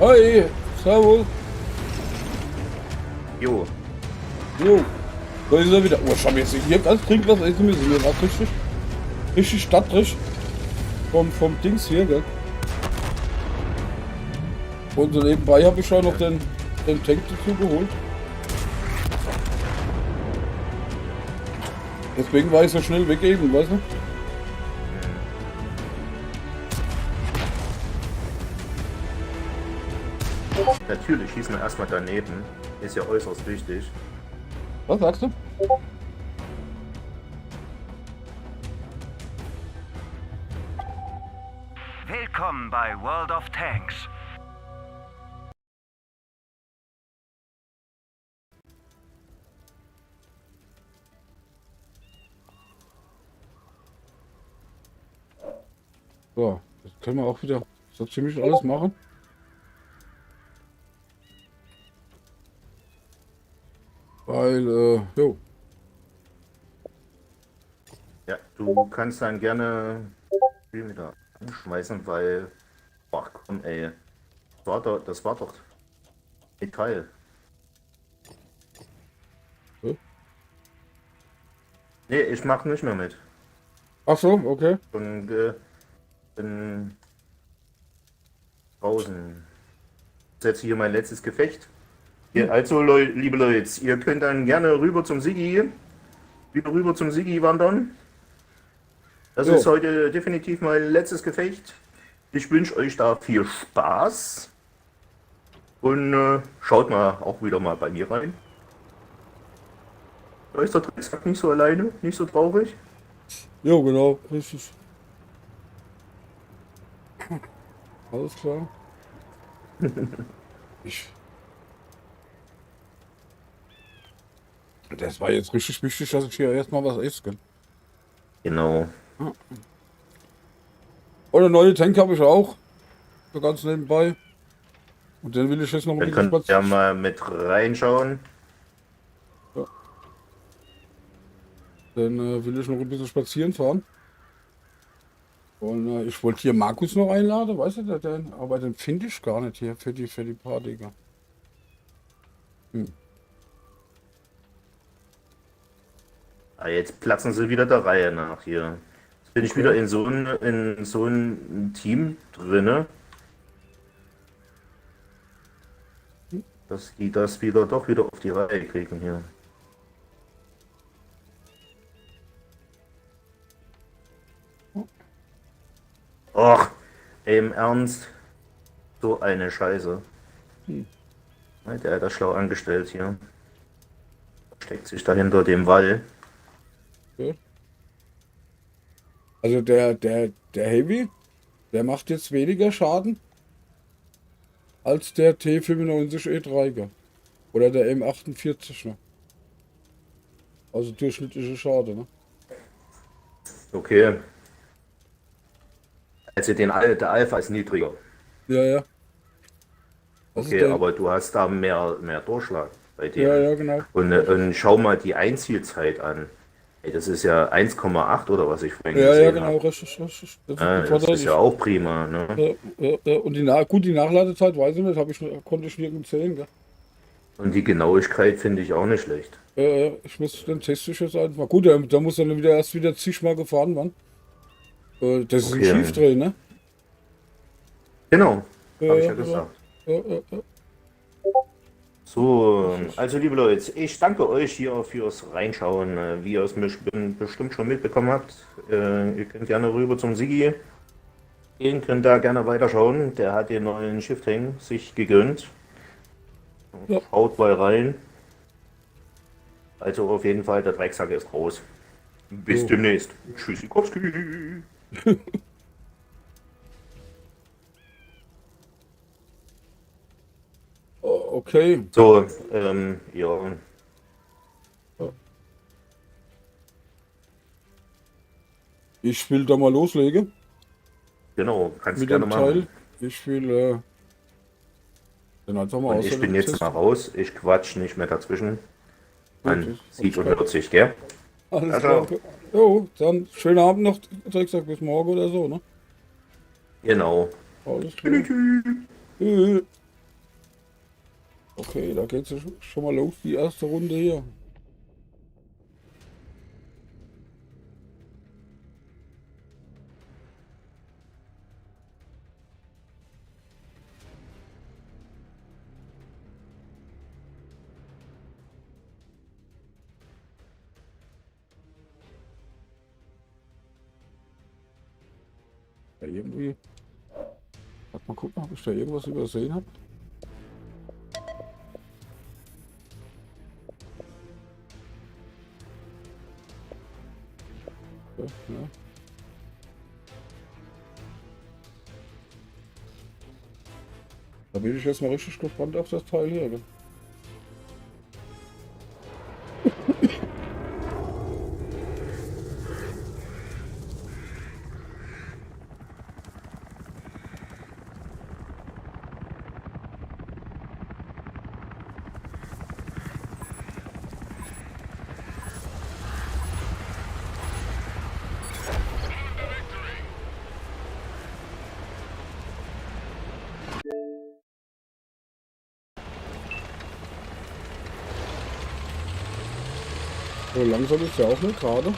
Hi, servus. Jo, Jo. Da ist er wieder. Oh, ich habe jetzt hier ganz dringend was essen müssen. Hier war richtig stattlich. Vom Dings hier, gell? Und so nebenbei habe ich schon noch den Tank dazu geholt. Deswegen war ich so schnell weggeben, weißt du? natürlich schießen wir erstmal daneben. Ist ja äußerst wichtig. Was sagst du? Willkommen bei World of Tanks. So, das können wir auch wieder so ziemlich alles machen. Weil, jo. Ja, du kannst dann gerne wieder anschmeißen, weil. Ach komm, ey. Das war doch Metall. So. Nee, ich mach nicht mehr mit. Ach so, okay. Und bin draußen. Setze hier mein letztes Gefecht. Hier, also, liebe Leute, ihr könnt dann gerne rüber zum Siggi. Wieder rüber zum Siggi wandern. Das Jo. ist heute definitiv mein letztes Gefecht. Ich wünsche euch da viel Spaß. Und schaut mal auch wieder mal bei mir rein. Da ist der Drecksack nicht so alleine, nicht so traurig. Jo, genau, richtig. Alles klar. Ich. Das war jetzt richtig wichtig, dass ich hier erstmal was esse, gell? Genau. Und einen neuen Tank habe ich auch. So ganz nebenbei. Und den will ich jetzt noch ein Dann bisschen könnt ihr mal mit reinschauen. Dann will ich noch ein bisschen spazieren fahren. Und ich wollte hier Markus noch einladen, weißt du, aber den finde ich gar nicht hier für die Party. Gell? Ah, jetzt platzen sie wieder der Reihe nach hier. Jetzt bin ich Okay. wieder in so ein Team drinne. Dass die das doch wieder auf die Reihe kriegen hier. Och, ey, im Ernst. So eine Scheiße. Der hat das schlau angestellt hier. Steckt sich dahinter dem Wall. Okay. Also der Heavy, der macht jetzt weniger Schaden als der T95 E3. Gell? Oder der M48. Ne? Also durchschnittliche Schaden. Ne? Okay. Also der Alpha ist niedriger. Ja, ja. Das ist Okay, der, aber du hast da mehr Durchschlag bei ja, dem. ja, genau. Und schau mal die Einzielzeit an. Ey, das ist ja 1,8 oder was ich vorhin Ja, ja, gesehen genau, habe. richtig. Das Das ist ja ich. auch prima, ne? Und gut, die Nachladezeit weiß ich nicht, konnte ich nirgends sehen. Gell? Und die Genauigkeit finde ich auch nicht schlecht. Ich muss den Test jetzt einfach. Gut, da muss dann wieder zigmal gefahren werden. Das ist ein Okay. Schiefdrehen, ne? Genau, habe ich ja Genau. gesagt. Ja. So, also liebe Leute, ich danke euch hier fürs Reinschauen. Wie ihr es bestimmt schon mitbekommen habt, ihr könnt gerne rüber zum Sigi gehen, könnt da gerne weiterschauen. Der hat den neuen Shifting sich gegönnt. Ja. Schaut mal rein. Also auf jeden Fall, der Drecksack ist raus. Bis Jo. demnächst. Tschüssikowski. Okay. So, ja. Ich will da mal loslegen Genau, kannst mit gerne dem machen. Teil. Ich will den einfach mal Und ich bin jetzt mal raus. Ich quatsch nicht mehr dazwischen. Man sieht und hört sich, gell? Alles Also. klar. Jo, dann schönen Abend noch, Drecksack, bis morgen oder so, ne? Genau. Alles klar. Tschüss. Okay, da geht's ja schon mal los, die erste Runde hier. Ja, irgendwie. Mal gucken, ob ich da irgendwas übersehen habe. Ja, ja. Da bin ich jetzt mal richtig gespannt auf das Teil hier. Ne? So langsam ist ja auch nicht gerade.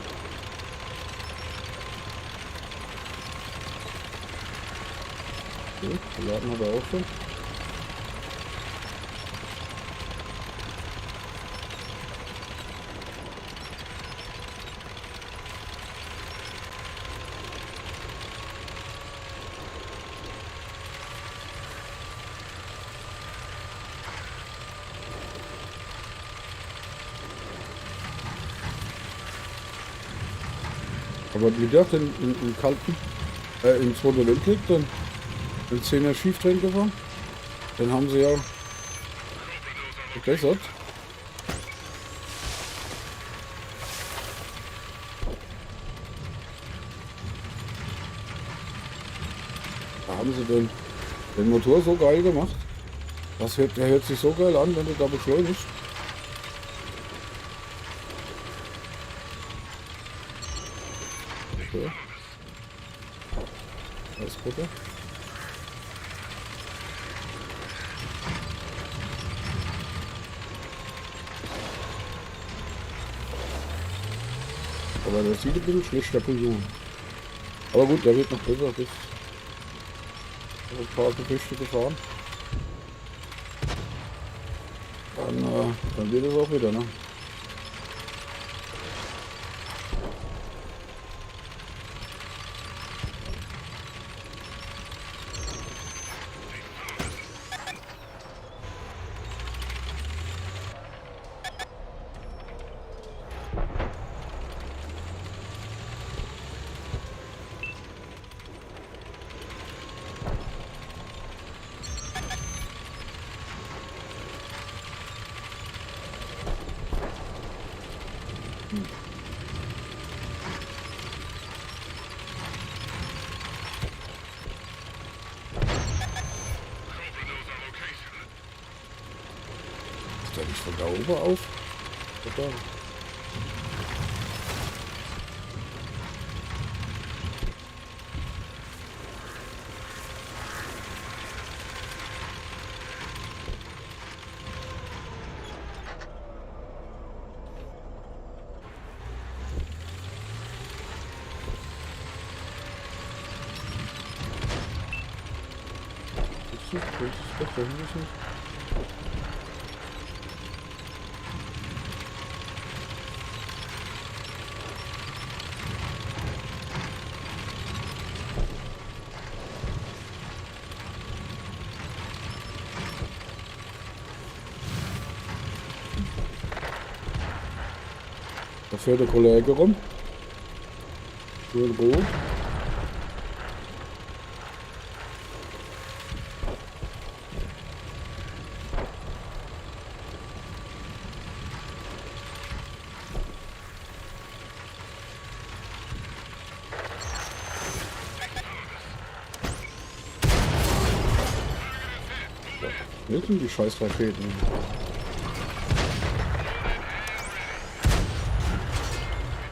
Okay, wir laden aber auch schon. Aber wie gesagt, im kalten, im zweiten Weltkrieg, dann wenn 10er schief drin gefahren, dann haben sie ja verbessert. Da haben sie den Motor so geil gemacht. Der hört sich so geil an, wenn du da beschleunigst. Okay. Alles gut. Aber der sieht ein bisschen schlechter Position. Aber gut, der wird noch besser bis ein paar Gefechte gefahren. Dann wird es auch wieder, ne? Ist der nicht von da oben auf? Oder? Das ist doch nicht. Da fährt der Kollege rum. Schön rot. Hier sind die scheiß Raketen.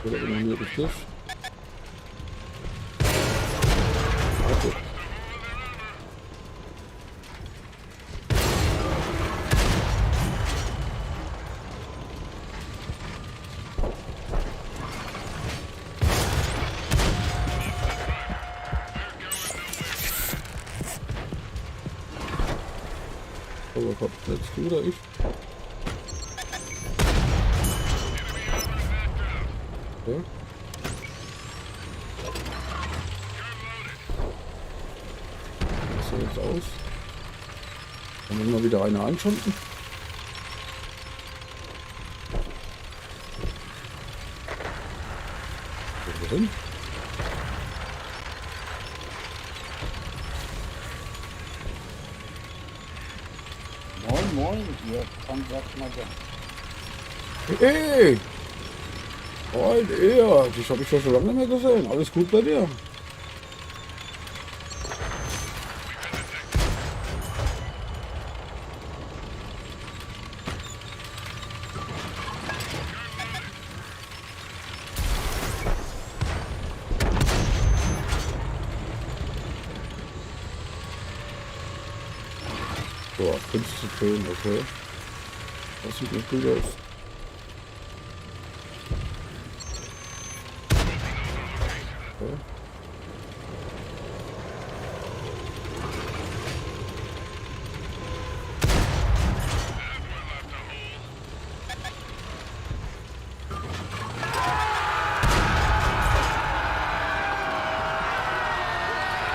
Oder eliminiert das Schiff. gehabt. Jetzt du oder ich? Ja. Was soll jetzt aus? Dann müssen wir wieder eine anschunden. Wohin? Moin, moin, ihr Kontaktmacher. Hey! Moin, er! Dich habe ich ja schon lange nicht mehr gesehen. Alles gut bei dir? So, 5 zu 10, okay. Das sieht nicht gut aus. Okay.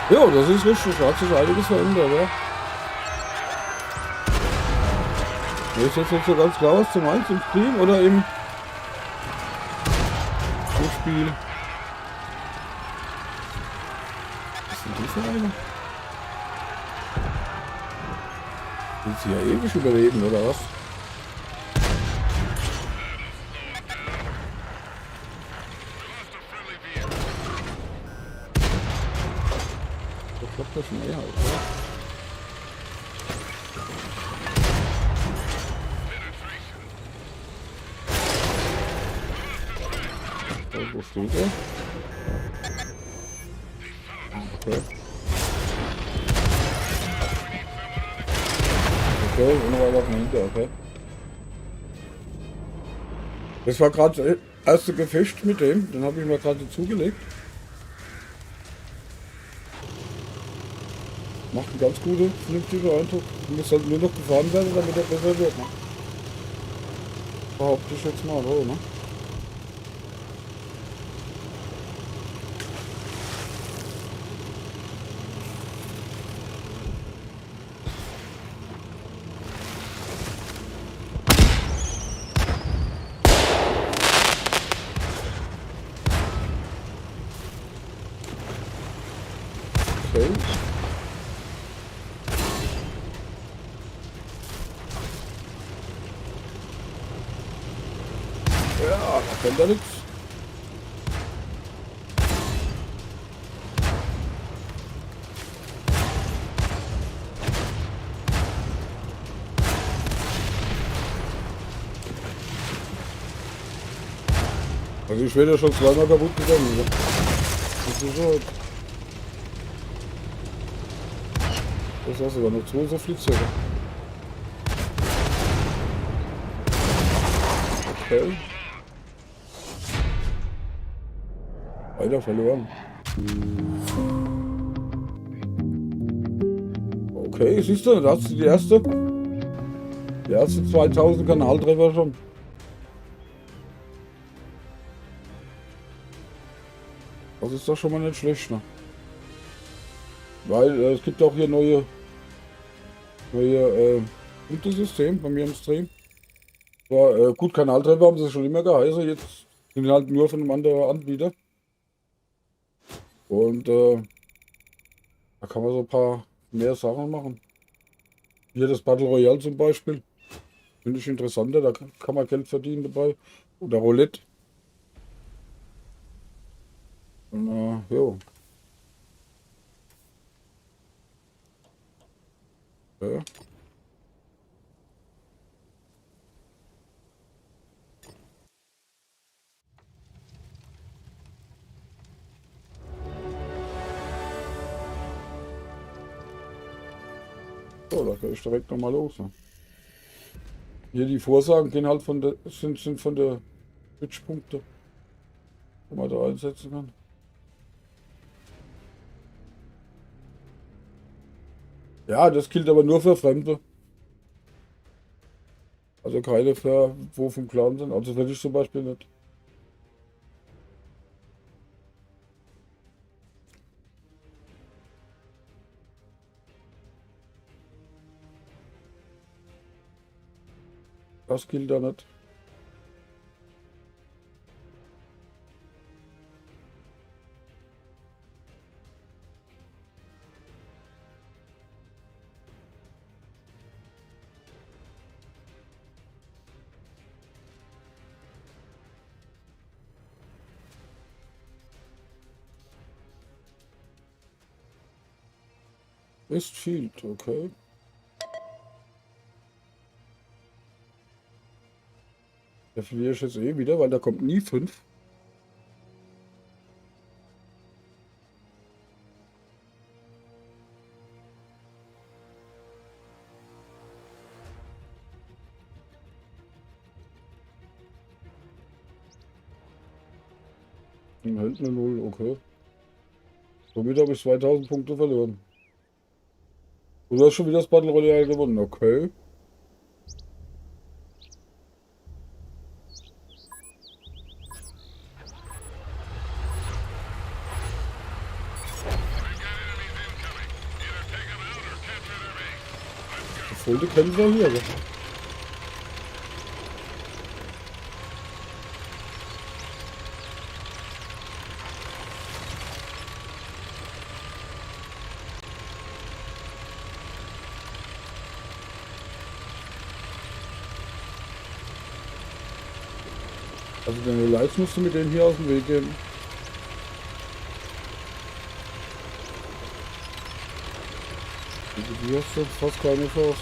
Ja, das ist richtig. Da hat sich einiges verändert, ja. Mir ist jetzt nicht so ganz klar, was du meinst, im Stream oder im Spiel. Was ist denn die für eine? Will sie ja ewig überleben, oder was? Da klappt das schon eher, oder? Wo steht er? Okay. Okay, wunderbar auf hinter, okay. Das war gerade das erste Gefecht mit dem, den habe ich mir gerade zugelegt. Macht einen ganz guten, vernünftigen Eindruck. Muss halt nur noch gefahren werden, damit er besser wird. Ne? Behaupte ich jetzt mal so, ne? Okay. Ja, da kennt er nichts. Also ich werde ja schon zweimal kaputt gegangen. Ne? Das ist so. Das hast du aber noch 2 so Flitzer. Okay. Weiter verloren. Okay, siehst du, da hast du die erste 2000 Kanaltreffer schon. Das ist doch schon mal nicht schlecht, ne? Weil es gibt auch hier neue Untersystem bei mir im Stream. Ja, gut, Kanaltreffer haben sie schon immer geheißen, jetzt sind halt nur von einem anderen Anbieter. Und da kann man so ein paar mehr Sachen machen. Hier das Battle Royale zum Beispiel. Finde ich interessanter, da kann man Geld verdienen dabei. Oder Roulette. Und, jo. Ja. So, da kann ich direkt nochmal los. Ne? Hier die Vorsagen gehen halt von der, sind von der Switch-Punkte, wo man da einsetzen kann. Ja, das gilt aber nur für Fremde. Also keine, wo vom Clan sind. Also hätte ich zum Beispiel nicht. Das gilt da nicht. Ist Shield, okay. Da verliere ich jetzt eh wieder, weil da kommt nie 5. Hinten eine 0, okay. Somit habe ich 2000 Punkte verloren. Du hast schon wieder das Battle Royale gewonnen, okay. Voll die Kämpfer hier. Aber. Also deine Lights musst du mit denen hier aus dem Weg gehen. Du hast jetzt fast keine Chance.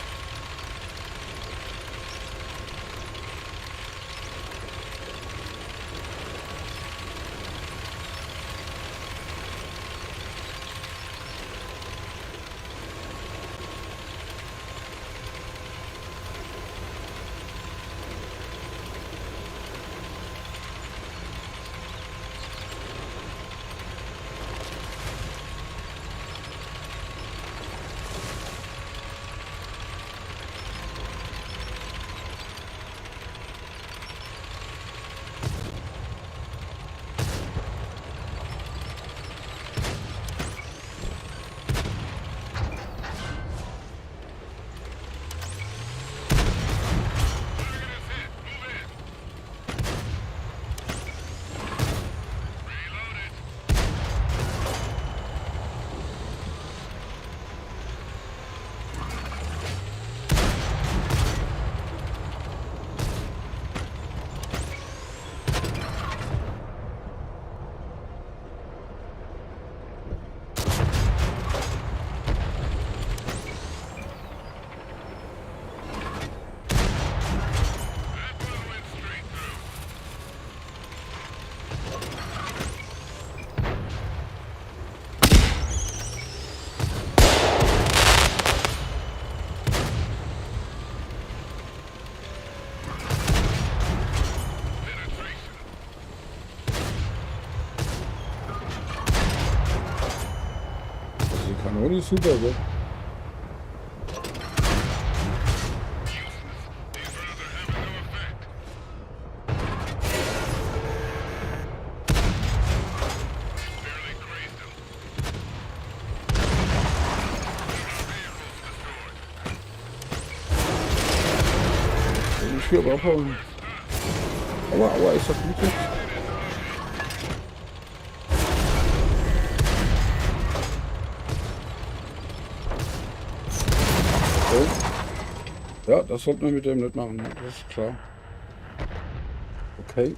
Kanone ist super, gell? Ich will aber abhauen. Aua, aua, ist das gut jetzt? Ja, das sollten wir mit dem nicht machen, das ist klar. Okay.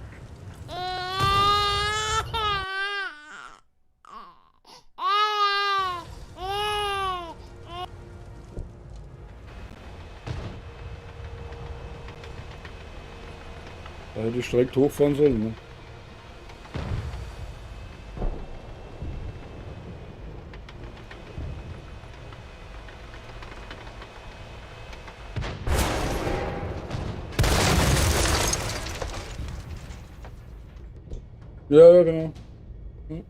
Da hätte ich direkt hochfahren sollen, ne? Ja, ja, genau. Hm.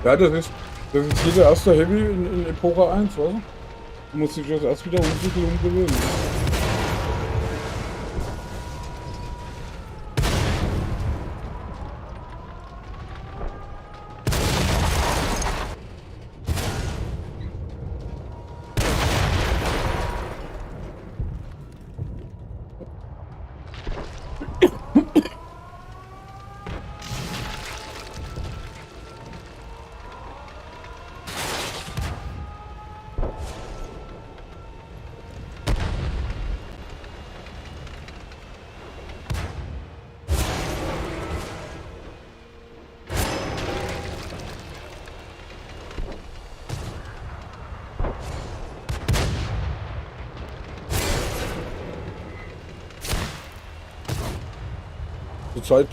Ja, das ist hier der erste Heavy in Epoche 1, weißt du? Du musst dich jetzt erst wieder ein bisschen umgewöhnen. Zurzeit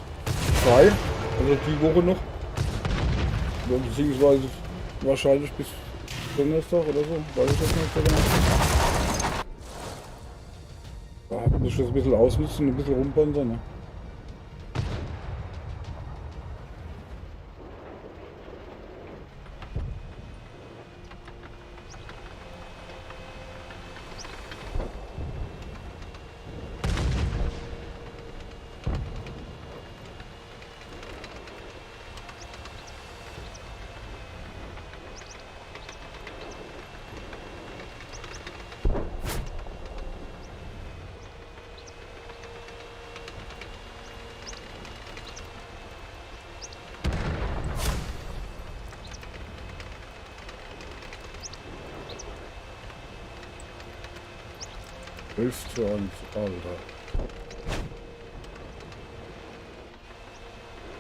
frei, also die Woche noch. Oder beziehungsweise wahrscheinlich bis Donnerstag oder so, weiß ich jetzt nicht so genau. Da muss ich das ein bisschen ausnutzen, ein bisschen rumpandern. Ne? Hilft für uns, Alter.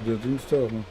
Der Dienstag, ne?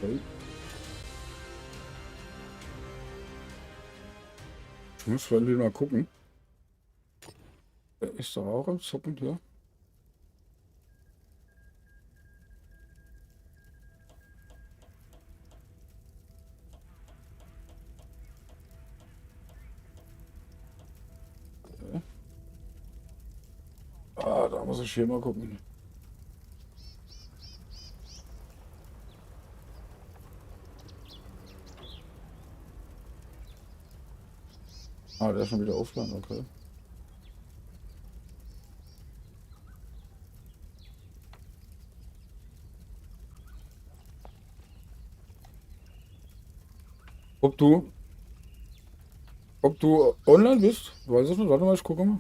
Okay. Ich muss mal gucken. Ist da auch ein Zocken hier? Okay. Ah, da muss ich hier mal gucken. Ah, der ist schon wieder offline, okay. Ob du, ob du online bist? Weiß ich nicht. Warte mal, ich gucke mal.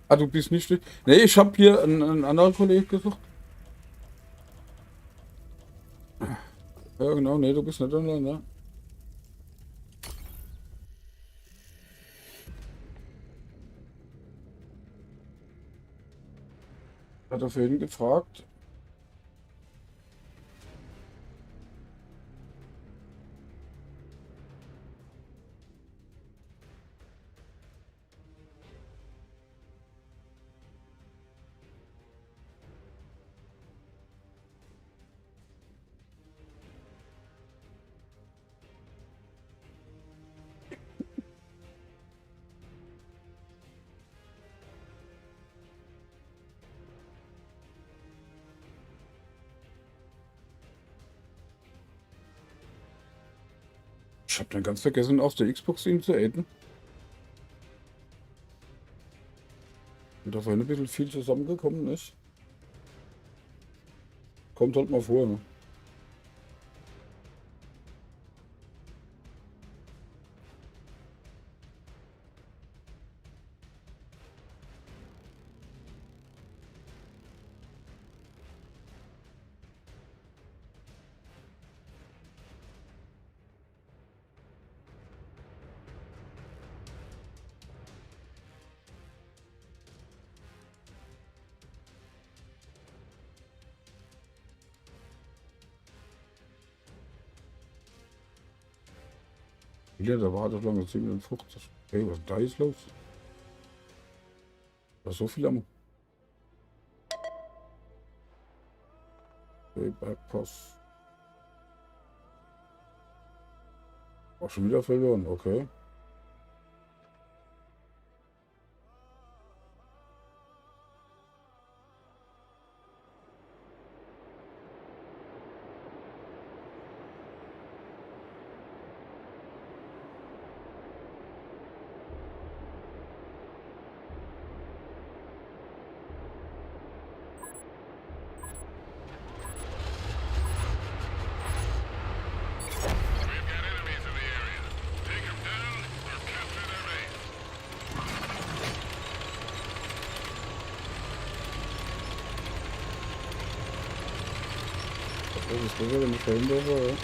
Ah, du bist nicht. Nee, ich habe hier einen anderen Kollegen gesucht. Ja, genau, nee, du bist nicht online, ne? Hat er vorhin gefragt. Ich habe dann ganz vergessen, auf der Xbox ihn zu adden. Und da vorhin ein bisschen viel zusammengekommen ist. Kommt halt mal vor, ne? Ja, da war das lange 57. Hey, was da ist los? Da ist so viel am. Okay, Bergpass. Auch schon wieder verloren, okay. Das ist besser, wenn ich verhindert war, ja.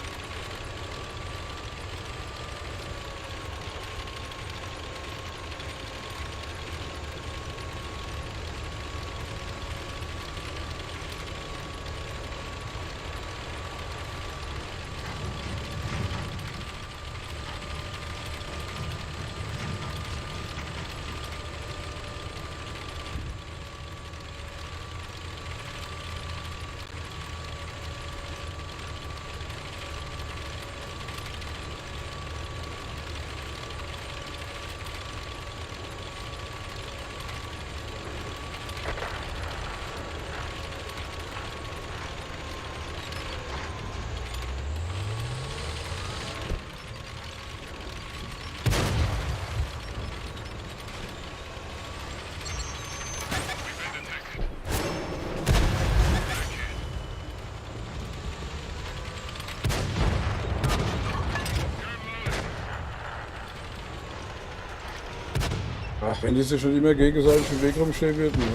Ach, wenn die sich schon immer gegenseitig im Weg rumstehen wird, ne?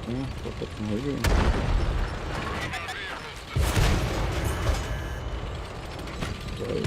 Ja, da kommt ein Heavy. Geil.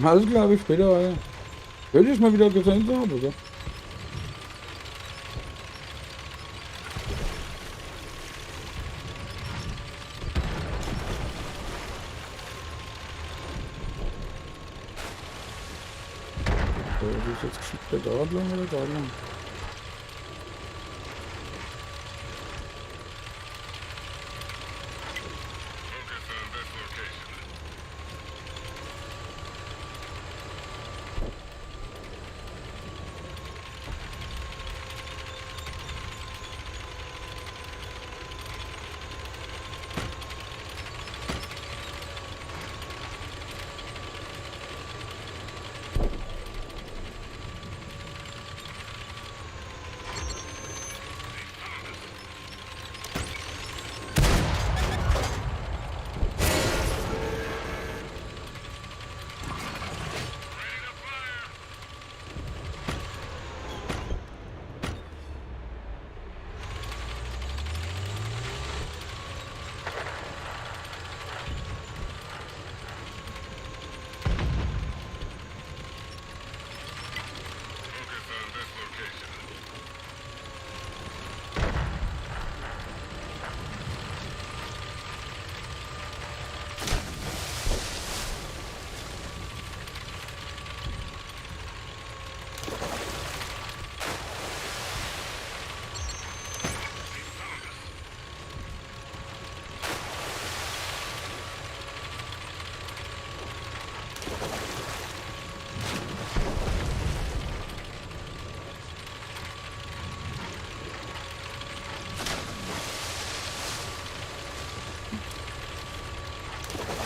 Alles klar, bis später. Ja. Will ich mal wieder gesehen haben, oder? So, das ist jetzt geschickt da lang oder da lang?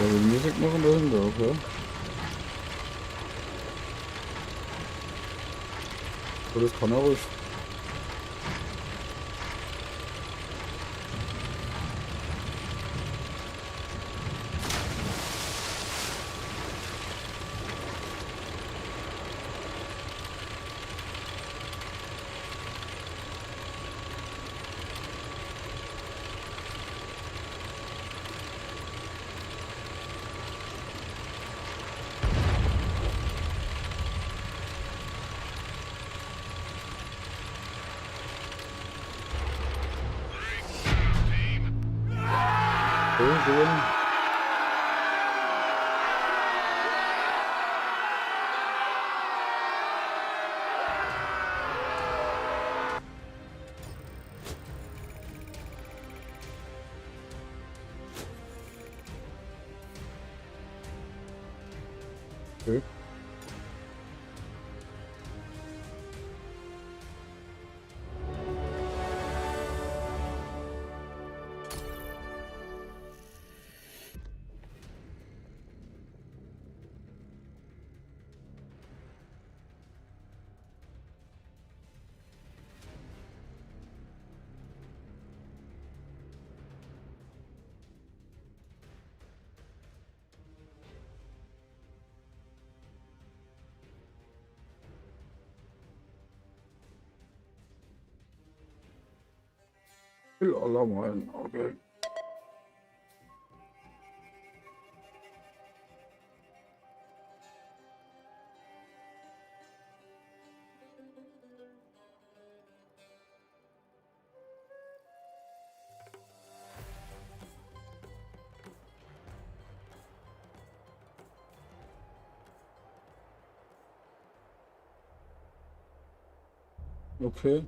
Also Musik machen dahinter, okay. So, das kann er ruhig. So, so. Okay. Will aller meinen, okay. Okay.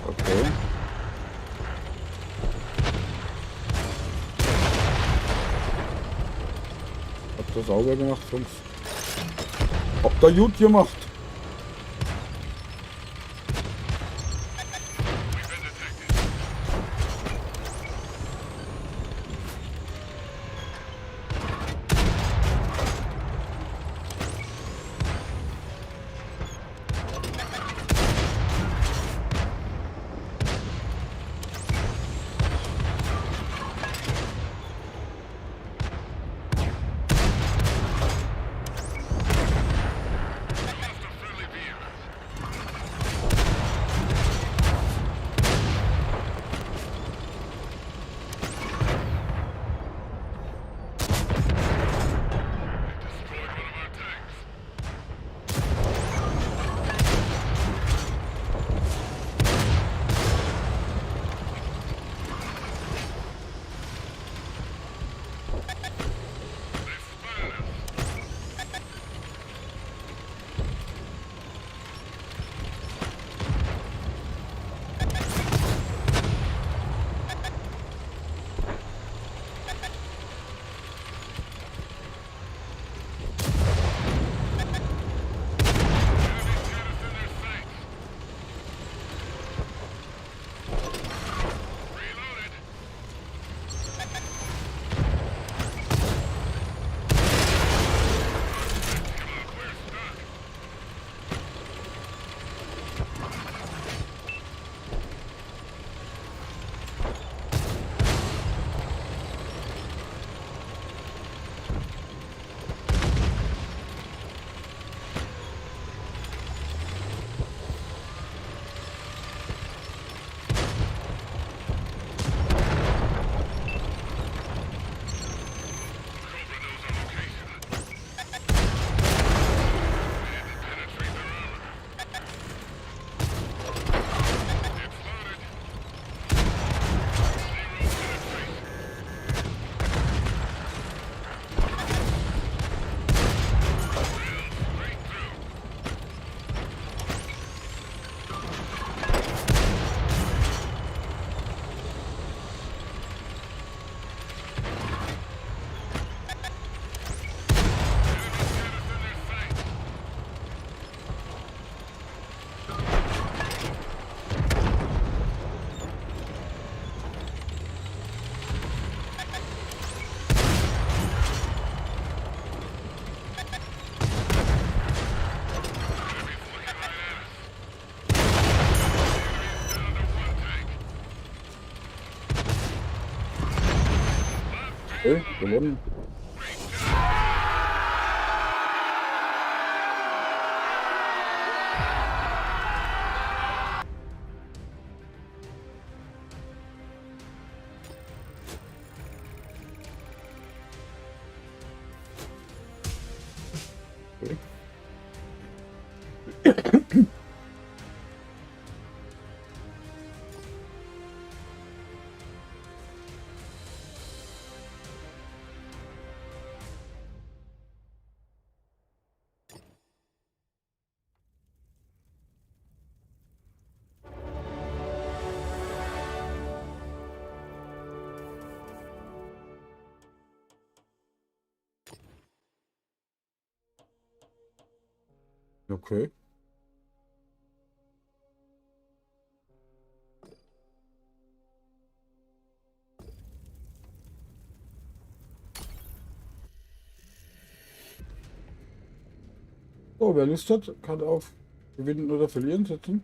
Okay. Habt ihr sauber gemacht, Jungs? Habt ihr gut gemacht? Okay, gewonnen. Okay. Okay. So, wer Lust hat, kann auf Gewinnen oder Verlieren setzen.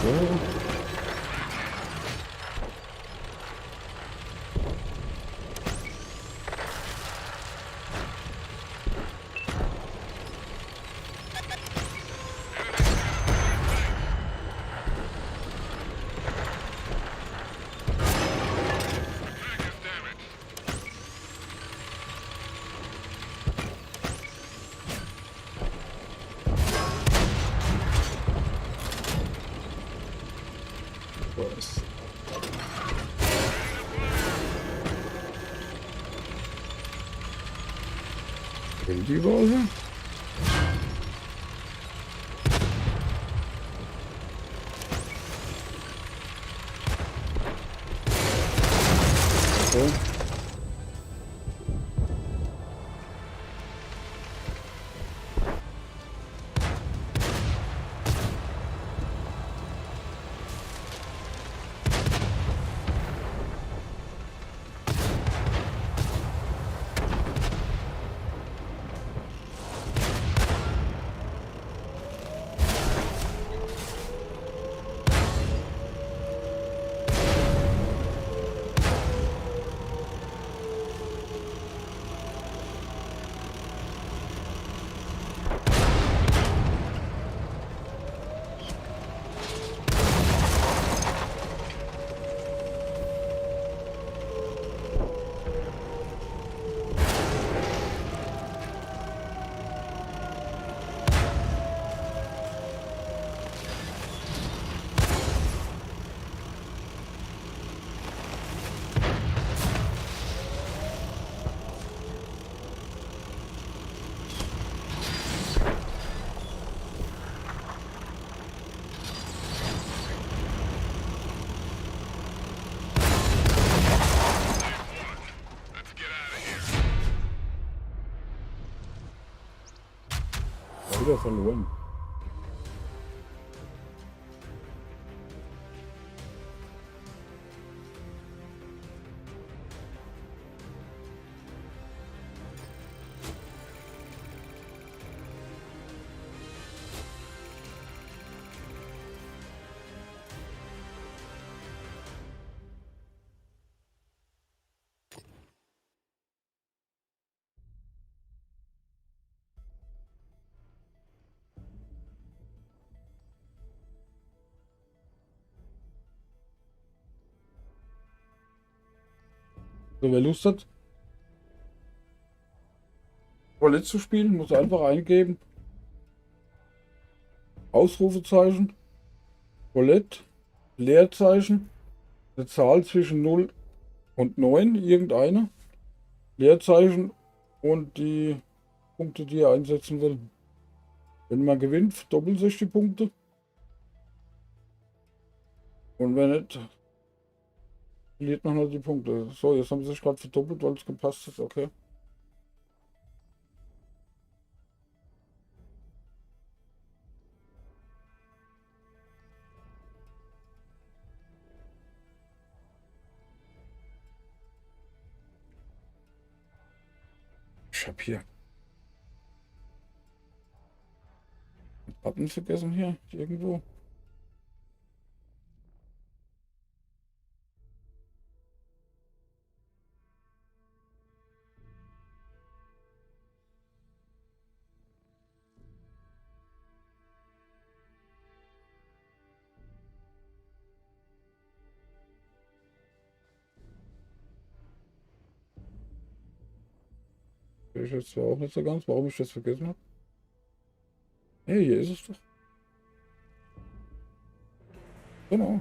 So. Was? Sind die überall her? So. Wieder verloren. So, wer Lust hat, Roulette zu spielen, muss einfach eingeben. Ausrufezeichen, Roulette, Leerzeichen, eine Zahl zwischen 0 und 9, irgendeine, Leerzeichen und die Punkte, die er einsetzen will. Wenn man gewinnt, verdoppeln sich die Punkte. Und wenn nicht, verliert man halt die Punkte. So, jetzt haben sie sich gerade verdoppelt, weil es gepasst hat. Okay. Ich habe hier einen Button vergessen hier irgendwo. Ich jetzt zwar auch nicht so ganz, warum ich das vergessen habe. Hey, hier ist es doch. Genau.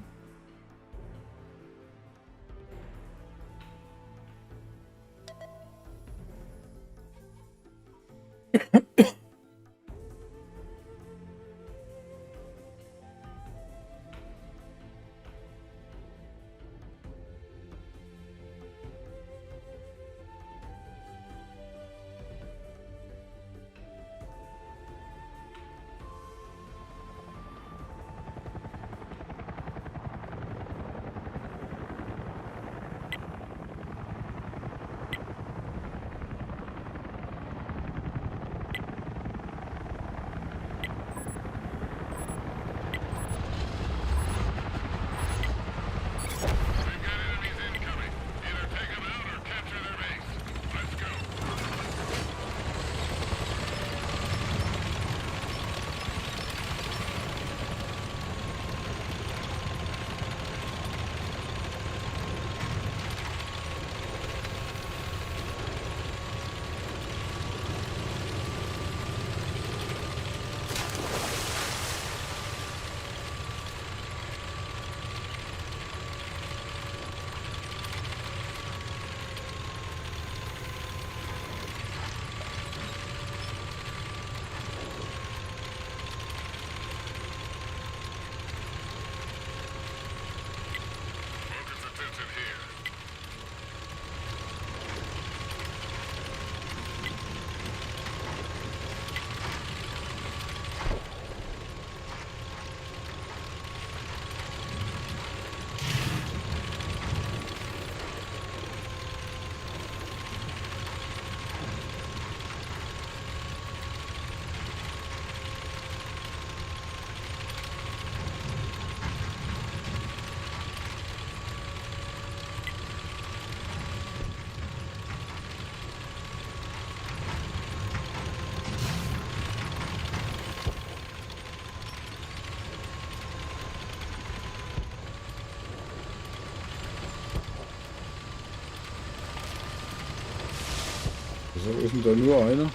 Wieso ist denn da nur einer?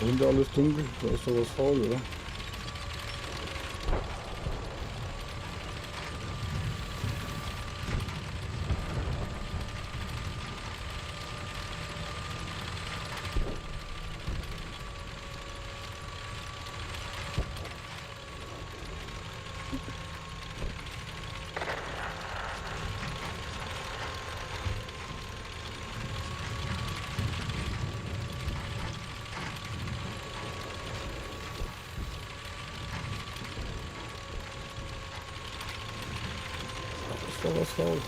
Und alles dunkel? Da ist doch was faul, oder? Ist doch was faul.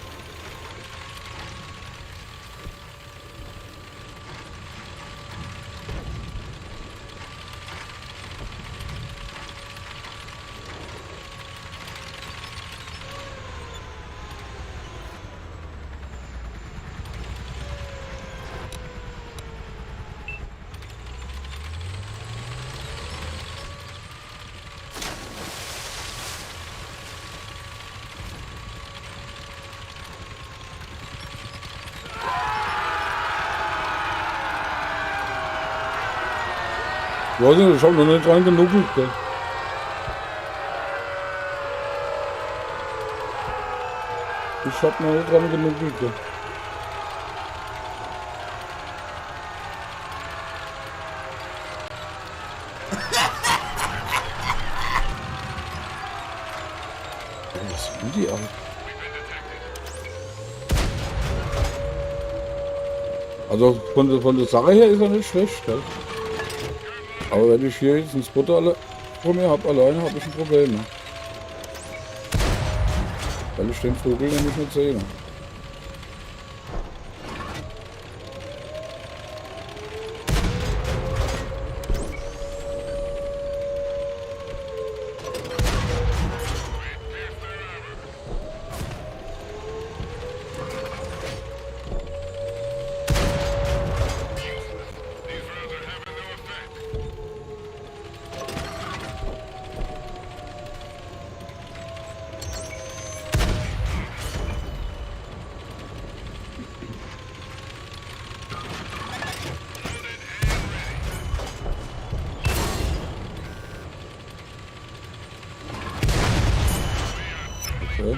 Ich weiß nicht, ich hab noch nicht dran genuckelt, gell? Ich hab noch nicht dran genuckelt, gell? Was sind die alle? Also von der Sache her ist er nicht schlecht, gell? Aber wenn ich hier jetzt einen Spotter alle vor mir habe, alleine habe ich ein Problem. Ne? Weil ich den Vogel nämlich nicht sehe. Ne? Okay.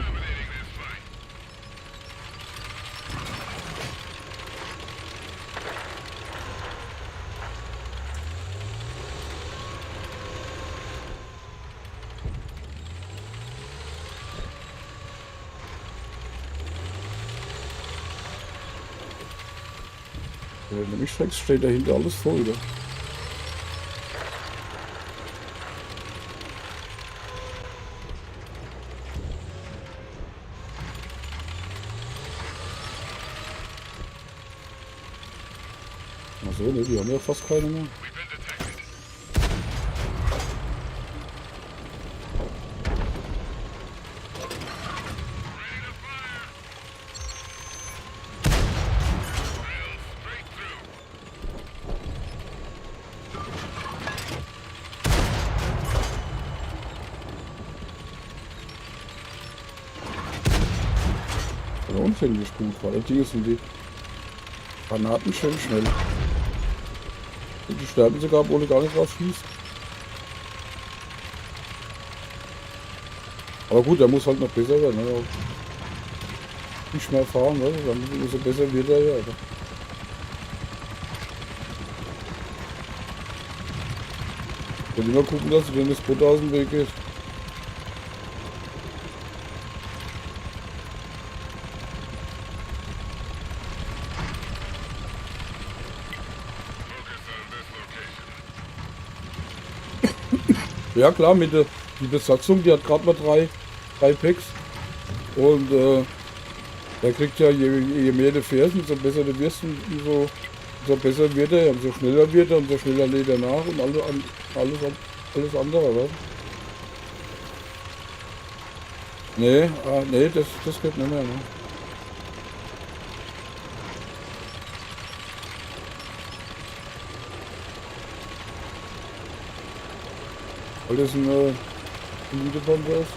Wenn du mich fragst, steht dahinter alles voll, oder? Achso, ne, die haben ja fast keine mehr. Aber unfänglich gut, weil die sind die Granaten schön schnell. Die sterben sogar, obwohl du gar nicht drauf schießt. Aber gut, der muss halt noch besser werden. Ne? Nicht mehr fahren, ne? Dann umso besser wird er ja. Oder? Ich will immer gucken, dass du das Boot aus dem Weg geht. Ja klar, mit der die Besatzung, die hat gerade mal drei Packs. Und der kriegt ja, je mehr du fährst, umso besser du wirst und umso besser wird er, umso schneller wird er, umso schneller lädt er nach und alles andere, was? Nee, nee, das geht nicht mehr, ne? Alles ein Elite-Bomber ist.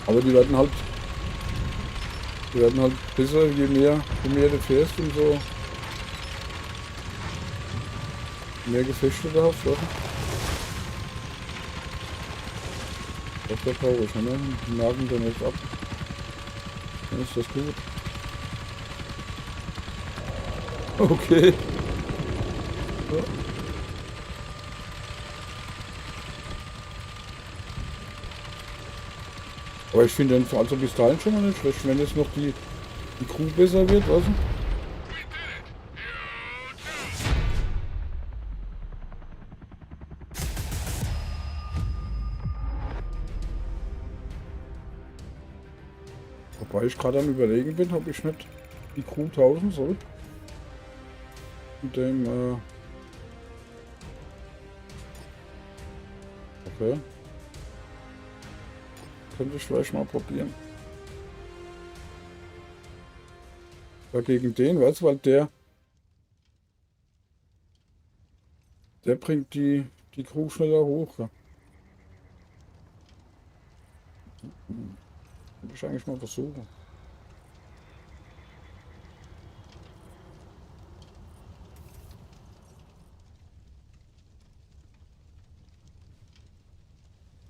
Aber die werden halt Die werden halt besser, je mehr du fährst und so. Mehr Gefechte da hast, oder? Das ist ja traurig, ne? Die nagen dann jetzt ab. Dann ist das gut. Okay. Ja. Aber ich finde den also bis dahin schon mal nicht schlecht, wenn jetzt noch die Crew besser wird, weißt du? Wobei ich gerade am Überlegen bin, ob ich nicht die Crew tauschen soll. Mit dem, okay. Könnte ich vielleicht mal probieren. Ja, gegen den, weißt du, weil der bringt die Crew schneller hoch. Ja. Könnte ich eigentlich mal versuchen.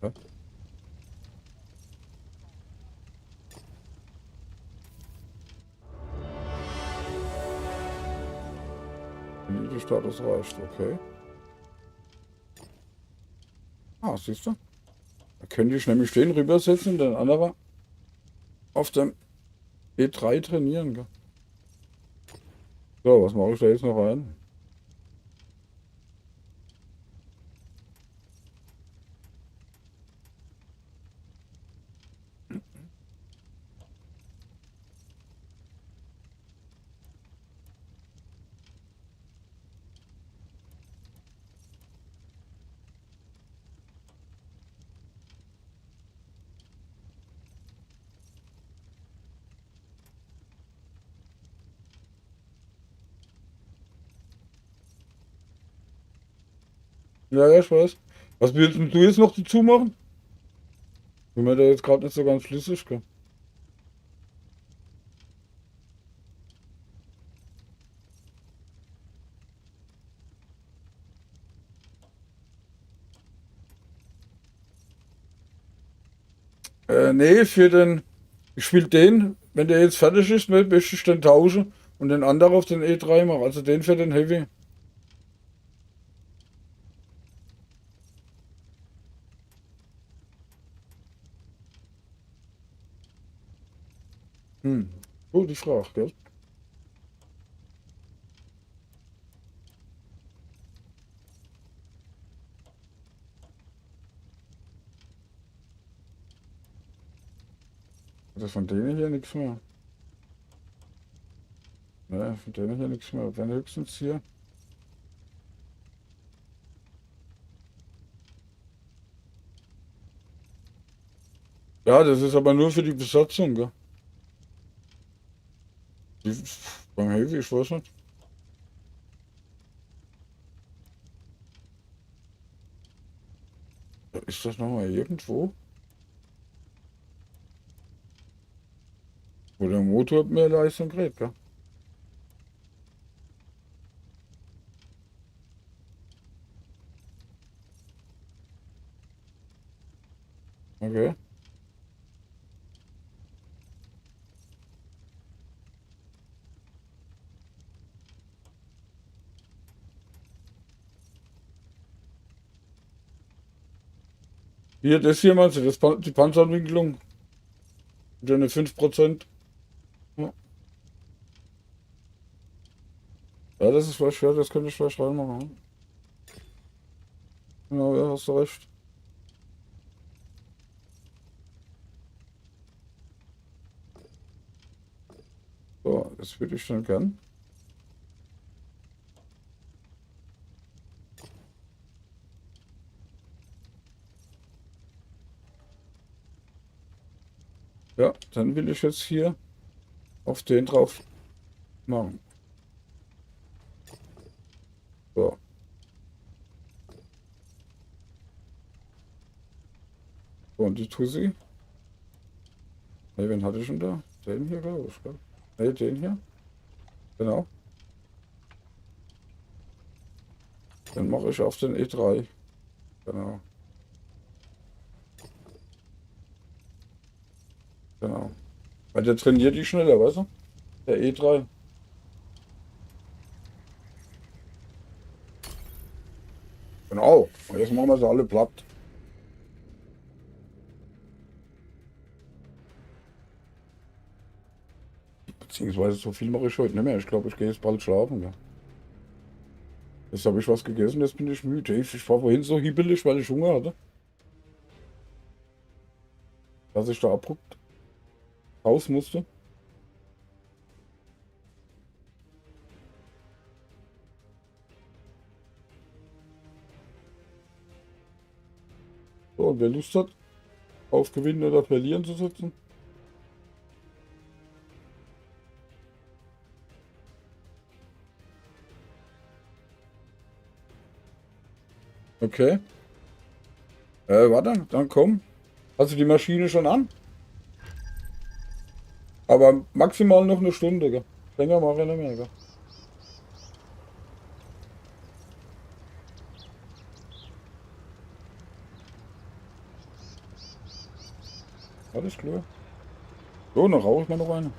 Ja. Die Status reicht, okay. Ah, siehst du? Da könnte ich nämlich den rübersetzen und den anderen auf dem E3 trainieren. Gell? So, was mache ich da jetzt noch rein? Ja, ja, ich weiß. Was willst denn du jetzt noch dazu machen? Bin mir da jetzt gerade nicht so ganz schlüssig. Gell? Nee, ich spiele den, wenn der jetzt fertig ist, möchte ich den tauschen und den anderen auf den E3 machen. Also den für den Heavy. Hm. Gute Frage, gell? Also von denen hier nichts mehr. Ne, von denen hier nichts mehr. Wenn höchstens hier. Ja, das ist aber nur für die Besatzung, gell? Die, beim Heavy, ich weiß nicht. Ist das nochmal irgendwo? Wo der Motor mehr Leistung kriegt, gell? Okay. Hier, das hier meinst du, die Panzerentwicklung? Mit den 5%? Ja. Ja, das ist vielleicht, ja, das könnte ich vielleicht reinmachen. Ja, ja, hast du recht. So, das würde ich dann gern. Ja, dann will ich jetzt hier auf den drauf machen. So. So, und die Tussi. Hey, wen hatte ich denn da? Den hier, glaube ich, gell? Ne, den hier. Genau. Dann mache ich auf den E3. Genau. Genau. Weil der trainiert die schneller, weißt du? Der E3. Genau. Und jetzt machen wir sie alle platt. Beziehungsweise so viel mache ich heute nicht mehr. Ich glaube, ich gehe jetzt bald schlafen. Ja. Jetzt habe ich was gegessen, jetzt bin ich müde. Ich war vorhin so hibbelig, weil ich Hunger hatte. Dass ich da abrupt raus musste. So, und wer Lust hat, auf Gewinnen oder Verlieren zu setzen. Okay. Warte, dann komm. Hast du die Maschine schon an? Aber maximal noch eine Stunde, gell? Länger mache ich nicht mehr, gell? Alles klar. So, dann rauche ich mal noch eine.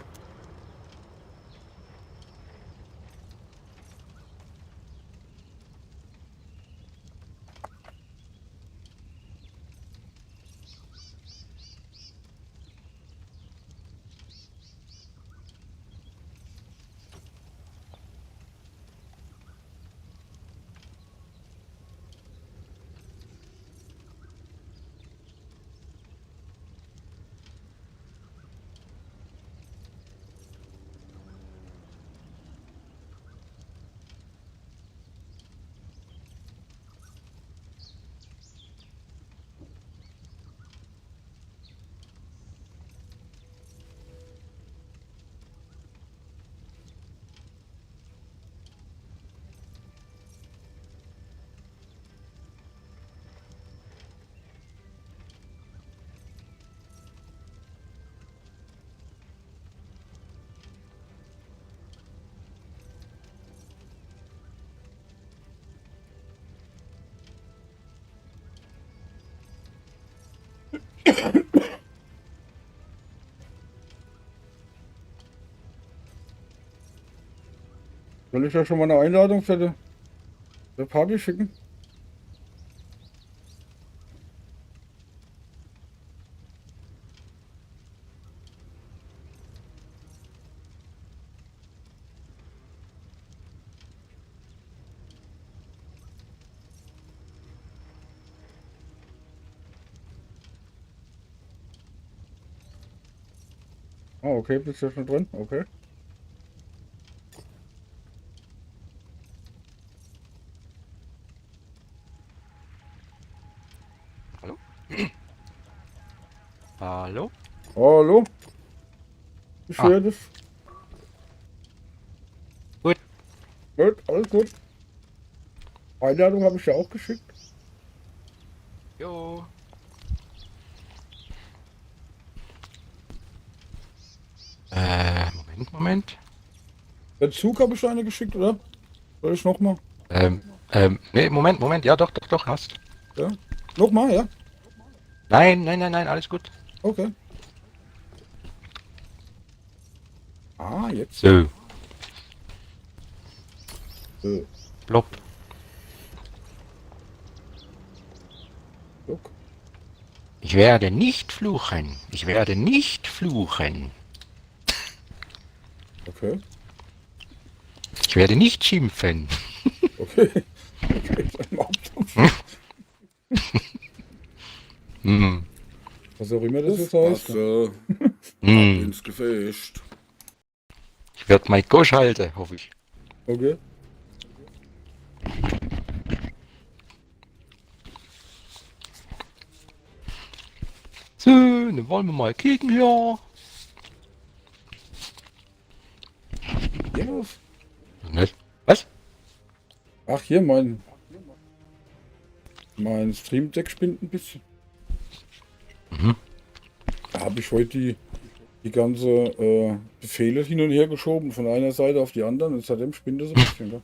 Soll ich ja schon mal eine Einladung für die Party schicken? Ah, okay, bist du schon drin? Okay. Hallo? Hallo? Hallo? Ich höre dich. Gut. Gut, alles gut. Einladung habe ich ja auch geschickt. Jo. Moment. Der Zug habe ich eine geschickt, oder? Soll ich nochmal? Nee, Moment. Ja, doch, hast. Ja? Nochmal, ja? Nein, alles gut. Okay. Ah, jetzt. So, Äh, plopp. Look. Ich werde nicht fluchen. Ich werde nicht fluchen. Okay. Ich werde nicht schimpfen. Okay. Okay, dann mach Hm. was auch immer das jetzt heißt. Wasser, Hm. ins Gefecht. Ich werde mein Gosch halten, hoffe ich. Okay. So, dann wollen wir mal kicken hier. Ja. Nicht? Was? Ach, hier, mein Stream Deck spinnt ein bisschen. Mhm. Da habe ich heute die die ganze Befehle hin und her geschoben, von einer Seite auf die andere, und seitdem spinnt das ein bisschen, gell?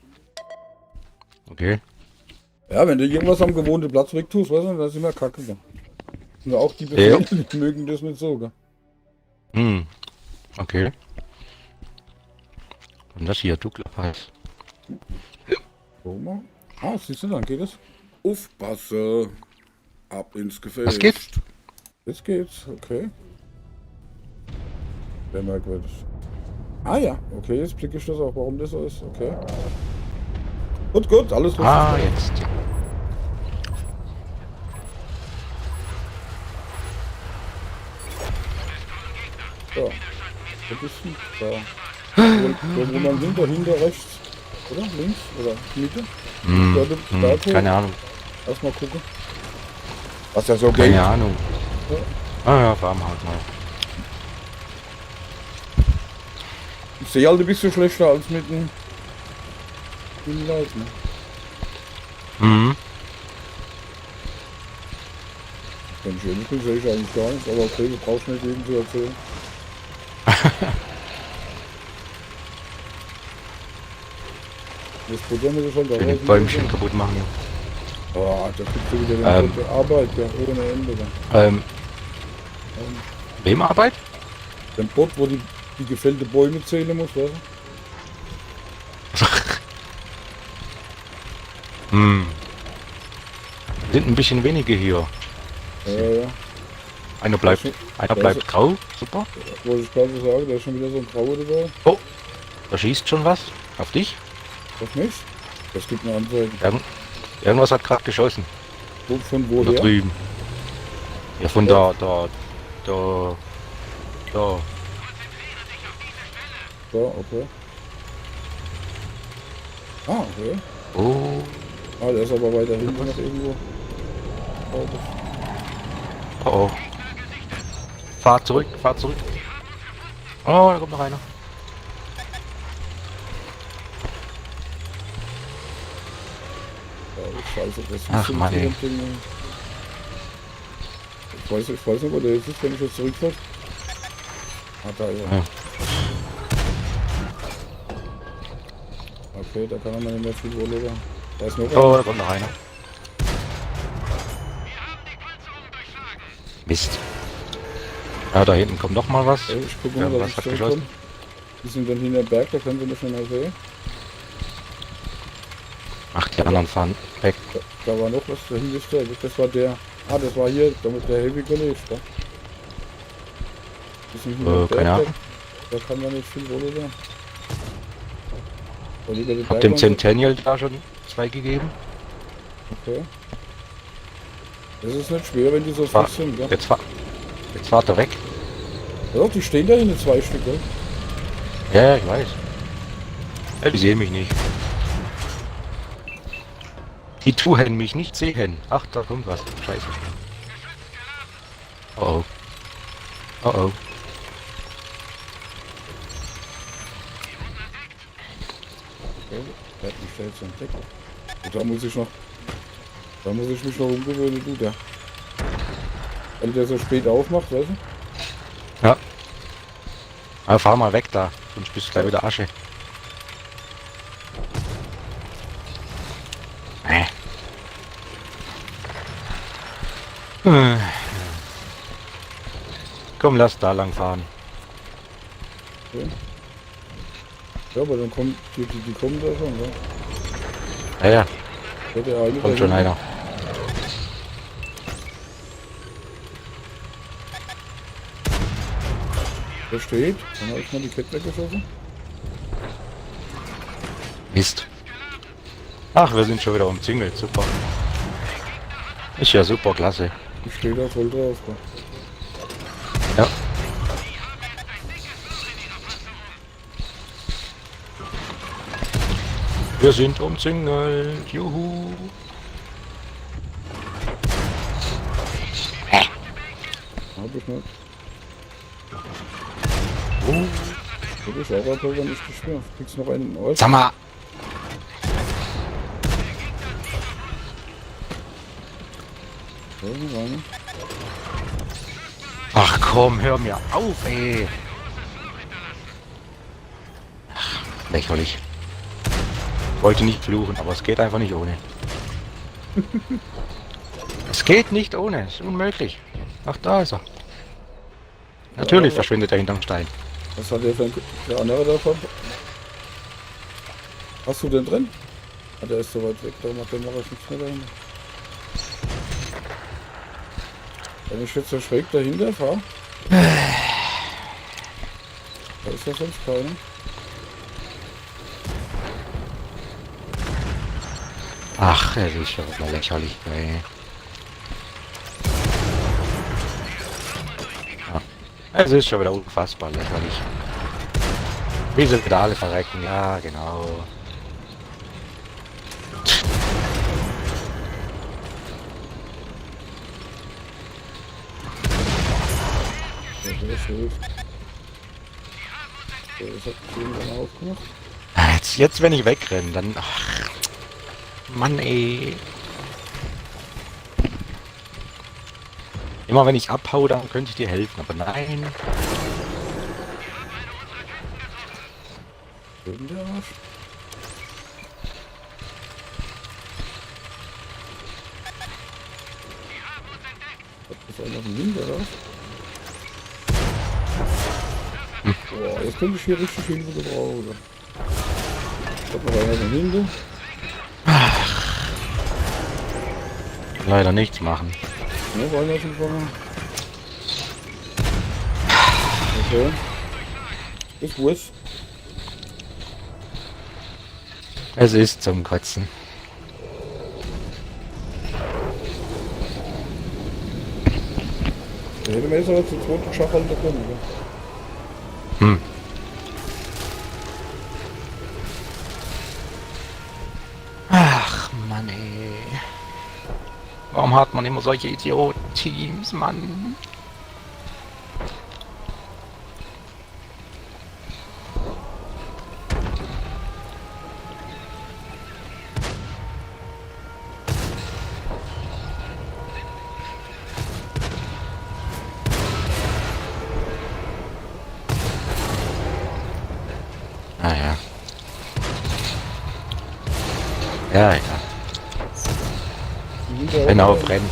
Okay. Ja, wenn du irgendwas am gewohnten Platz weg tust, weißt du, dann ist immer kacke, gell? Und auch die Befehle, die mögen das nicht so, gell? Hm. Okay. Und das hier, dunkler Weiß. So mal. Ah, siehst du, dann geht es. Aufpasse. Ab ins Gefäß. Was geht? Jetzt geht's, okay. Sehr merkwürdig. Ah ja, okay, jetzt blicke ich das auch, warum das so ist, okay. Gut, alles richtig. Ah, jetzt. Ja. Wo bist du? Da. Wo man hinter rechts. Oder? Links? Oder Mitte? Hm, Da, keine Ahnung. Erstmal gucken. Was ja so geht. Keine Ahnung. Ah ja, fahren wir halt mal. Ich sehe halt ein bisschen schlechter als mit den Leuten. Mhm. Wenn ich ehrlich bin, sehe ich eigentlich gar nichts, aber okay, du brauchst nicht jedem zu erzählen. Das Butter muss ich halt Für auch den Bäumchen kaputt machen. Oh, da kriegst du wieder den Butter Arbeit, ja, ohne Ende dann. Wem Arbeit? Den Bot, wo die gefällte Bäume zählen muss, weißt du? Hm. Sind ein bisschen wenige hier. Ja. Einer bleibt grau. Super. Wollte ich gerade sagen, da ist schon wieder so ein Grauer dabei. Oh, da schießt schon was. Auf dich. Doch nicht? Das gibt eine Anzeige. Irgendwas hat gerade geschossen. Von Da woher? drüben. Ja, von da. Da, okay. Ah, okay. Oh. Ah, der ist aber weiter hinten noch irgendwo. Oh oh. Fahr zurück. Oh, da kommt noch einer. Ja, scheiße, das ist Ach, so Mann, ey. ein Ding. Ich weiß nicht, wo der jetzt ist, wenn ich jetzt zurückfahre. Ah, da ist er. Ja. Okay, da kann er mal nicht mehr viel Wolle da. Da ist noch Oh, da kommt noch einer. Mist. Ja, da hinten kommt noch mal was. Ich gucke mal, dass Was ich hat zurückkomme. geschossen? Die sind dann hinter dem Berg, da können sie nicht mehr sehen. Ach, die anderen fahren weg. Da war noch was dahingestellt. Das war der. Ah, das war hier, damit der Heavy gelegt, ja. Die sind hinter dem Keine Berg, Ahnung. da kann man nicht viel Wolle da. Und über den Hab Berg dem lang- Centennial da schon 2 gegeben. Okay. Das ist nicht schwer, wenn die so Fahr, frisch sind, gell? jetzt fahrt er weg. Ja, doch, die stehen da hinten 2 Stück, gell? Ja, ich weiß. Ja, die sehen mich nicht. Die tun mich nicht sehen. Ach, da kommt was. Scheiße. Oh oh. Oh oh. Okay, der hat mich da jetzt entdeckt. Und da muss ich mich noch umgewöhnen, du da. Weil der so spät aufmacht, weißt du? Ja. Aber fahr mal weg da, sonst bist du gleich wieder Asche. Komm, lass da lang fahren. Okay. Ja, aber dann kommt, die kommen da schon, gell? Ja, ja, Ja, der eine, kommt schon einer. Der steht, dann habe ich mal die Kette weggeschossen. Mist. Ach, wir sind schon wieder umzingelt, super. Ist ja super, klasse. Ich stehe da voll drauf, gell? Ja. Wir sind umzingelt, juhu. Hab ich nicht. Oh. Das ist auch aber nicht geschwärmt. Kriegst noch einen Ort? Sag mal. Ach komm, hör mir auf, ey. Lächerlich. Ich wollte nicht fluchen, aber es geht einfach nicht ohne. Es geht nicht ohne, es ist unmöglich. Ach, da ist er. Natürlich Ja, verschwindet er hinterm Stein. was hat der andere davon? Hast du den drin? Ah, der ist so weit weg, darum hat der noch nichts mehr dahinter. Wenn ich jetzt so schräg dahinter fahre. Da ist ja sonst keiner. Ach, es ist schon wieder lächerlich, ey. Ja. Es ist schon wieder unfassbar lächerlich. Wie sie wieder alle verrecken, ja, genau. Ja, der ist gut. So, das hat irgendwann aufgemacht. Jetzt wenn ich wegrenne, dann... Ach, Mann, ey. Immer wenn ich abhau, dann könnte ich dir helfen, aber nein. Schön der Arsch. Hat das einer von links, oder? Boah, jetzt könnte ich hier richtig Hilfe gebrauchen. Hat noch einer von hinten. Leider nichts machen. Ja, einer von vorne. Okay. Ist Wurst. Es ist zum Kotzen. Da hätte man jetzt aber zum zweiten Schach halten können, oder? Hm. Ach, Mann, ey. Warum hat man immer solche Idioten-Teams, Mann? Ah ja. Ja, ja. Renn auf, renn.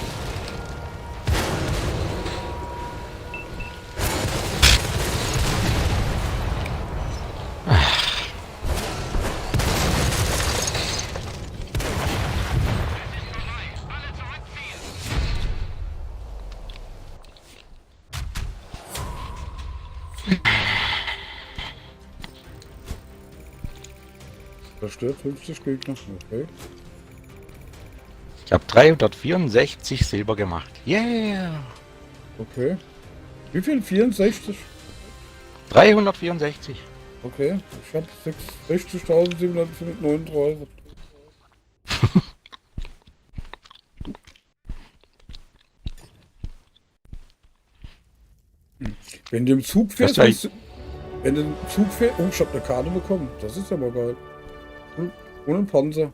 Zerstört 50 Gegner. Okay. Ich habe 364 Silber gemacht. Yeah! Okay. Wie viel? 64? 364. Okay. Ich habe 60.739. Wenn du im Zug fährst, Das heißt- wenn du im Zug fährst, oh, ich hab eine Karte bekommen. Das ist aber geil. Und ein Panzer.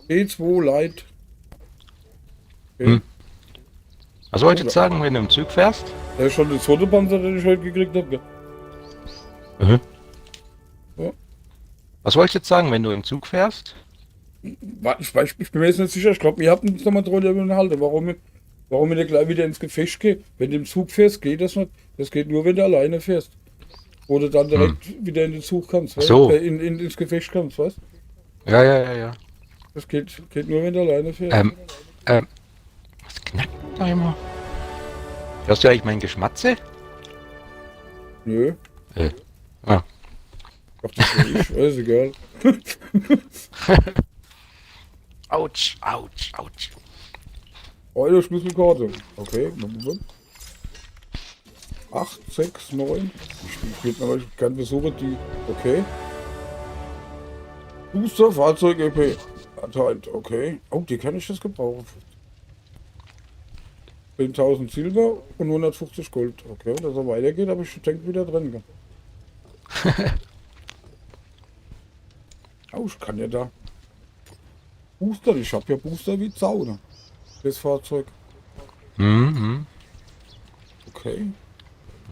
E2 Light. Okay. Hm. Was wolltest du sagen, wenn du im Zug fährst? Das ist schon der zweite Panzer, den ich heute gekriegt habe. Mhm. Ja. Was wolltest du jetzt sagen, wenn du im Zug fährst? Ich bin mir jetzt nicht sicher. Ich glaube, wir hatten uns nochmal drüber unterhalten. Warum ich nicht gleich wieder ins Gefecht gehe? Wenn du im Zug fährst, geht das nicht. Das geht nur, wenn du alleine fährst. Wo du dann direkt wieder in den Zug kannst. Weißt? So. Ins Gefecht kannst, weißt du? Ja. Das geht nur, wenn du alleine fährst. Was knackt da immer? Hörst du eigentlich mein Geschmatze? Nö. Ah. Ach, das bin ich. Ist egal. Autsch, Autsch, Autsch. Eure Schlüsselkarte. Okay. 8, 6, 9. Ich will gerne besuchen die. Okay. Booster, Fahrzeug, EP. Erteilt. Okay. Oh, die kann ich jetzt gebrauchen. 10.000 Silber und 150 Gold. Okay, dass er weitergeht, aber ich denke wieder drin. Oh, ich kann ja da. Booster, ich habe ja Booster wie Zaune. Das Fahrzeug. Mhm. Okay.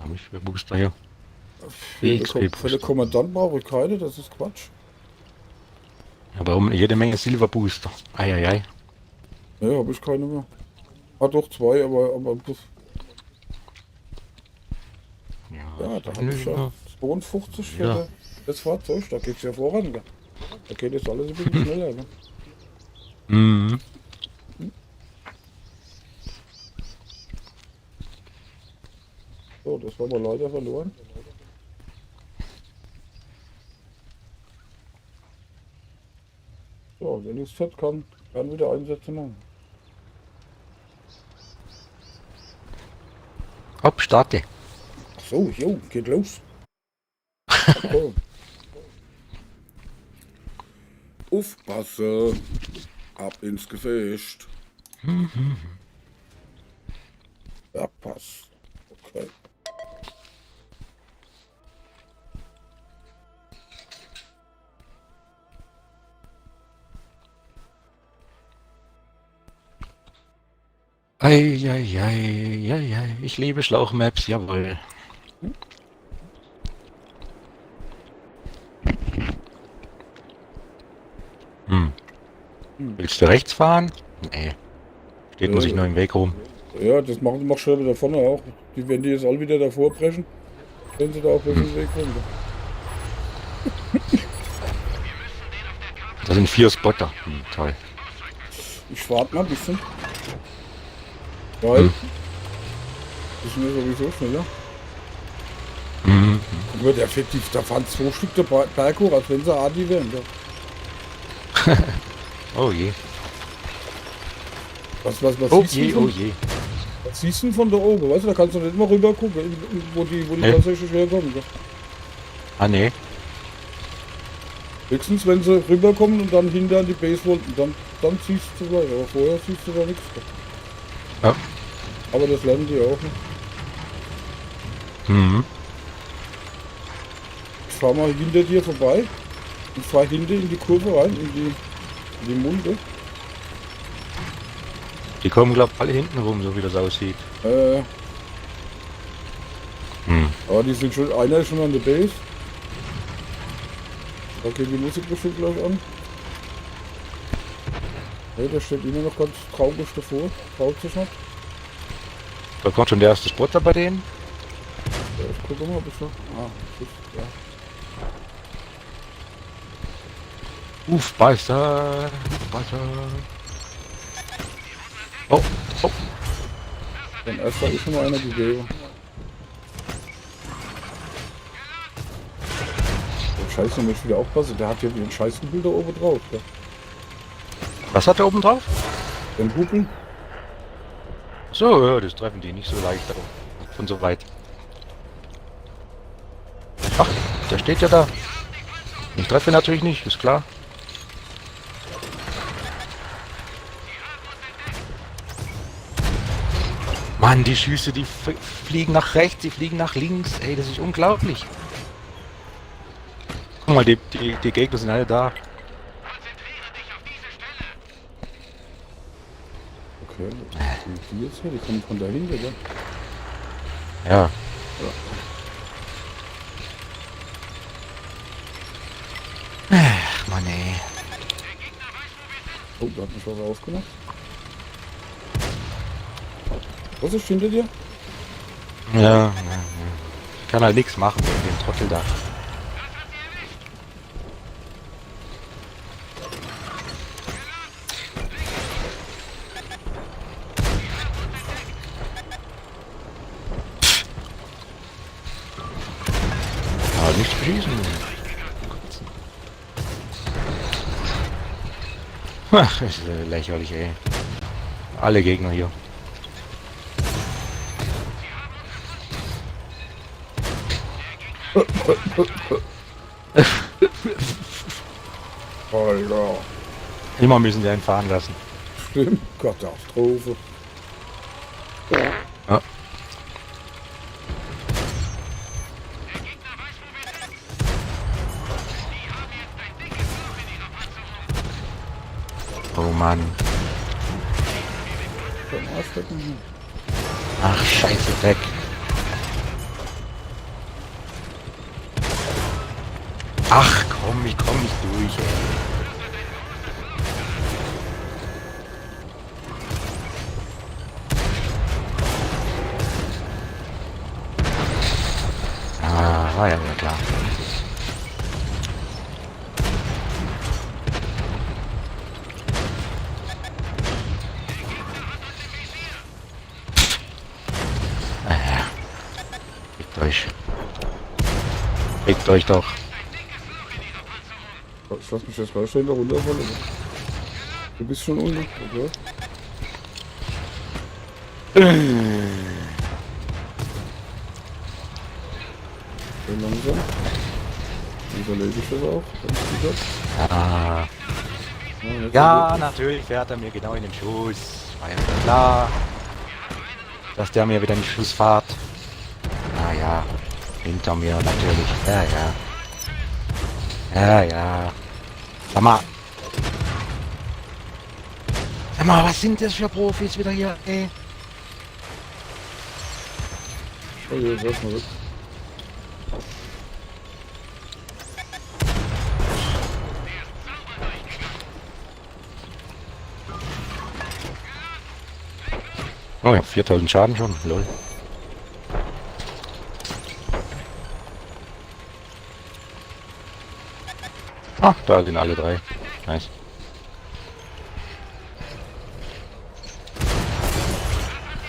Habe ich für Booster hier. Für den Kommandant brauche ich keine, das ist Quatsch. Aber um jede Menge Silver Booster. Eieiei. Ne, habe ich keine mehr. Hat doch zwei, aber das, ja, da habe ich ja 52 für Ja. das Fahrzeug. Da geht's ja voran. Gell? Da geht jetzt alles ein bisschen schneller. Ne? Mhm. So, das haben wir leider verloren. So, wenn ich es kann wieder Einsätze machen. Hopp, starte. Ach so, jo, geht los. So. Aufpassen. Ab ins Gefecht. Ja, passt. Okay. Eieiei. Ich liebe Schlauchmaps, jawohl. Hm. Willst du rechts fahren? Nee. Steht muss ich nur im Weg rum. Ja, das machen schon wieder vorne auch. Wenn die jetzt alle wieder davor brechen, können sie da auch bloß den Weg runter. Da sind 4 Spotter. Toll. Ich warte mal ein bisschen. Weil die sind ja sowieso schneller. Mhm. Wird effektiv, da fahren 2 Stück der Berg hoch, als wenn sie Adi wären. Ja. Oh je. Was Oh siehst du je, von, oh je. was siehst du von da oben? Weißt du, da kannst du nicht mal rüber gucken, wo die Nee. tatsächlich herkommen. Ja. Ah ne. Höchstens, wenn sie rüberkommen und dann hinter an die Base wollten, dann siehst du gleich. Aber vorher siehst du da nichts. Ja. Aber das lernen die auch nicht. Mhm. Ich fahr mal hinter dir vorbei und fahr hinter in die Kurve rein, in die Munde. Die kommen glaub alle hinten rum, so wie das aussieht. Aber die sind schon, einer ist schon an der Base. Da geht die Musik bestimmt gleich an. Hey, der steht immer noch ganz traurig davor. Traut sich nicht. Da kommt schon der erste Spotter bei denen. Ja, ich gucke mal, ob ich noch. Ah, das ist, ja. Beißer. Oh, oh. Dann erst habe ich schon mal einer gegeben. Der Scheiß, da muss ich wieder aufpassen. Der hat ja den Scheißhügel da oben drauf. Ja. Was hat er oben drauf? Den Hügel? So, ja, das treffen die nicht so leicht, aber von so weit. Ach, der steht ja da. Ich treffe ihn natürlich nicht, ist klar. Mann, die Schüsse, die fliegen nach rechts, die fliegen nach links. Ey, das ist unglaublich. Guck mal, die Gegner sind alle da. Okay, die jetzt hier, die kommen von dahinter, ja. Ja. Ach, Mann, ey. Oh, da hat mich was ausgemacht. Was ist hinter dir? Ja. Ich kann halt nichts machen wegen dem Trottel da. Aber nicht schießen. Ach, das ist lächerlich, ey. Alle Gegner hier. Alter. Immer müssen sie einen fahren lassen. Stimmt, Katastrophe. Ja. Oh Mann. Komm, Arschlecken. Ach, scheiße, weg. Ach komm, ich komm nicht durch, ey. euch. Regt euch doch. Ich lass mich jetzt gleich schnell da runterfallen. Du bist schon unten, okay? Schön langsam. Wie erlebe ich das auch? Ganz gut. Ah. Jetzt Ja, natürlich fährt er mir genau in den Schuss. War ja klar, dass der mir wieder in den Schuss fährt. Ah ja, hinter mir natürlich. Ja, ja. Ja, ja. Sag mal. Sag mal, was sind das für Profis wieder hier, ey? Oh ja, lass mal weg. Oh ja, 4000 Schaden schon, lol. Ah, da sind alle drei. Nice.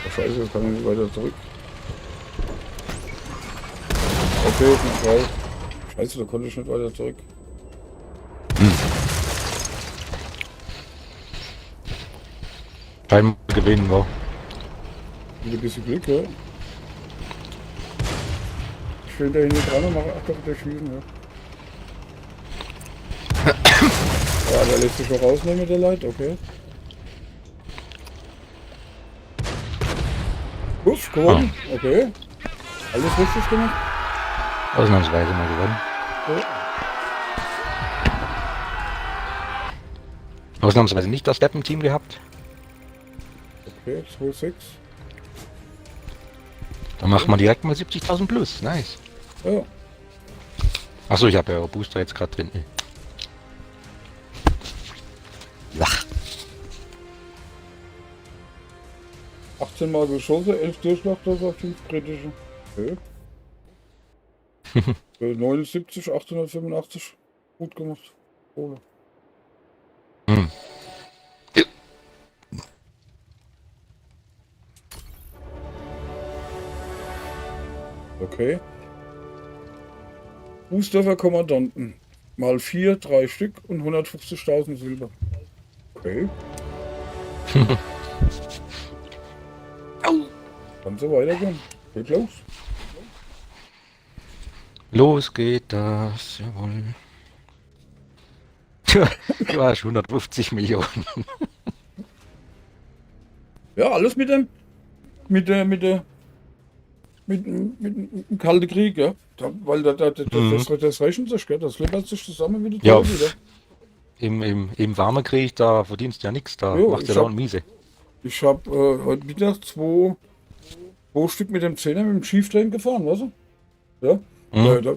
Oh, Scheiße, jetzt kann ich nicht weiter zurück. Okay, ich bin frei. Scheiße, da konnte ich nicht weiter zurück. Scheinbar gewinnen wir. Wieder ein bisschen Glück, ja. Ich will da hinten dran und mache einfach der Schießen, ja. Ja, der lässt sich schon rausnehmen, der Leid, okay. Uff, gewonnen, okay. Alles richtig gemacht. Ausnahmsweise mal gewonnen. Ja. Ausnahmsweise nicht das Steppenteam gehabt. Okay, 2,6. Dann macht man direkt mal 70.000 plus. Nice. Ja. Achso, ich habe ja Booster jetzt gerade drin. Ja. 18 Mal geschossen, 11 Durchlauchtreffer, 5 kritische. Okay. 79, 885. Gut gemacht. Kohle. Hm. Okay. Booster Kommandanten. Mal 4, 3 Stück und 150.000 Silber. Okay. Kann so weitergehen. Geht los. Los geht das, jawohl. Du hast 150 Millionen. Ja, alles mit dem Kalten Krieg, ja. Weil das rechnet sich, gell? Das läppert sich zusammen wie die Ja, Teufel, wieder. im warmen Krieg, da verdienst du ja nichts, da Jo, macht ich ja dauernd miese. Ich habe heute Mittag zwei Stück mit dem Zehner mit dem Schiefdrehen gefahren, weißt du? Ja?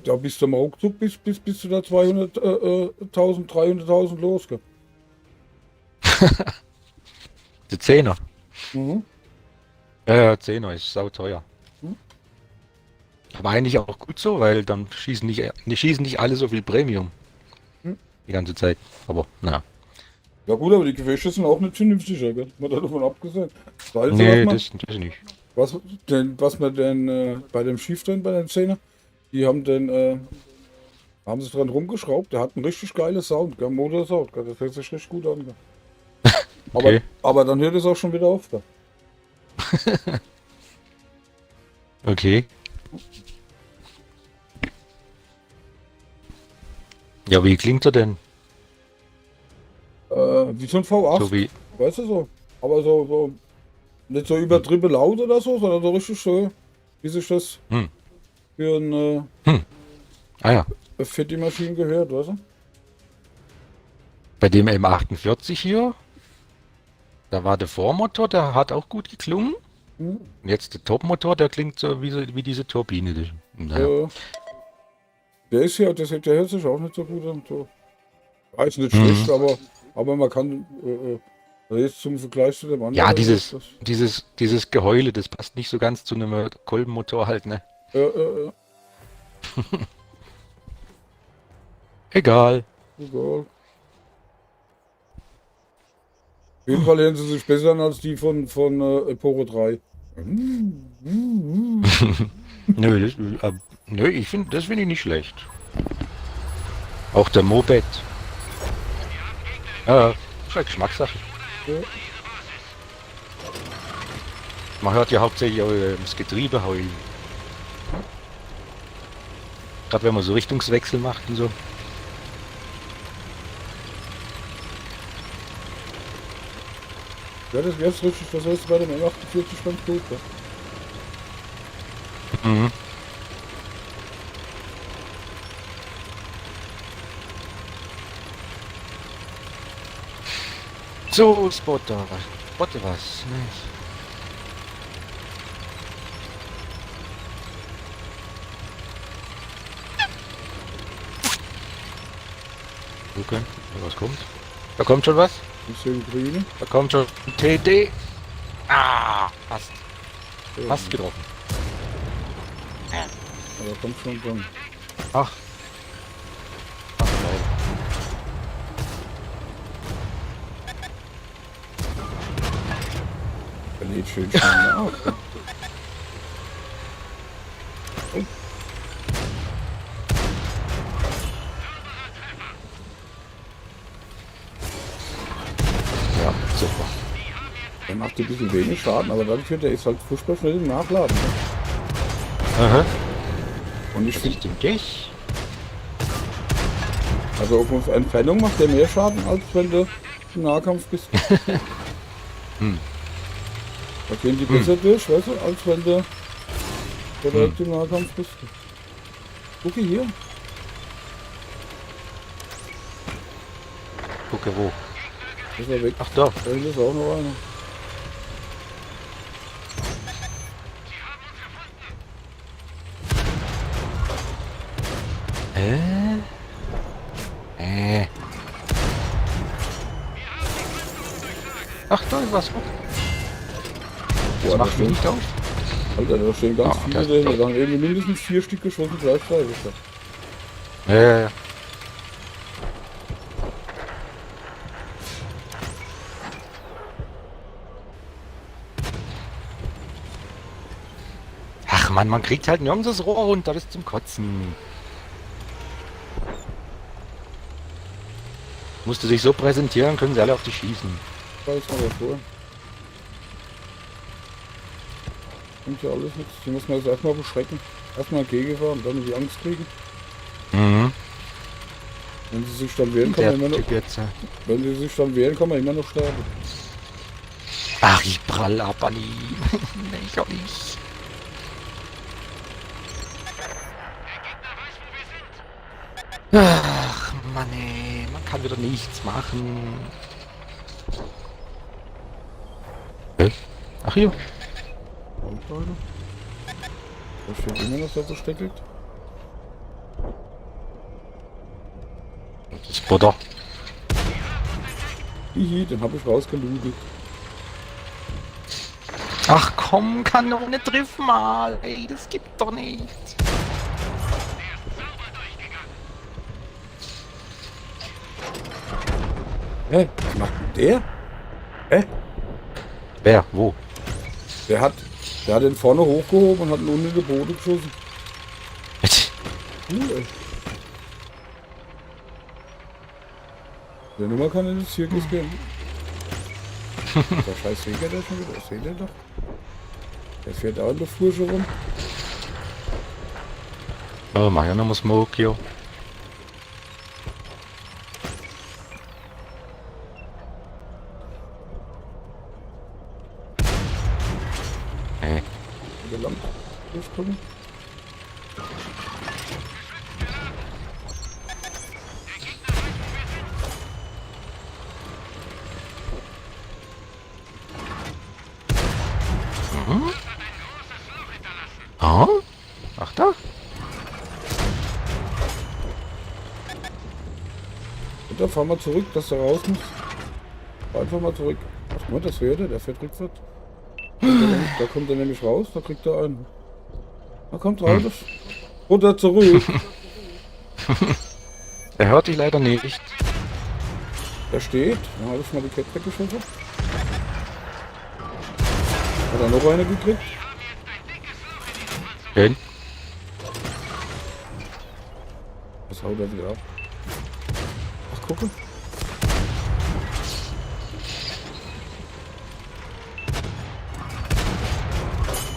Da bist du mal ruckzuck bis zu da 200.000, 300.000 los, gell? Der Zehner. Mhm. Ja, Zehner ist sauteuer. Hm. Aber eigentlich auch gut so, weil dann schießen nicht alle so viel Premium. Hm. Die ganze Zeit. Aber, na. Ja gut, aber die Gefäße sind auch nicht vernünftig, gell? Man hat davon abgesehen. Also, Nee, das nicht. was man denn bei dem Schiefdrehen, bei den Zehner, die haben haben sie dran rumgeschraubt, der hat einen richtig geilen Sound, gell? Motorsound, gell? Das hört sich richtig gut an, gell? Okay. Aber dann hört es auch schon wieder auf, gell? Okay. Ja, wie klingt er denn? Wie so ein V8, So wie. weißt du so? Aber so nicht so übertrieben laut oder so, sondern so richtig schön, wie sich das Hm. für eine Ah ja. fette Maschine gehört, weißt du? Bei dem M48 hier, da war der Vormotor, der hat auch gut geklungen. Hm. Und jetzt der Topmotor, der klingt so wie diese Turbine. Naja. Der ist ja, der hört sich auch nicht so gut an. So. Ja, ist nicht Mhm. schlecht, aber man kann jetzt zum Vergleich zu dem anderen. Ja, ist das- dieses Geheule, das passt nicht so ganz zu einem Kolbenmotor halt, ne? Egal. Egal. Auf jeden Fall hören sie sich besser an als die von Eporo 3. Nö, nö, das finde ich nicht schlecht. Auch der Moped. Ja, ist halt Geschmackssache. Ja. Man hört ja hauptsächlich auch, das Getriebe heulen. Gerade wenn man so Richtungswechsel macht und so. Ja, das wäre richtig, das heißt bei dem M48 beim Flug. Mhm. So, Spotter. Spotte was. Nice. Gucken, was kommt. Da kommt schon was. Bisschen grün. Da kommt schon ein TD. Ah, fast. Ja, Fast getroffen. aber kommt schon dran. Ach. Ach, geil. Der lädt schön nach. Ja, super. Der macht ein bisschen wenig Schaden, aber dafür der ist halt furchtbar schnell im Nachladen. Ne? Aha. Und ich Was finde, ist denn das? also auf Entfernung macht der mehr Schaden, als wenn du im Nahkampf bist. Hm. Da gehen die besser durch, weißt du, als wenn du direkt im Nahkampf bist. Gucke hier. Gucke wo. Ist er weg. Ach da. Da hinten ist auch noch einer. Ach, da ist was. Das Boah, macht mich nicht auf. Alter, da stehen ganz Ah, viele das- dahinter. Da haben irgendwie mindestens 4 Stück geschossen gleichzeitig. Ja, ja, ja. Ach man, man kriegt halt nirgends das Rohr runter, das ist zum Kotzen. Musste sich so präsentieren, können sie alle auf dich schießen. Da ist mal was vor. Kommt ja alles nichts. Die muss man jetzt erstmal beschrecken. Erstmal gegenfahren und dann die Angst kriegen. Mhm. Wenn sie sich dann wehren, kann Der man immer noch, Typ jetzt. wenn sie sich dann wehren, kann man immer noch sterben. Ach, ich prall ab an ihm. Lächerlich. Ach, Mann ey, man kann wieder nichts machen. Ach hier. Und Leute. Da steht immer noch so versteckt. Das ist Butter. Hihi, den habe ich rausgelugelt. Ach komm, Kanone, triff mal. Ey, das gibt doch nichts. Hä? Was macht denn der? Hä? Wer? Wo? Der hat den vorne hochgehoben und hat ihn unten in die Boden geschossen. Cool, ey. Der Nummer kann in den Zirkus gehen. Der scheiß Jäger da schon wieder. Seht ihr doch? Der fährt auch in der Fursche rum. Oh, mach ja nochmal Smoke hier. Gelangt. Durchgucken. Ah? Ach da? Und dann fahren wir zurück, dass er raus muss. Fahr einfach mal zurück. Ach mal, das hört er, der fährt rückwärts. Da kommt er nämlich raus, da kriegt er einen. Da kommt raus. Runter zurück. Er hört dich leider nicht. Da steht. Dann habe ich mal die Kette weggeschossen. Hat er noch eine gekriegt? Wen? haut er wieder ab. Ach, gucke.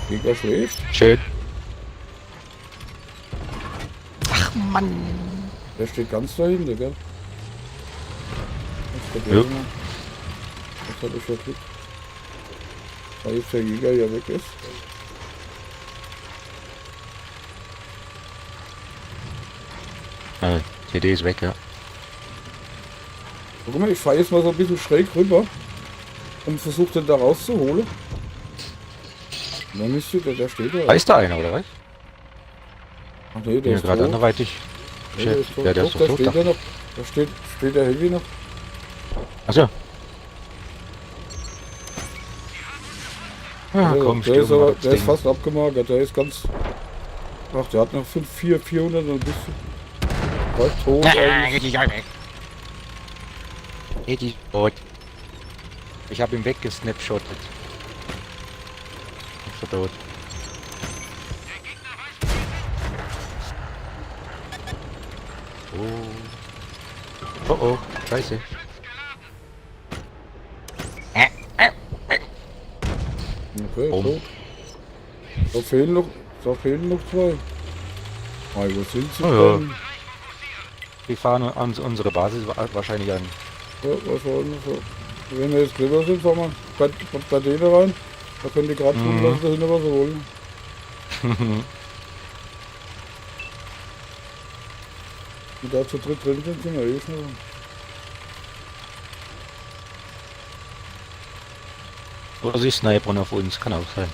Gegner schläft. Schön. Ach Mann. Der steht ganz dahinter, gell? Das ist der Ja. Gegner. Das hatte ich ja Glück. Weil jetzt der Jäger ja weg ist. TD ist weg, ja. Guck mal, ich fahre jetzt mal so ein bisschen schräg rüber und versuche den da rauszuholen. Und dann ist der steht da. Da ist da einer, oder was? Ach nee, der Der ist gerade tot. anderweitig. Nee, der ist tot. Ja, der ist Guck, doch da tot. steht er noch. Da steht der Heavy noch. Achso. Ja, Der- komm, der stirb ist, mal aber, das der ist Ding. fast abgemagert, der ist ganz... Ach, der hat noch 400 und ein bisschen... War tot eigentlich. Idiot. Ich habe ihn weggesnapshottet. Ist er tot. Oh. Oh oh, scheiße. Okay, Warum? tot. Da fehlen noch zwei. Mei, wo sind sie Oh ja. denn? Wir fahren an unsere Basis wahrscheinlich an. Ja, was wollen wir so? Wenn wir jetzt drüber sind, fahren wir bei denen rein. Da können die gerade tun lassen, dahin, was sie wollen. Und da zu dritt drin sind wir eh schnell. Oder sie snipern auf uns, kann auch sein.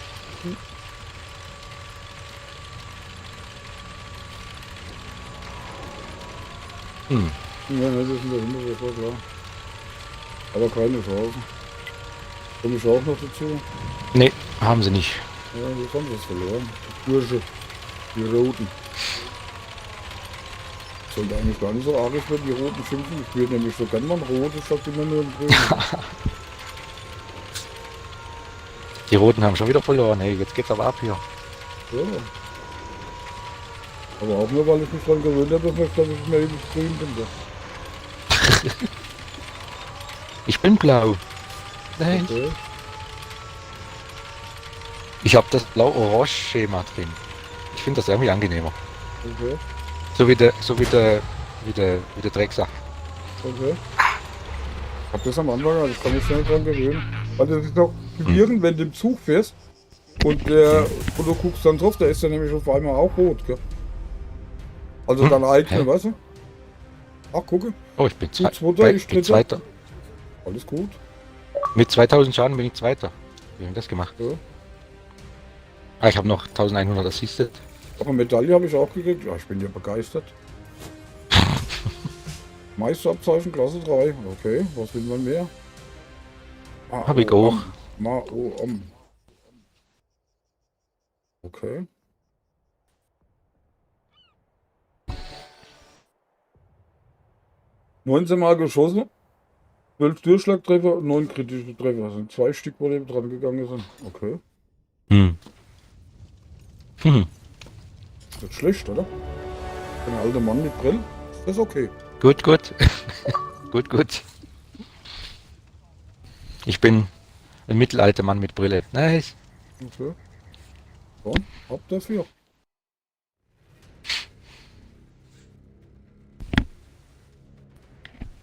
Hm. Ja, ne, das sind dahinter, das war klar. Aber keine Chance. Komme ich auch noch dazu? Nee, haben sie nicht. Ja, jetzt haben sie es verloren. Die Bursche. Die Roten. Sollte eigentlich gar nicht so arg, wenn die Roten schimpfen. Ich würde nämlich so gerne mal ein Rot, ich sag immer nur ein Grün. Die Roten haben schon wieder verloren. Hey, jetzt geht's aber ab hier. Ja. Aber auch nur, weil ich mich dran gewöhnt habe, dass ich mehr ewig grün bin. Ja. Ich bin blau. Nein. Okay. Ich habe das blau-orange-Schema drin. Ich finde das irgendwie angenehmer. Okay. So wie der Drecksack. Okay. Ich hab das am Anfang, also ich kann mich schnell dran gewöhnen. Weil das ist doch verwirrend, wenn du im Zug fährst und du guckst dann drauf, da ist der nämlich auf einmal auch rot, gell? Also dein eigener, Hä? weißt du? Ach, gucke. Oh, ich bin Du Zweiter, ich bin Dritter. Zweiter. Alles gut. Mit 2000 Schaden bin ich Zweiter. Wie haben wir das gemacht? Ja. Ah, ich habe noch 1100 assisted. Aber Medaille habe ich auch gekriegt. Ja, ich bin ja begeistert. Meisterabzeichen Klasse 3. Okay, was will man mehr? Hab ich auch. Okay. ...19 Mal geschossen, 12 Durchschlagtreffer und 9 kritische Treffer. Das sind 2 Stück, wo die dran gegangen sind. Okay. Hm. Hm. Ist nicht schlecht, oder? Ein alter Mann mit Brill. Das ist okay. Gut, gut. Gut, gut. Ich bin ein mittelalter Mann mit Brille. Nice. Okay. So, ab dafür.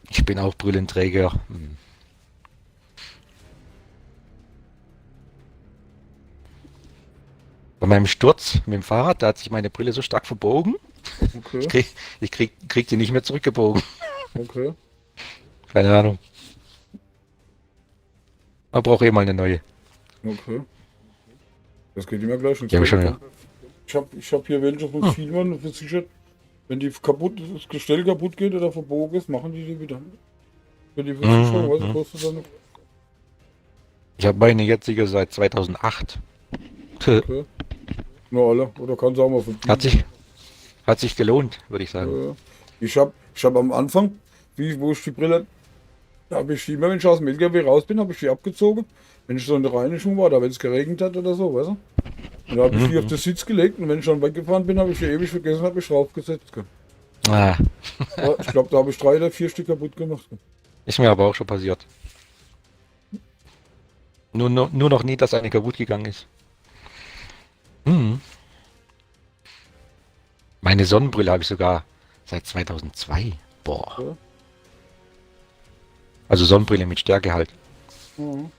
Ich bin auch Brillenträger. Hm. Bei meinem Sturz mit dem Fahrrad, da hat sich meine Brille so stark verbogen. Okay. Ich krieg die nicht mehr zurückgebogen. Okay. Keine Ahnung. Man braucht eh mal eine neue. Okay. Das geht immer gleich ins Die hab ich schon, Geld. ja. Ich hab hier welche von Spielmann versichert. Wenn die das Gestell kaputt geht oder verbogen ist, machen die wieder. Für die Versicherung, was kostet dann noch? Ich habe meine jetzige seit 2008. Okay. Na alle, oder kannst du auch mal verbieten. Hat sich gelohnt, würde ich sagen. Ich hab am Anfang, wo ich die Brille, da habe ich die immer, wenn ich aus dem LKW raus bin, habe ich die abgezogen. Wenn ich so in der Reinigung war, da wenn es geregnet hat oder so, weißt du? Und da habe ich die auf den Sitz gelegt und wenn ich dann weggefahren bin, habe ich die ewig vergessen, habe ich draufgesetzt. Ah, Ja, ich glaube, da habe ich 3 oder 4 Stück kaputt gemacht. ist mir aber auch schon passiert. Nur noch nie, dass eine kaputt gegangen ist. Hm. Meine Sonnenbrille habe ich sogar seit 2002. Boah. Ja. Also Sonnenbrille mit Stärke halt. Mhm.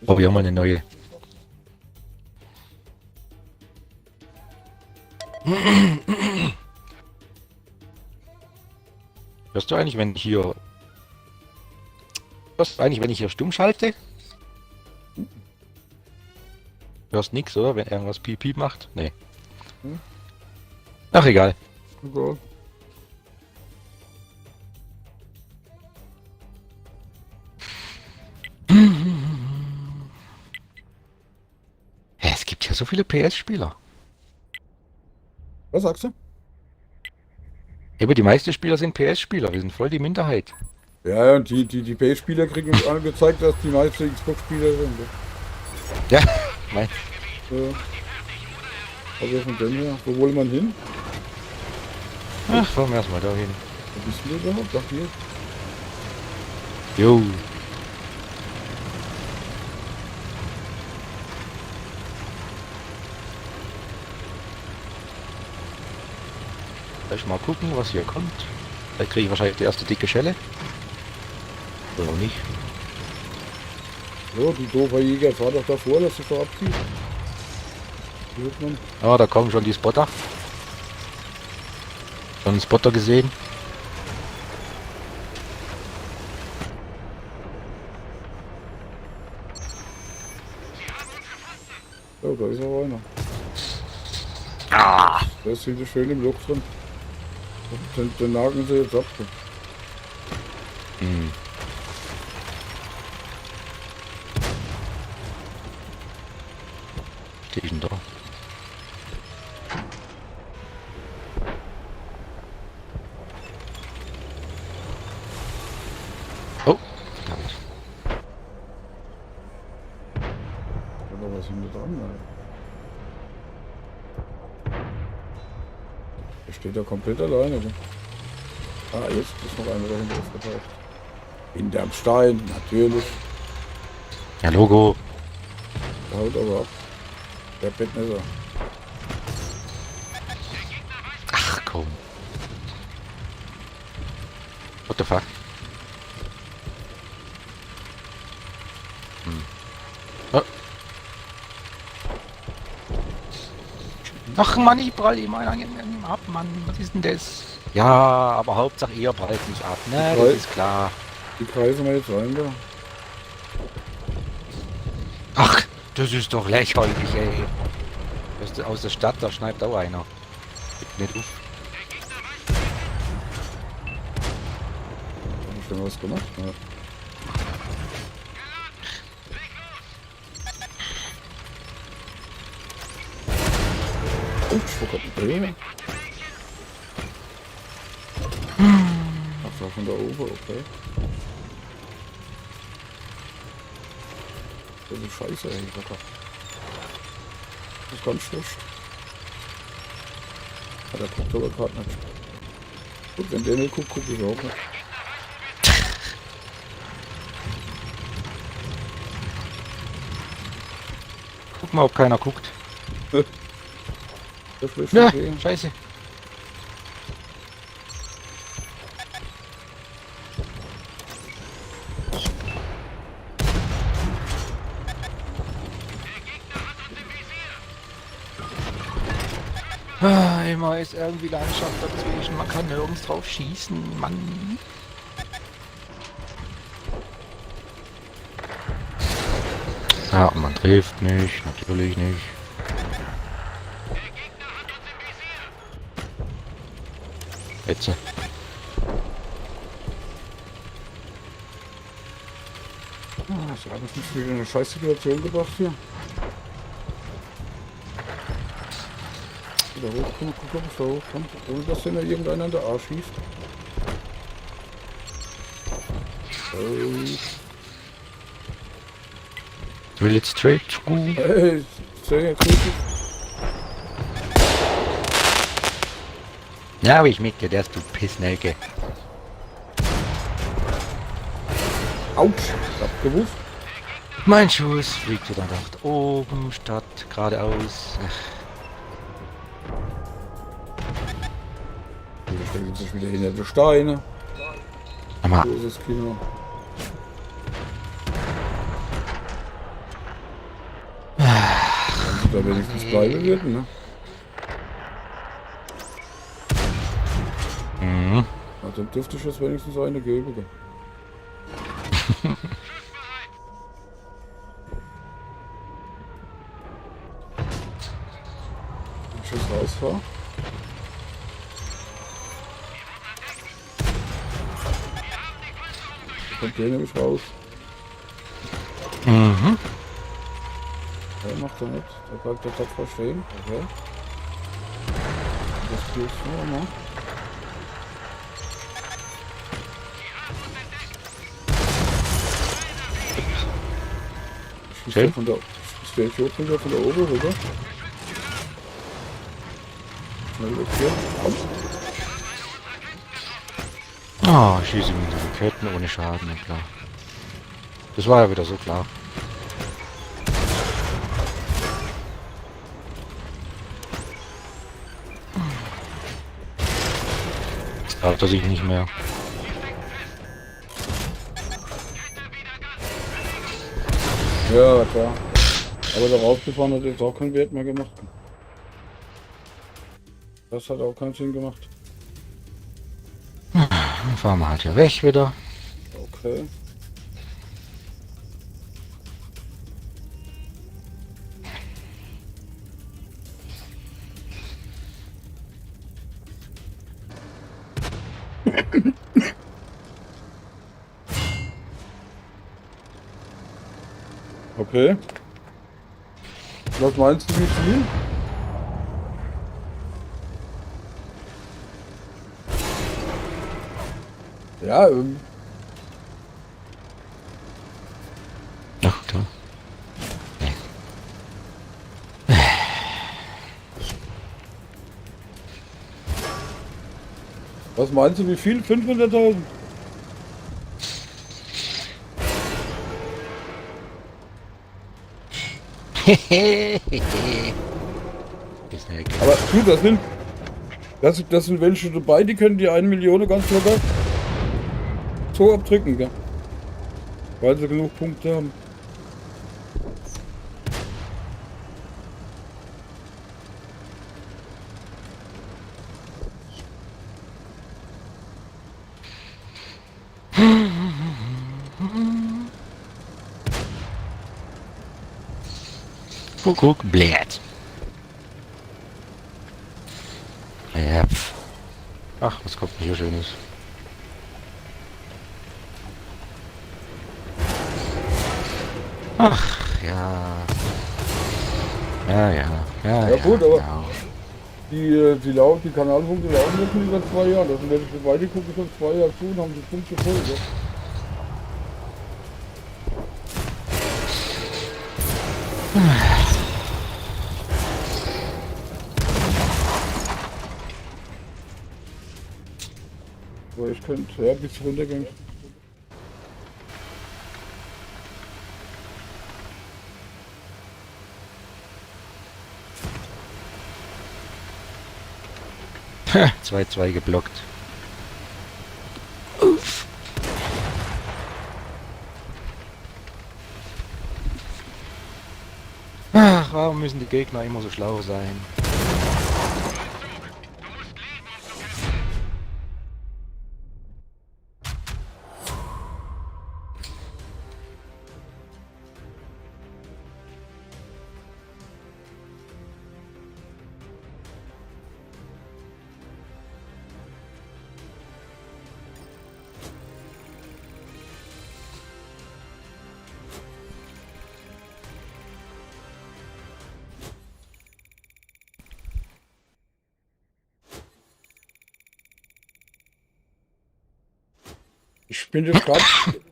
Probieren wir eine neue. Hörst du eigentlich, wenn ich hier... Hörst du eigentlich, wenn ich hier stumm schalte? Hörst nix, oder? Wenn irgendwas Piep Piep macht? Nee. Hm. Ach, egal. Egal. Hä, es gibt ja so viele PS-Spieler. Was sagst du? Aber die meisten Spieler sind PS-Spieler. Wir sind voll die Minderheit. Ja, ja, und die PS-Spieler kriegen uns angezeigt, dass die meisten Xbox-Spieler sind. Ja, mein. Ja. Also von dem her, wo wollen wir hin? Ach, fahren wir erstmal dahin. Wo bist du überhaupt? Ach, hier. Jo. Lass mal gucken, was hier kommt. Vielleicht kriege ich wahrscheinlich die erste dicke Schelle. Oder auch nicht. So, du doofer Jäger, fahr doch davor, dass du so abziehst. Hört man. Ah, da kommen schon die Spotter. Schon einen Spotter gesehen. Ja, da ist aber einer. Ah! Der ist wieder schön im Loch drin. Den nageln sie jetzt ab. Hm. Stehe ich denn da? Oh, verdammt. Oder was hinter dran? Alter? Der steht da komplett alleine. Oder? Ah, jetzt ist noch einer dahinter aufgetaucht. Hinterm Stein, natürlich. Ja, Logo. Der haut aber ab. Der Bettmesser. Ach komm. What the fuck? Oh. Ach Mann, ich prall immer ab, Mann. Was ist denn das? Ja, aber Hauptsache ihr prallt nicht ab, ne? Das ist klar. Die kreisen wir jetzt rein da. Ach, das ist doch lächerlich, ey. Das ist aus der Stadt, da schneidet auch einer. Gibt nicht auf. Hab ich schon was gemacht? Ja. Ups, wo kommt der her? Ach, war von da oben, okay. Das ist scheiße, ey, Alter. Das ist ganz schlecht. Ja, der guckt aber gerade nicht. Gut, wenn der nicht guckt, gucke ich auch nicht. Guck mal, ob keiner guckt. Das will ich Ja, nicht sehen. scheiße. Ah, immer ist irgendwie Landschaft dazwischen, man kann nirgends drauf schießen, Mann. Ja, man trifft nicht, natürlich nicht. Jetzt. Das hat mich nicht wieder in eine scheiß Situation gebracht hier. Wieder hochkommen, gucken, ob es da hochkommt. Ohne dass denn da irgendeiner in der Arsch schießt. Will it straight through? Hey, sehr gut. Ja, hab ich mitgedacht, du Pissnelke. Autsch, ich hab gewusst. Mein Schuss fliegt wieder nach oben statt geradeaus. Hier stellen sich wieder hinter die Steine. Aber So ist das Kino. Wenn sie da wenigstens bleiben würden, ne? mhm. Na, dann dürfte ich jetzt wenigstens eine geben. Gell? Wenn ich jetzt rausfahre. Kommt der nämlich raus. Mhm. Ja, macht er nicht. Der bleibt der tapfer stehen. Okay. Das geht so, ne? Ich Schön. schießt der Idiot wieder von der oben rüber. Schnell weg hier. Komm. Ah, schieße mit den Ketten ohne Schaden, ja klar. Das war ja wieder so klar. Jetzt traut er sich nicht mehr. Ja, klar. Aber der rausgefahren hat jetzt auch keinen Wert mehr gemacht. Das hat auch keinen Sinn gemacht. Dann fahren wir halt hier weg wieder. Okay. Okay. Was meinst du, wie viel? Ja, Ach, da. was meinst du, wie viel? 500.000? Ist eine Aber du, das sind welche dabei, die können die 1 Million ganz locker so abdrücken, gell? Weil sie genug Punkte haben. Kuckuck, bläht. Ja. Ach, was kommt denn hier Schönes? Ach, ja. Ja, Gut, aber ja. die Kanalpunkte laufen jetzt nicht seit 2 Jahren. Das sind welche dabei, die gucken schon 2 Jahre zu und haben die Punkte voll, gell? So, ich könnte, ja, bis runtergehen. Ha, 2-2 geblockt. Uff. Ach, warum müssen die Gegner immer so schlau sein?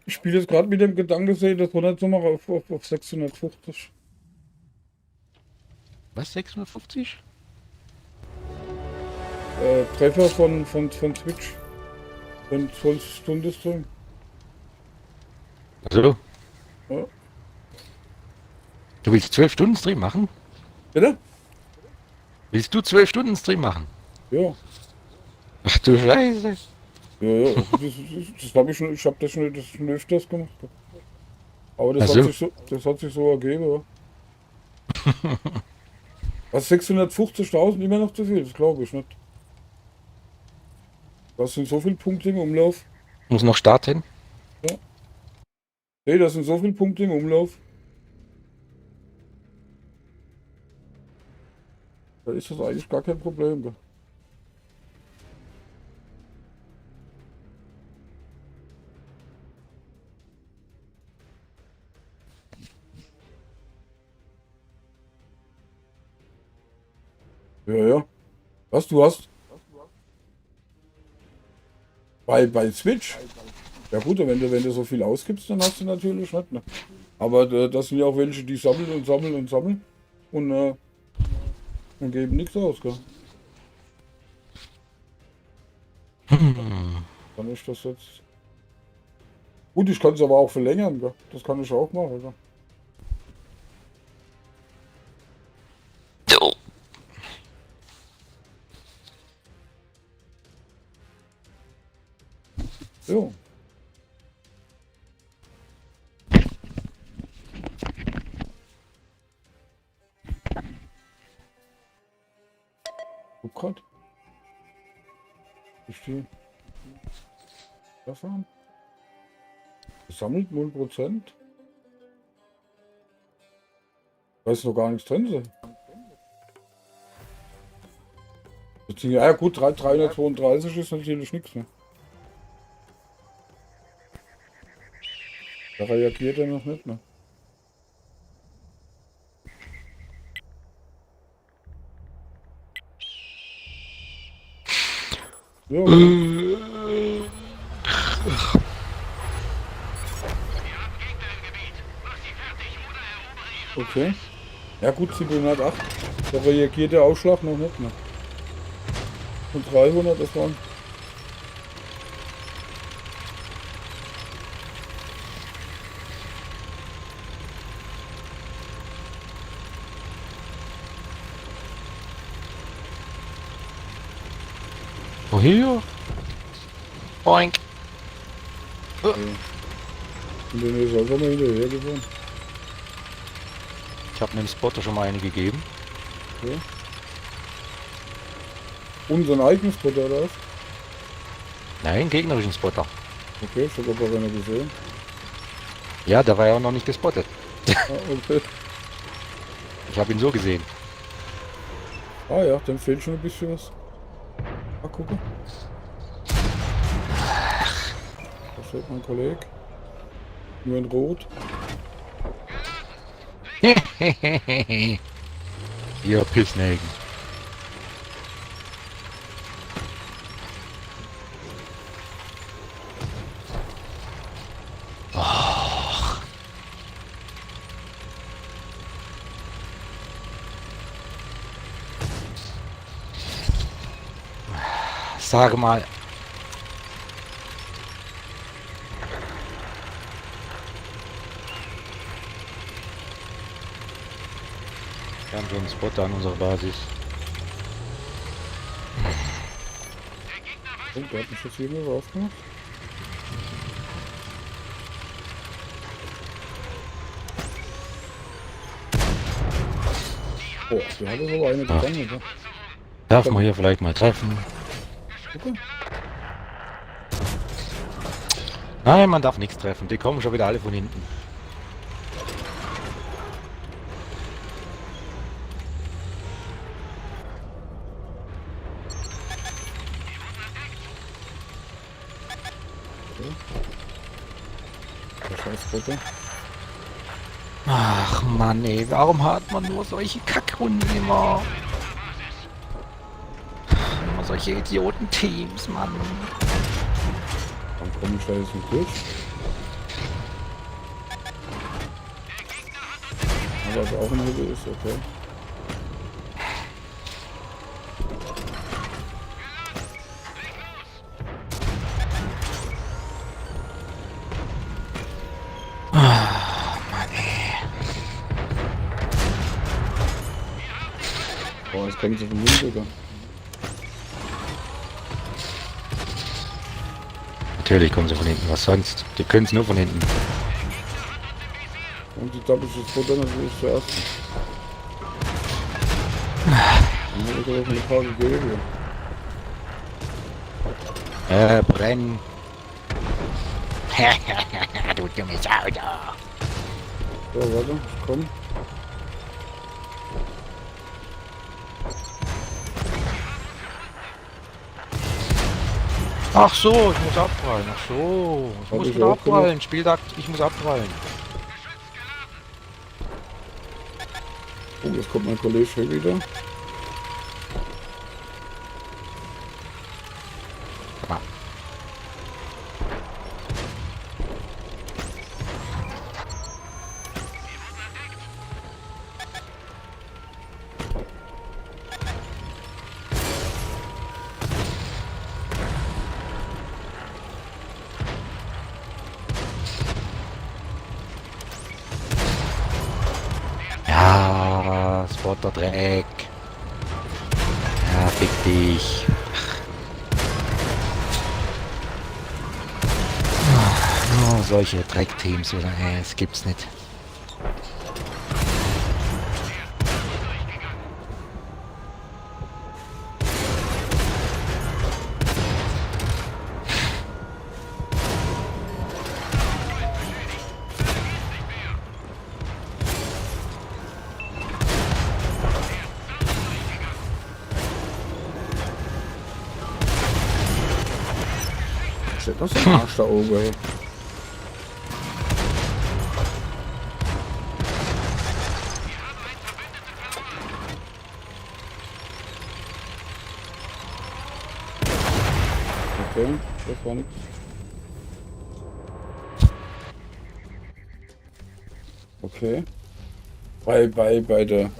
Ich spiele jetzt gerade mit dem Gedanken, das runter zu machen auf 650. Was, 650? Treffer von Twitch. Von 12 Stunden Stream. Also, Ja. du willst 12 Stunden Stream machen? Bitte? Willst du 12 Stunden Stream machen? Ja. Ach du Scheiße. Ja. Das habe ich schon, ich habe das schon öfters gemacht. Aber das Ach hat so. das hat sich so ergeben, ja. Was 650.000 immer noch zu viel, das glaube ich nicht. Das sind so viele Punkte im Umlauf. Muss noch starten. Nee, das sind so viele Punkte im Umlauf. Da ist das eigentlich gar kein Problem. Gell? Ja. Was du hast? Bei Switch? Ja gut, wenn du so viel ausgibst, dann hast du natürlich nicht. Ne? Aber das sind ja auch welche, die sammeln und sammeln und sammeln und geben nichts aus. Gell? Kann ich das jetzt... Gut, ich kann es aber auch verlängern. Gell? Das kann ich auch machen. Gell? So. Guck grad. Wie viel? Davon? Gesammelt 0%. Da ist noch gar nichts drin. So. Ja gut, 332 ist natürlich nichts mehr. Da reagiert er noch nicht mehr. Ja. Okay. Ja gut, 708. Da reagiert der Ausschlag noch nicht mehr. Und 300, das waren... Woher? Boink. Und den ist einfach mal hinterher gefahren. Ich habe einem Spotter schon mal eine gegeben. Okay. Unseren eigenen Spotter oder was? Nein, gegnerischen Spotter. Okay, ich habe aber einer gesehen. Ja, der war ja auch noch nicht gespottet. Ah, okay. Ich habe ihn so gesehen. Ah ja, dann fehlt schon ein bisschen was. Ah, gucke. Da steht mein Kollege. Nur in Rot. Ihr Pissnägen. Sag mal. Wir haben schon einen Spotter an unserer Basis. Oh, der hat mich jetzt hier nur aufgemacht. Oh, der hat aber eine gefangen, oder? Darf man hier vielleicht mal treffen? Gucke. Nein, man darf nichts treffen. Die kommen schon wieder alle von hinten. Der scheiß Spotter. Ach Mann, ey, warum hat man nur solche Kackrunden immer? Immer solche Idioten-Teams, Mann. Dann komme ich da jetzt nicht durch. Aber es auch in Höhe ist, okay. Boah, jetzt kommen sie von hinten sogar. Natürlich kommen sie von hinten, was sonst? Die können es nur von hinten. Und die doppelte Futter natürlich zuerst. Dann habe ich aber schon ein paar gegeben. Brenn. Du dummes Auto. So, warte, ich komm. Ach so, ich muss abprallen. Ach so, ich Hab muss ich wieder auch abprallen. Spieltag, ich muss abprallen. Oh, jetzt kommt mein Kollege schon wieder. Ah. Ja, Spotter Dreck. Ja, fick dich. Oh, solche Dreckteams, oder? Das gibt's nicht. Steht noch so ein Arsch da oben, ey. Okay, das war nix. Okay. Bei der...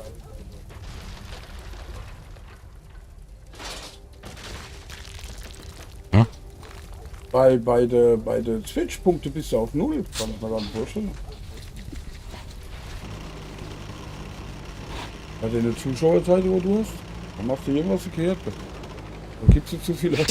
Hm? Bei der Switch-Punkte bist du auf 0. Kann ich mir gar nicht vorstellen. Bei der Zuschauerzeit, wo du hast, dann machst du irgendwas verkehrt. Da gibt's dir zu viel aus.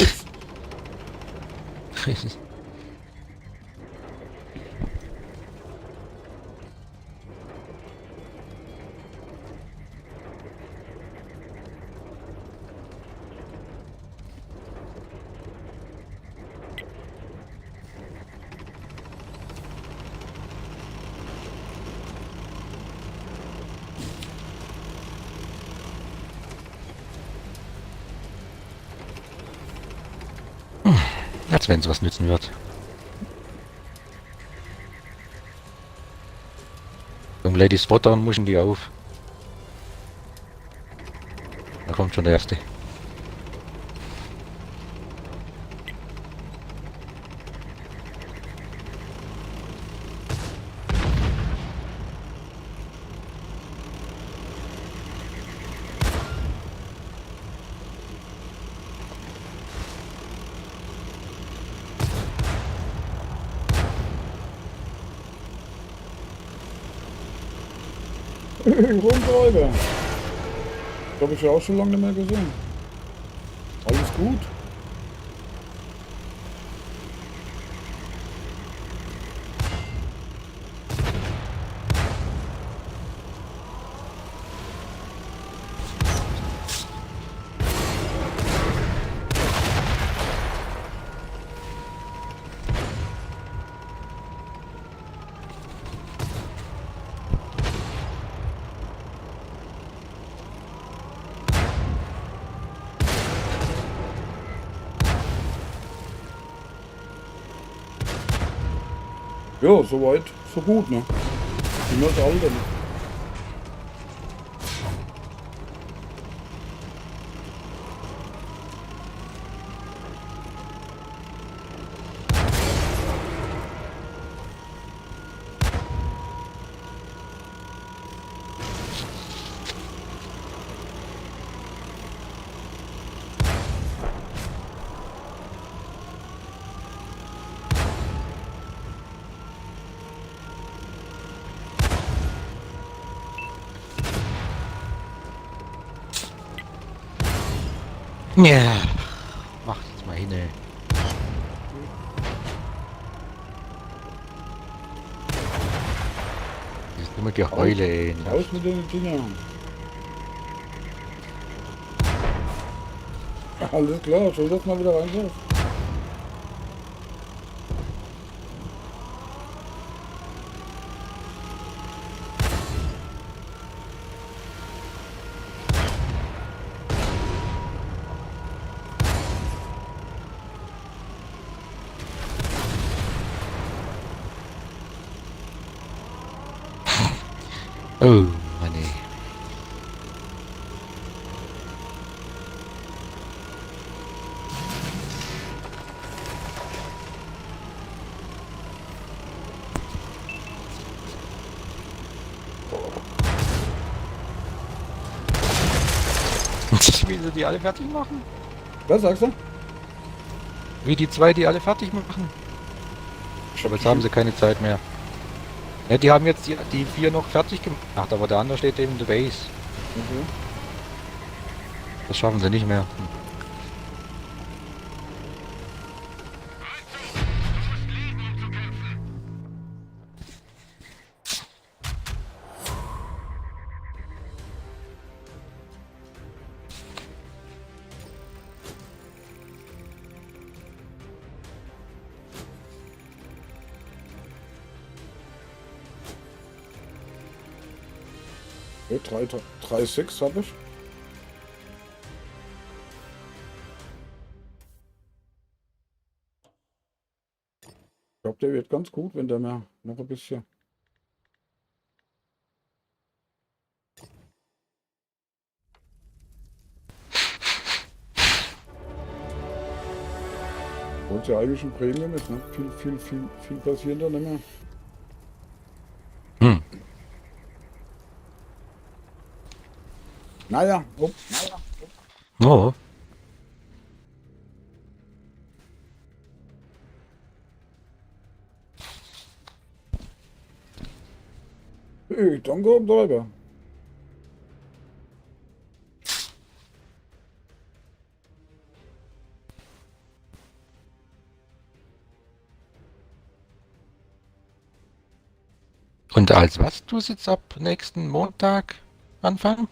Als wenn es was nützen wird. Zum Lady Spotter muschen die auf. Da kommt schon der erste. Rumtreiber. Das habe ich ja auch schon lange nicht mehr gesehen. Alles gut. Ja, soweit, so gut, ne? Immer das Alter, ne? Ja, mach jetzt mal hin, ey. Das dumme Geheule, ey. Raus mit den Dingern. Alles klar, soll das mal wieder rein. Oh, Mann, ey. Wie sie die alle fertig machen? Was sagst du? Wie die zwei die alle fertig machen? Aber jetzt haben sie keine Zeit mehr. Ja, die haben jetzt die 4 noch fertig gemacht, aber der andere steht eben in der Base. Okay. Das schaffen sie nicht mehr. Okay, 3,6 habe ich. Ich glaube, der wird ganz gut, wenn der mehr noch ein bisschen. Wollte ja eigentlich ein Premium ist, ne? Viel passiert da nicht mehr. Hm. Naja, Oh. hey, danke, Treiber. Und als was tust du jetzt ab nächsten Montag anfangen?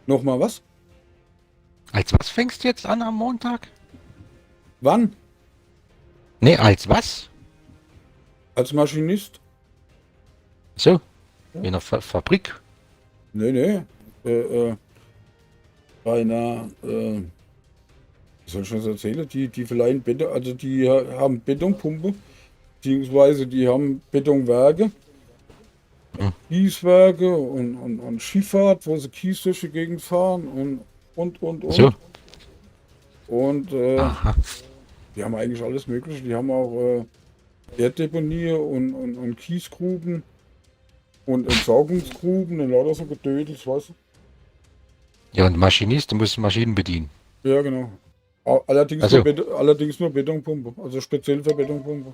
Nochmal was? Als was fängst du jetzt an am Montag? Wann? Nee, als was? Als Maschinist? So, in der Fabrik. Nee. Bei einer, wie soll ich das erzählen? Die verleihen Beton, also die haben Betonpumpe, beziehungsweise die haben Betonwerke, Kieswerke und Schifffahrt, wo sie Kies durch die Gegend fahren und. So. Und Aha. die haben eigentlich alles Mögliche. Die haben auch Erddeponie und Kiesgruben und Entsorgungsgruben und lauter so Gedödels, weißt du? Ja, und Maschinist, du musst Maschinen bedienen. Ja, genau. Allerdings, Also. allerdings nur Betonpumpe, also speziell für Betonpumpe.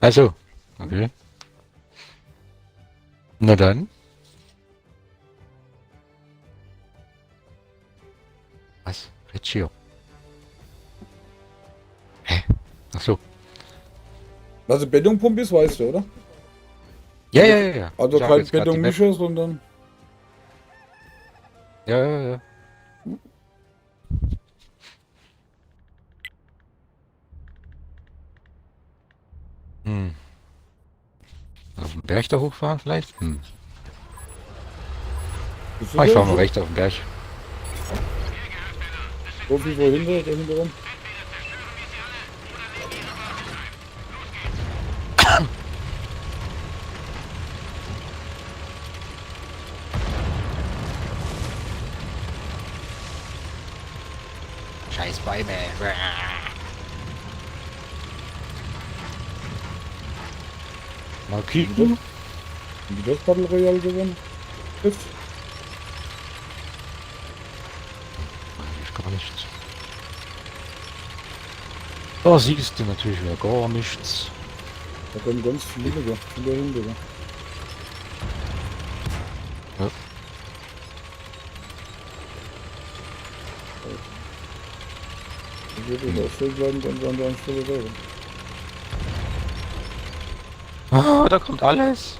Also, okay. Na dann. Was? Riccio. Hä? Ach so. Was eine Betonpumpe ist, weißt du, oder? Ja. Also Ich hab kein jetzt grad die Map- Betonmischer, sondern Ja. Hm. Auf den Berg da hochfahren vielleicht? Hm. bist du Ah, ich da fahr mal so- rechts auf den Berg. so viel wohin da hinterrum. Scheiß Bäume. Mal kicken. Wie das Battle Royale gewonnen ist. Eigentlich gar nichts. Da siehst du natürlich wieder gar nichts. Da kommen ganz viele dahinter. Ja. würde ich auch stehen bleiben und an der einen Stelle bleiben. Oh, da kommt alles.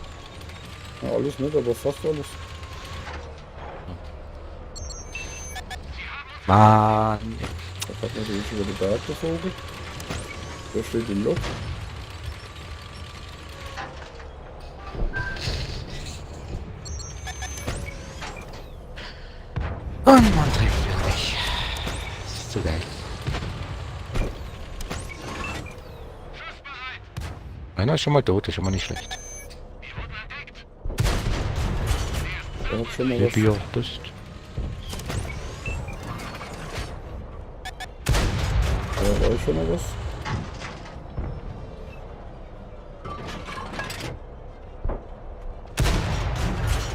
Ja, alles nicht, aber fast alles. Mann. Das hat natürlich über den Berg geflogen. Der steht im Loch. Und man trifft wirklich. Das ist zu geil. Einer ist schon mal tot, ist schon mal nicht schlecht. Der hat schon mal Hier was. Bier, Durst. Der weiß schon mal was.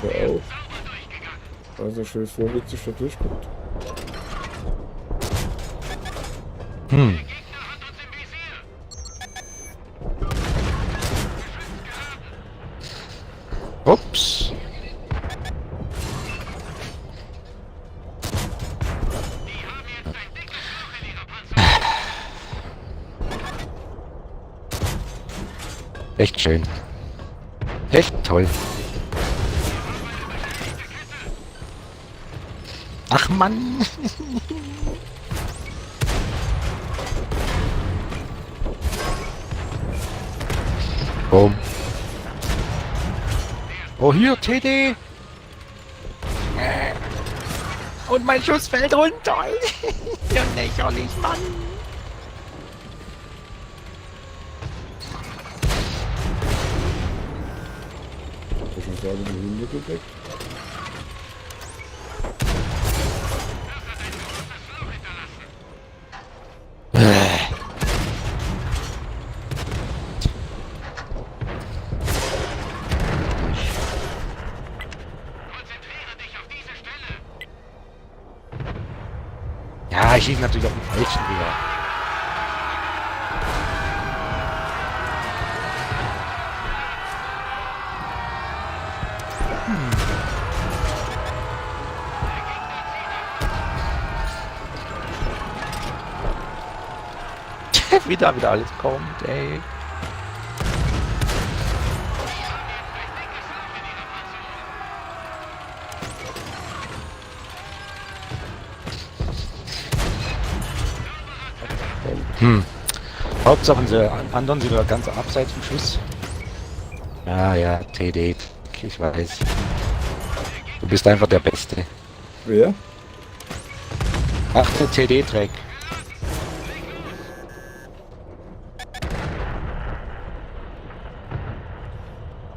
Der auch. Also schön vorwitzig da durchguckt. Hm. Ups. Echt schön. Echt toll. Ach Mann. Boom. Oh, hier, TD. Und mein Schuss fällt runter. Ja, lächerlich, Mann. Ich muss sagen, die Hunde gedeckt. Ja, ich schieße natürlich auf den falschen wieder. Wieder alles kommt, ey. Hauptsache unsere anderen sind ja ganz abseits vom Schuss. Ja, ja, TD, ich weiß. Du bist einfach der Beste. Wer? Ach, der TD-Track.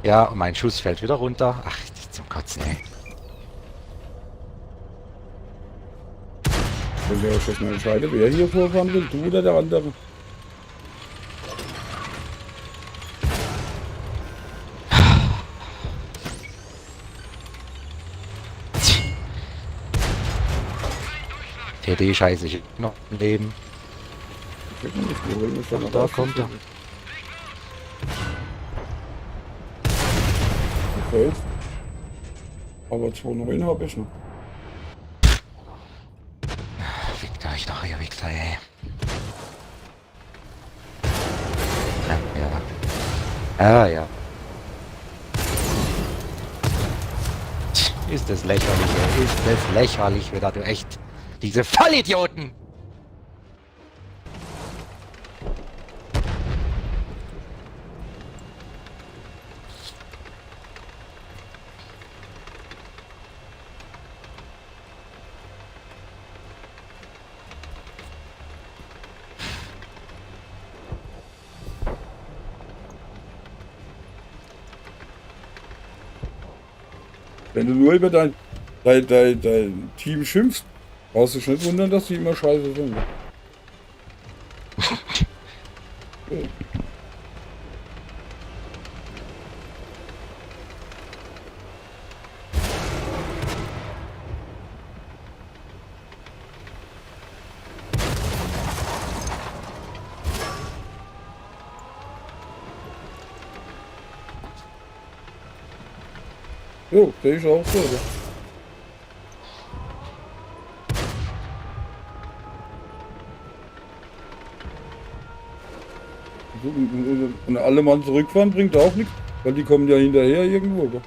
Ja, und mein Schuss fällt wieder runter. Ach, das ist zum Kotzen, ey. Wenn ihr euch jetzt mal entscheidet, wer hier vorfahren will, du oder der andere? TD-Scheiße, ich noch im Leben. Ich weiß nicht, wir holen uns dann Da kommt er. Okay. Aber 2,9 habe ich noch. Fickt euch doch, ihr Wichser, ey. Ja, ja. Ah, ja. Ist das lächerlich, ey. Ist das lächerlich, wieder, du echt. Diese Vollidioten! Wenn du nur über dein Team schimpfst, brauchst du dich nicht wundern, dass die immer scheiße sind. Okay. Jo, der ist auch so. Oder? Und alle Mann zurückfahren bringt auch nichts, weil die kommen ja hinterher irgendwo. Gell?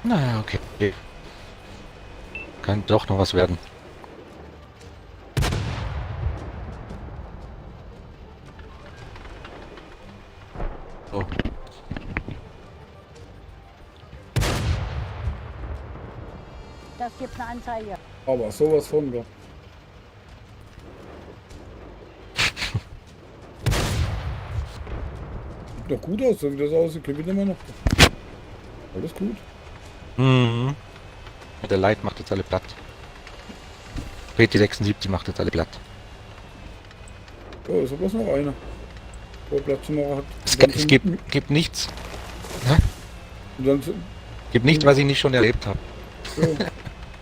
Naja, okay. Kann doch noch was werden. Oh. Das gibt eine Anzeige. Aber sowas von, gell? Sieht doch gut aus, so wie das aussieht, gewinnt immer noch. Alles gut. Mhm. Der Light macht jetzt alle platt. PT76 macht jetzt alle platt. Oh, ist aber bloß noch einer. Wo er Platz zu machen hat. Es gibt nichts. Und dann, Gibt nichts, was ich nicht schon erlebt habe. so.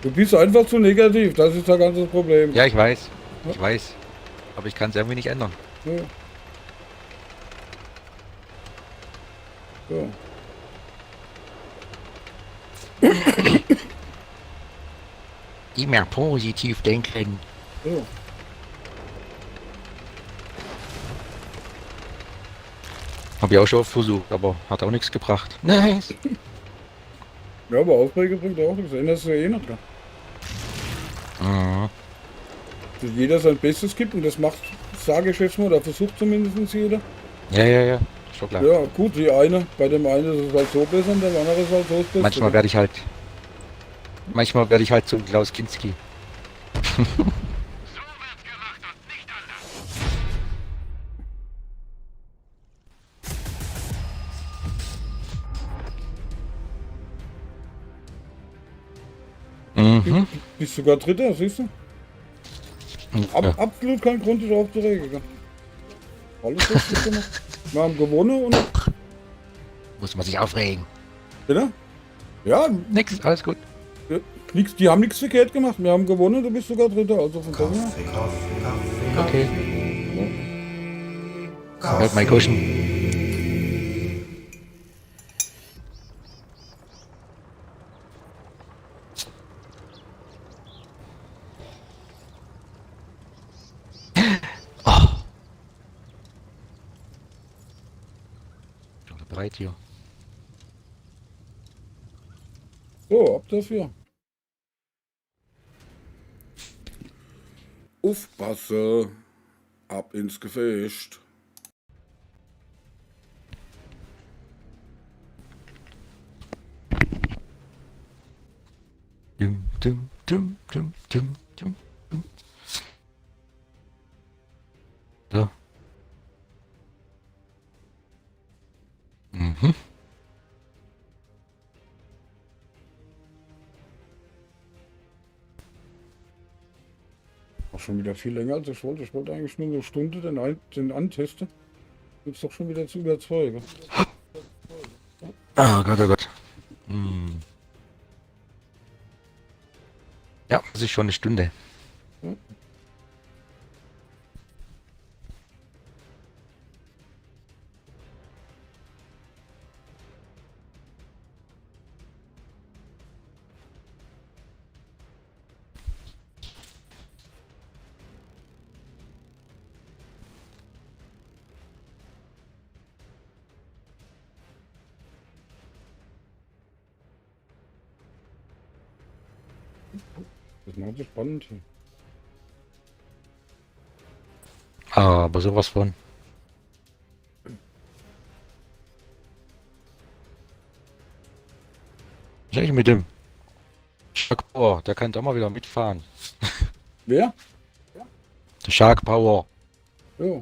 Du bist einfach zu negativ, das ist das ganze Problem. Ja, ich weiß. Ich weiß. Aber ich kann es irgendwie nicht ändern. Ja. So. Immer positiv denken. So. Habe ich auch schon oft versucht, aber hat auch nichts gebracht. Nice. Ja, aber Aufreger bringt auch nichts. Änderst du ja eh noch dran. Mhm. Dass jeder sein Bestes gibt und das macht, sage ich jetzt mal, oder versucht zumindest jeder. Ja. Schon klar. Ja, gut, die eine, bei dem einen ist es halt so besser und der andere ist halt so das Beste. Manchmal werde ich halt zum Klaus Kinski. Mhm. Bist sogar Dritter, siehst du? Ja. Absolut kein Grund, dich aufzuregen. gell? Alles richtig gemacht. Wir haben gewonnen und... Muss man sich aufregen. Bitte? Ja, Nix, alles gut. nix, die haben nichts verkehrt gemacht. Wir haben gewonnen, du bist sogar Dritter. Also von daher... Okay. Hört mein Kuschen. Oh. Schon bereit hier. So, ab dafür. Aufpasse. Ab ins Gefecht. Dum, dum, dum, dum, dum, dum, dum. So. Mhm. Auch schon wieder viel länger als ich wollte. Ich wollte eigentlich nur eine Stunde den antesten. Jetzt doch schon wieder zu überzeugen. Oh Gott, oh Gott. Hm. Ja, das ist schon eine Stunde. Das macht so spannend hier. Aber sowas von. Was ist eigentlich mit dem Chuck Bohr? Der kann doch mal wieder mitfahren. Wer? Der Shark Power. Ja.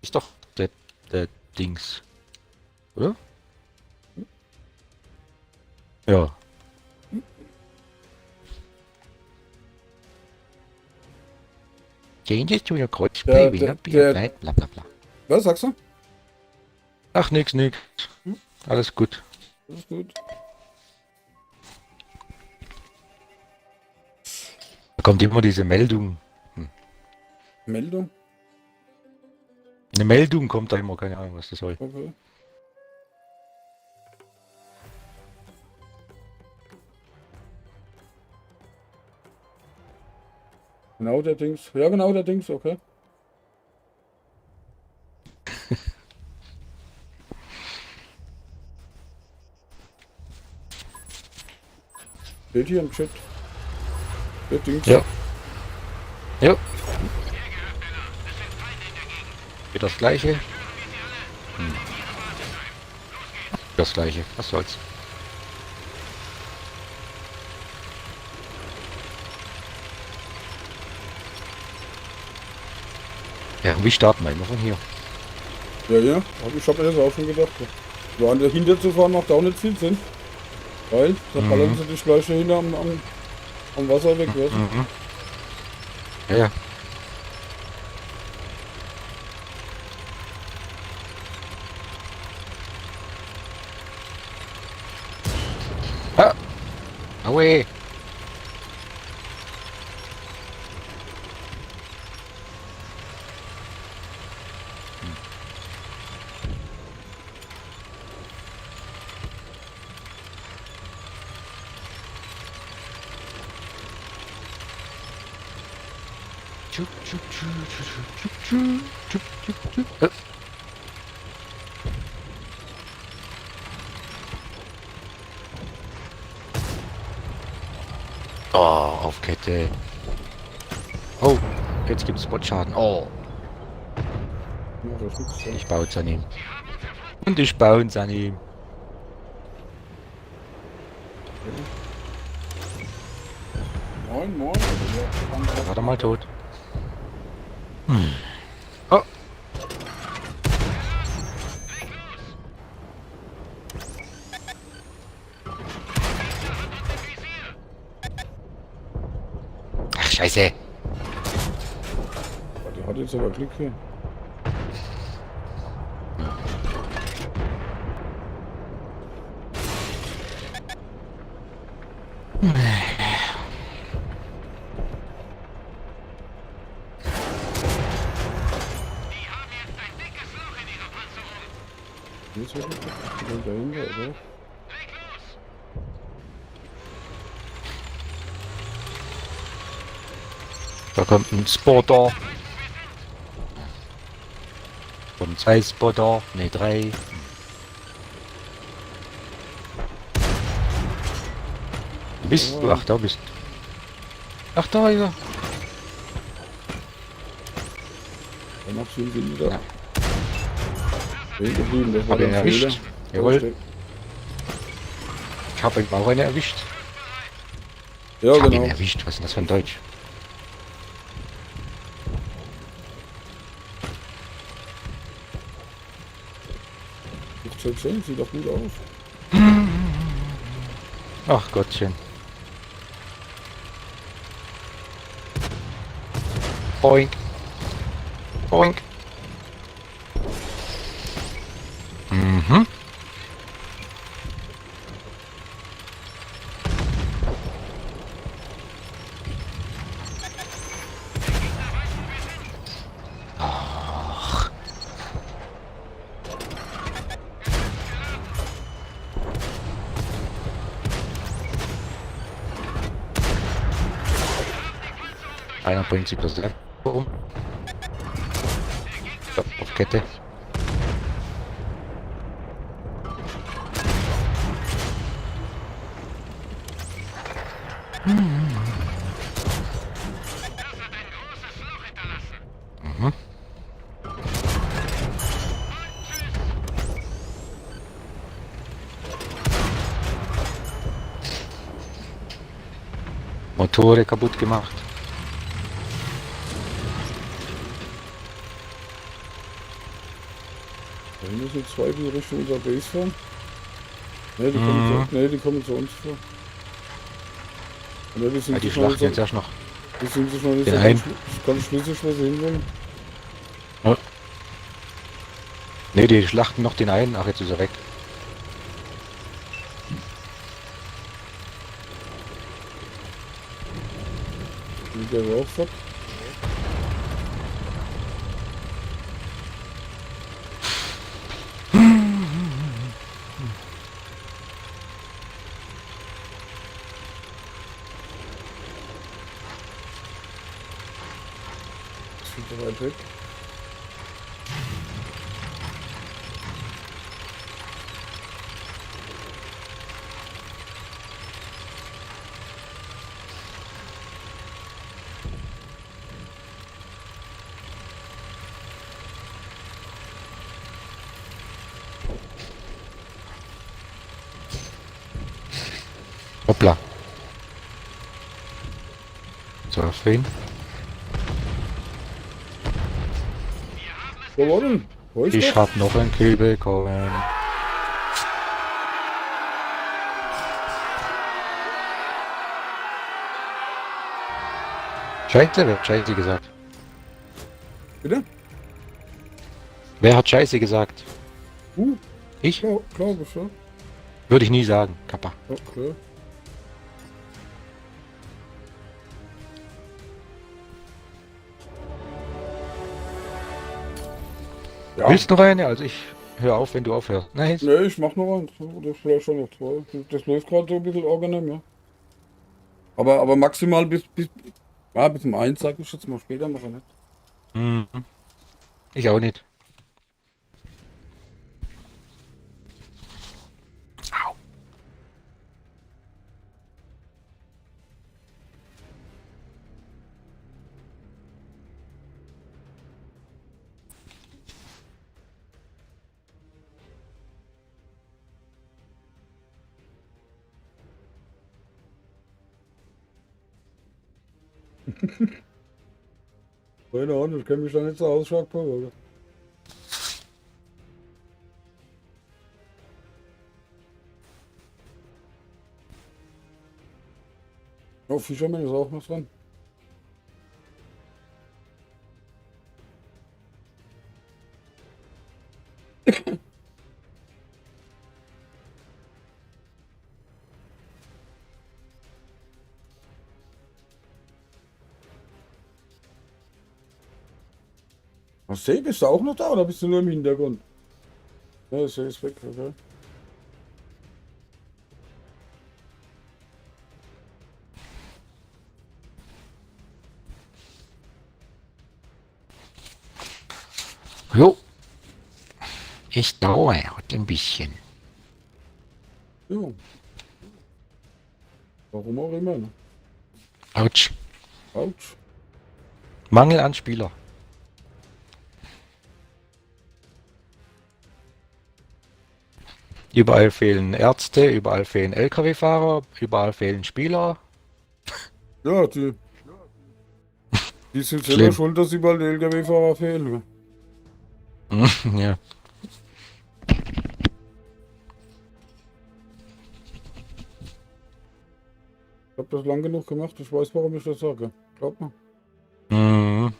Ist doch der Dings. Oder? Ja. Changes to your coach Der- play will der- not be der- applied, bla bla bla. Was sagst du? Ach, nix. Alles gut. Das ist gut. Da kommt immer diese Meldung. Meldung? Eine Meldung kommt da immer, keine Ahnung, was das soll. Okay. Genau der Dings. Ja, genau der Dings, okay. Steht hier im Chat. Der Dings. Ja. Ja. Wieder das gleiche. Das gleiche, was soll's. Ja, wie starten wir immer von hier? Ja, ja. Ich hab mir das auch schon gedacht. Ja, an dahinter zu fahren macht auch nicht viel Sinn. Weil, da ballern sie dich gleich dahinter am Wasser weg, weißt du? Ja, ja. Ah! Aue! Tschuk, tschuk, tschuk, tschuk, tschuk, tschuk, tschuk, tschuk, tschuk. Oh, auf Kette. Oh, jetzt gibt's Spotschaden. Oh, Ja, das ist nichts. ich baue es an ihm. Und ich baue es an ihm. Moin, moin. Ja, kann Da war er mal tot. Ach, scheiße. Der hat jetzt aber Glück hier. Hier ist er dahinter, oder? Da kommt ein Spotter. Kommen 2 Spotter. Ne, 3. Bist du? Ach, da bist du. Ach, da ist er. Der macht viel Sinn wieder. Ja. Stehen geblieben, das war Hab ihn der erwischt. Fehler. Jawohl. Ich habe ihn auch eine erwischt. Ja, Ich habe ihn genau. erwischt. Was ist denn das für ein Deutsch? Sieht doch gut aus. Ach Gottchen. Boink. Boink. Mhm. Ach. Einer bringt sich das um. So, auf Kette. Mhm. Motore kaputt gemacht. Da hinten sind zwei, die Richtung unserer Base fahren. Ne, die kommen, die kommen zu uns vor. Ne, die sind Ja, die sich noch schlachten nicht jetzt erst noch. die sind sich noch nicht Den so einen. ganz schlüssig, wo sie hinwollen. Ne, die schlachten noch den einen. Ach, jetzt ist er weg. Der war auch fort. Ist viel zu weit weg. Hoppla. So, auf wen? Wo war denn? Wo ist Ich der? hab noch einen Kill bekommen. Scheiße, wer hat Scheiße gesagt? Bitte? Wer hat Scheiße gesagt? Ich? Ja, glaube ich, ja. Würde ich nie sagen, Kappa. Okay. Ja. Willst du noch eine? Also ich höre auf, wenn du aufhörst. Nein, Ne, ich mach noch eins. Oder vielleicht schon noch zwei. Das läuft gerade so ein bisschen angenehm, ja. Aber maximal bis zum 1, sag ich jetzt mal. Später mache ich nicht. Mhm. Ich auch nicht. Au. Keine Ahnung, ich kenne mich da nicht so aus, Jacques Paul. Oh, Fischerman ist auch noch dran. Was See, bist du auch noch da oder bist du nur im Hintergrund? Ja, See ist weg, okay. Jo. Ich dauere heute ein bisschen. Ja. Warum auch immer, ne? Autsch. Autsch. Mangel an Spieler. Überall fehlen Ärzte, überall fehlen LKW-Fahrer, überall fehlen Spieler. Ja, die sind selber Schlimm. schuld, dass überall die LKW-Fahrer fehlen. Ne? Ja. Ich hab das lang genug gemacht, ich weiß, warum ich das sage. Glaub mal. Mhm.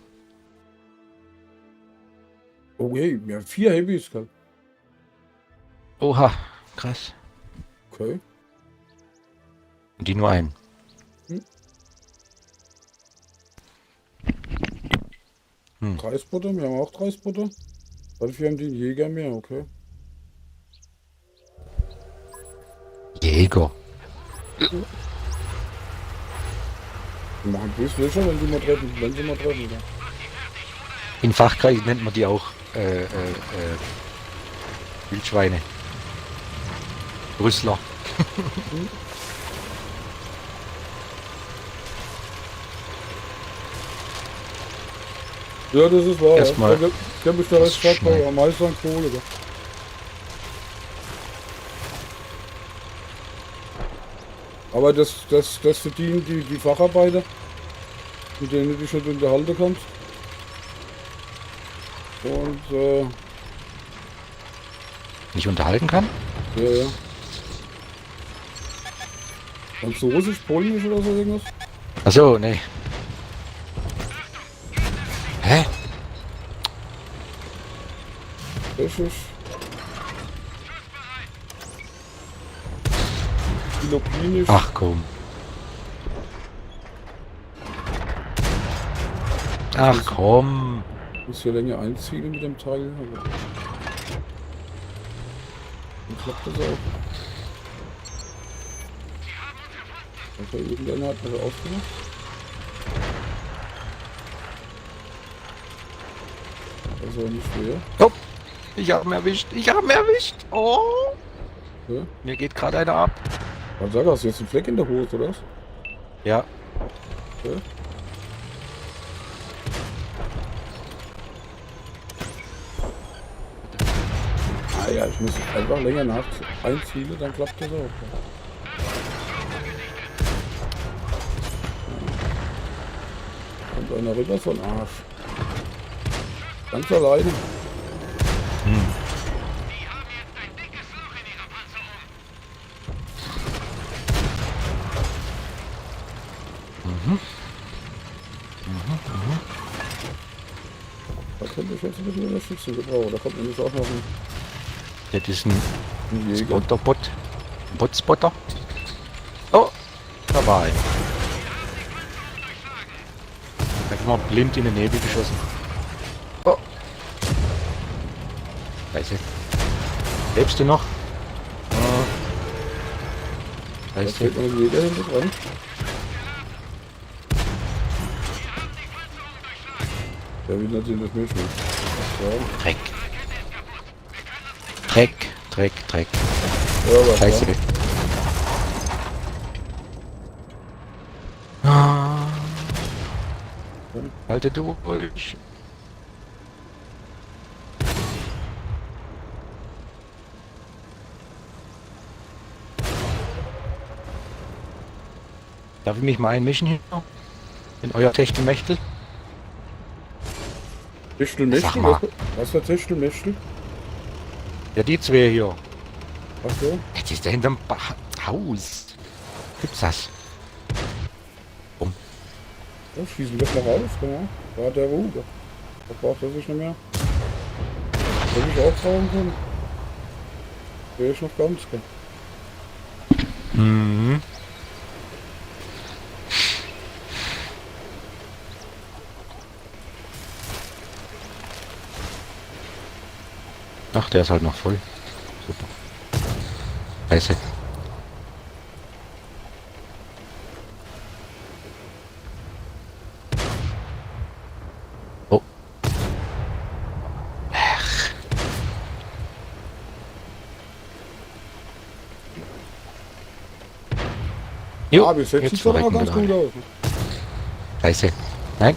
Oh hey, wir haben 4 Heavys gehabt. Oha, krass. Okay. Und die nur einen. Hm. 3 Spotter, wir haben auch 3 Spotter. Dafür haben die einen Jäger mehr, okay. Jäger. Die machen bloß Löcher, wenn sie mal treffen. Wenn sie mal treffen, ja. In Fachkreisen nennt man die auch Wildschweine. Brüsseler. Ja, das ist wahr. Erstmal Ja. Ich kenn mich da recht stark bei schneiden. am meisten an Kohle. Ja. Aber das verdienen die Facharbeiter, mit denen du dich nicht unterhalten kannst. Und nicht unterhalten kann? Ja, ja. Kannst du Russisch, Polnisch oder so irgendwas? Achso, nee. Hä? Tschechisch. Philippinisch. Ach komm. Ach komm. Muss hier länger einziehen mit dem Teil. Aber dann klappt das auch. Okay, irgendeiner hat das aufgemacht. Das war nicht schwer. Oh, ich hab ihn erwischt. Ich hab ihn erwischt. Oh. Ja. Mir geht gerade einer ab. Was sag, hast du jetzt einen Fleck in der Hose, oder was? Ja. Ja. Ah ja, ich muss einfach länger nach einziehen, dann klappt das auch. Kommt einer rüber von Arsch. Ganz alleine. Da könnte ich jetzt ein bisschen Unterstützung gebrauchen. Da kommt nämlich auch noch Das ist ein ein Jäger. Spotterbot. Botspotter. Oh, da war einer. Einfach mal blind in den Nebel geschossen. Oh. Scheiße. Lebst du noch? Oh. Da Scheiße. steht noch ein Jäger hinter dran. Der will natürlich nicht mehr. Ja, Dreck. Dreck, Dreck, Dreck. ja, aber Scheiße. Ah. Halte du durch. Darf ich mich mal einmischen hier? In euer Techtelmechtel? Techtelmechtel? Sag mal. Was für Techtelmechtel? Ja, die zwei hier. Ach so. Jetzt ist der hinterm Haus. Gibt's das? Ja, schießen wir mal raus, genau. Da hat der Ruhe. Da braucht er sich nicht mehr. Wenn ich auch brauchen kann. Wäre ich noch ganz gern. Mhm. Ach, der ist halt noch voll. Super. Scheiße. Oh. Ach. Jo, Ah, bis jetzt jetzt sieht es doch verrecken mal wir ganz da. gut aus. Scheiße. Nein,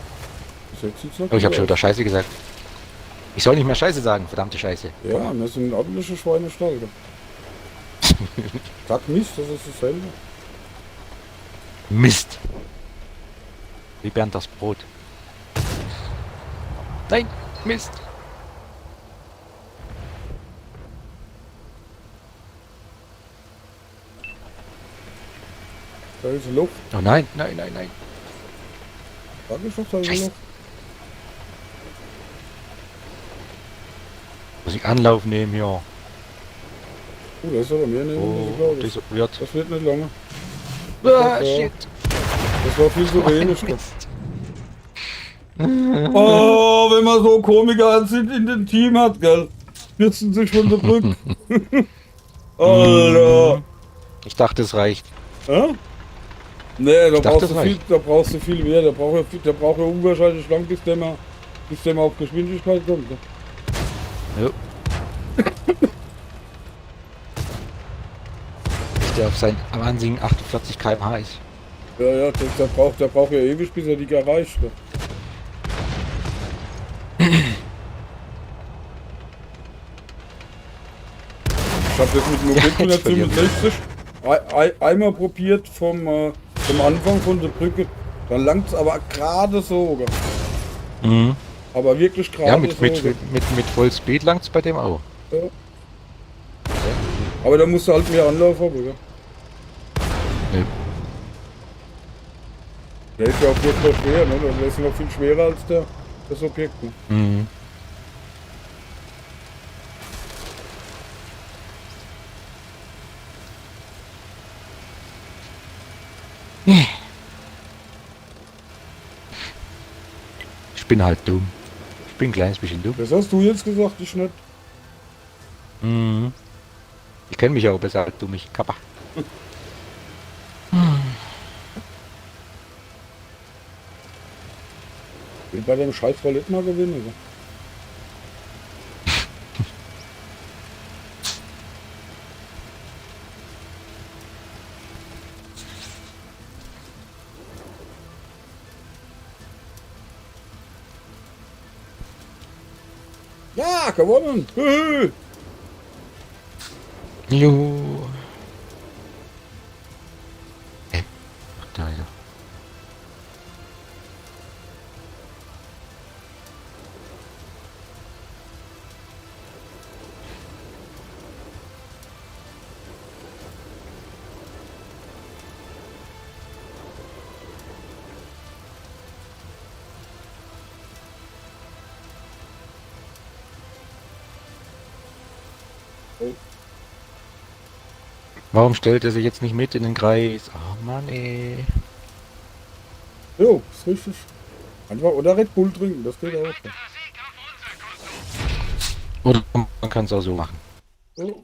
Bis jetzt sieht's noch oh, ich habe gut schon wieder aus. Scheiße gesagt. Ich soll nicht mehr Scheiße sagen, verdammte Scheiße. Ja, wir sind ordentliche Schweinestall. Sag Mist, das ist dasselbe. Mist. Wie Bernd das Brot. Nein, Mist. Da ist Luft. Oh nein, nein, nein, nein. Sag ich doch, da ist Scheiße. Luft. Muss ich Anlauf nehmen hier. Oh, da ist aber mehr nehmen, Oh, glaube ich. dieser wird. Das wird nicht lange. Ah, Ja. shit. Das war viel zu wenig. Oh, wenn man so Komiker in dem Team hat, gell? Stürzen sich von der Brücke. Alter. Ich dachte, es reicht. Hä? Nee, da Ich dachte, brauchst, das du viel, reicht. da brauchst du viel mehr. Der braucht ja unwahrscheinlich lang, bis der mal auf Geschwindigkeit kommt. Ne? Jo. Bis der auf sein Wahnsinn 48 km/h ist. Ja, ja, der braucht ja ewig, bis er die erreicht. Ne? Ich habe das mit dem Objekt jetzt verlieren wir. 165 einmal probiert vom Anfang von der Brücke. Dann langt es aber gerade so. Gell? Mhm. Aber wirklich gerade Ja, so. mit gell? Vollspeed langt's bei dem auch. Ja. Aber da musst du halt mehr Anlauf haben, oder? Ja. Der ist ja auch wirklich noch schwer, ne? Der ist noch viel schwerer als das Objekt. Ne? Mhm. Ich bin halt dumm. Ich bin ein kleines bisschen dumm. Das hast du jetzt gesagt, ich nicht. Mhm. Ich kenne mich auch besser als du mich, Kappa. Will bei dem scheiß Roulette mal gewinnen, oder? Ja, gewonnen! Hü. Jo. Ach, da ist er. Warum stellt er sich jetzt nicht mit in den Kreis? Oh Mann, ey. Jo, ist richtig. Einfach oder Red Bull trinken, das geht auch. Oder man kann es auch so machen. Jo.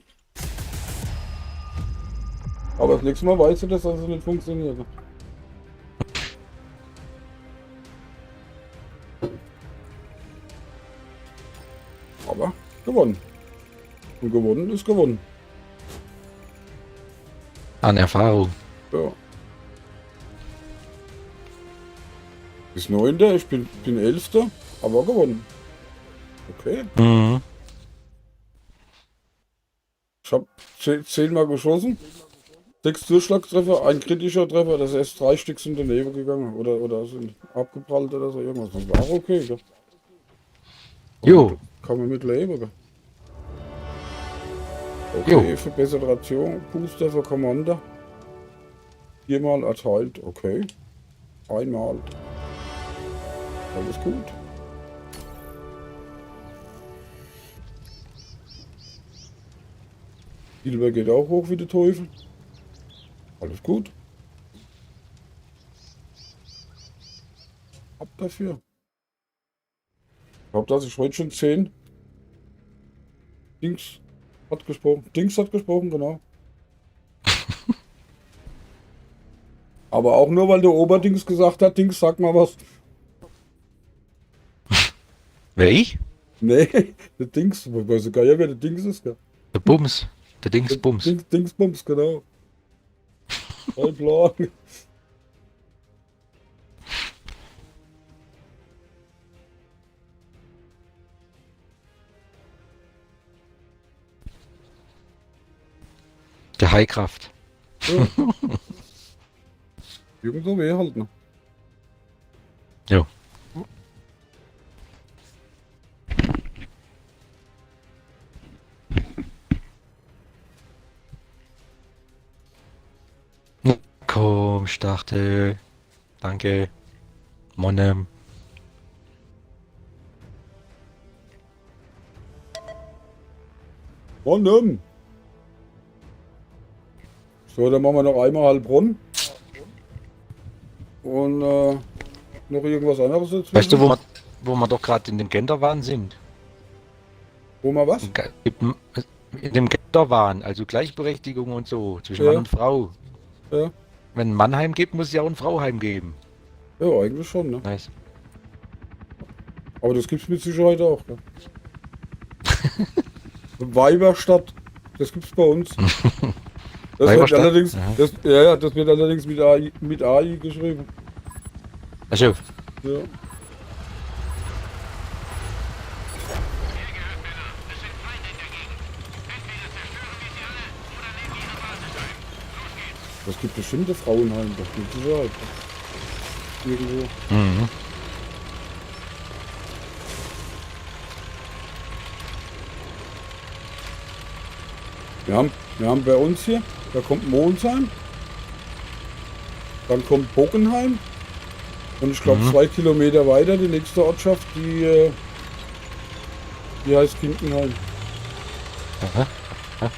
Aber das nächste Mal weißt du, dass das nicht funktioniert. Aber gewonnen. Und gewonnen ist gewonnen. An Erfahrung. Ja. Ist 9. Ich bin 11. Aber gewonnen. Okay. Mhm. Ich habe 10 Mal geschossen. 6 Durchschlagstreffer, ein kritischer Treffer. Das ist erst 3 Stück sind daneben gegangen. Oder sind abgeprallt oder so irgendwas. Das war auch okay. Gell? Jo. Kann man mit leben. Gell? Jo. Okay, verbesserte Ration, Booster für Commander. 4-mal erteilt, okay. Einmal. Alles gut. Silber geht auch hoch wie der Teufel. Alles gut. Ab dafür. Ich glaube, dass ich heute schon 10 Dings hat gesprochen. Dings hat gesprochen, genau. Aber auch nur, weil der Oberdings gesagt hat, Dings, sag mal was. Wer ich? Nee, der Dings, ich weiß gar nicht, wer der Dings ist, gell? Der Bums. Der Dingsbums. Dingsbums, genau. Kein Plan. Der Highkraft. Ja. Irgendwo weh halt noch. Jo. Komm, starte. Danke. Monem. Bonnem. So, dann machen wir noch einmal Heilbronn. Und noch irgendwas anderes dazu. Weißt du, wo wir doch gerade in dem Genderwahn sind? Wo wir was? In dem Genderwahn, also Gleichberechtigung und so, zwischen Ja. Mann und Frau. Ja. Wenn ein Mann heimgibt, muss es ja auch eine Frau heimgeben. Ja, eigentlich schon, ne? Nice. Aber das gibt's mit Sicherheit auch, ne? Weiberstadt, das gibt's bei uns. Das wird Weiberstadt? allerdings, Aha. das wird allerdings mit AI geschrieben. Also, Ja. Es gibt bestimmte Frauenheim, das mit Sicherheit. Irgendwo. mhm. Wir haben bei uns hier, da kommt Monsheim, dann kommt Bockenheim und ich glaube 2 Kilometer weiter die nächste Ortschaft, die heißt Kindenheim. Aha. Ja.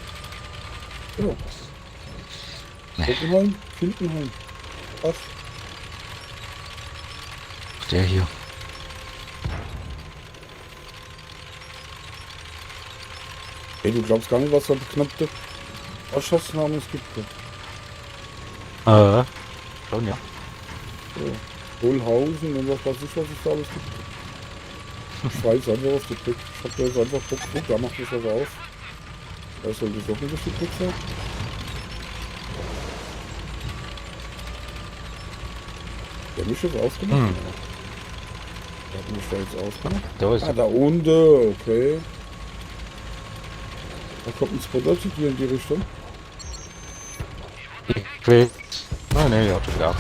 Bockenheim, Kindenheim. Was? Der hier. Ey, du glaubst gar nicht, was da beknappte Ortschaftsnamen es gibt. Schon ja. Kohlhausen und was weiß ich, was es da alles gibt. Ich weiß einfach auf die Blick. Ich hab da jetzt einfach Bock, da macht das was auf. Da soll das auch nicht auf die Blick sein. Der hat mich jetzt ausgemacht. Der hat mich da jetzt ausgemacht. Da ist Ah, er. da unten, okay. Da kommt ein Spotter zu dir in die Richtung. Ich will. Ah, ne, ja, schon ab.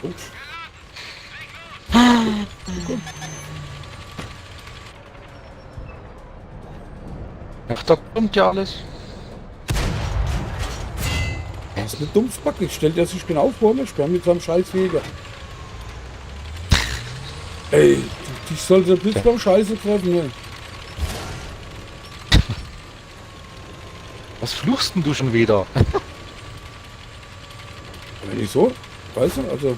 Gut. Ach, da kommt ja alles. Er ist eine Dumpfbacke. Stellt er sich genau vor mich. Wir haben mit seinem Scheißjäger. Ey, dich sollte bis beim Scheiße treffen. Ne? Was fluchst denn du schon wieder? Wenn ich so, weißt du, also.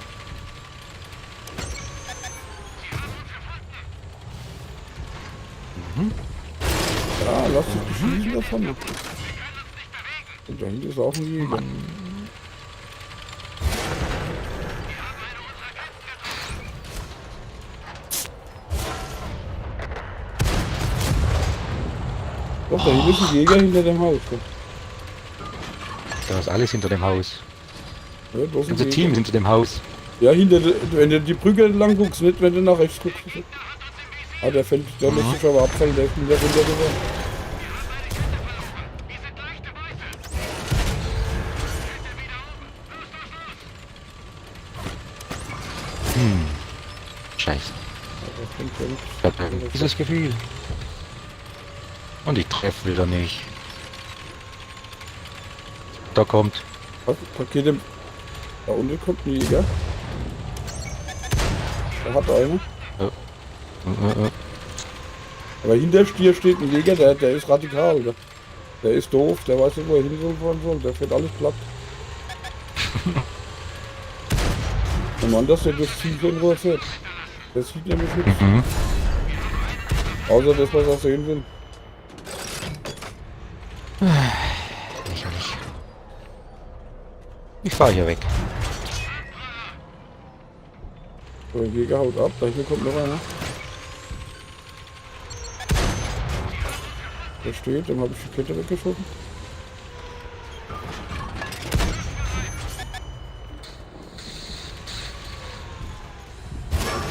Ja, lass dich beschießen davon. Und dahinter ist auch ein Jäger. Doch, da hinten ist ein Jäger hinter dem Haus. Da ist alles hinter dem Haus. Ja, da ist ein Unser Jäger. Team ist hinter dem Haus. Ja, wenn du die Brücke lang guckst, nicht wenn du nach rechts guckst. Ah, der lässt sich aber abfallen, der ist wieder runtergegangen. Scheiße. Der kommt ja nicht. Ich hab ein dieses Gefühl. Und ich treffe wieder nicht. Da kommt. Was? Paket im. Da unten kommt ein Jäger. Da hat einer. Aber hinter dir steht ein Jäger, der ist radikal. Der ist doof, der weiß nicht, wo er hinfahren soll. Der fährt alles platt. Der Mann, dass der das Ziel in Ruhe fährt. Der sieht nämlich nichts. Außer das, was er sehen will. Lächerlich. Ich fahr hier weg. So, der Jäger haut ab, da hinten kommt noch einer. Der steht, dem habe ich die Kette weggeschossen.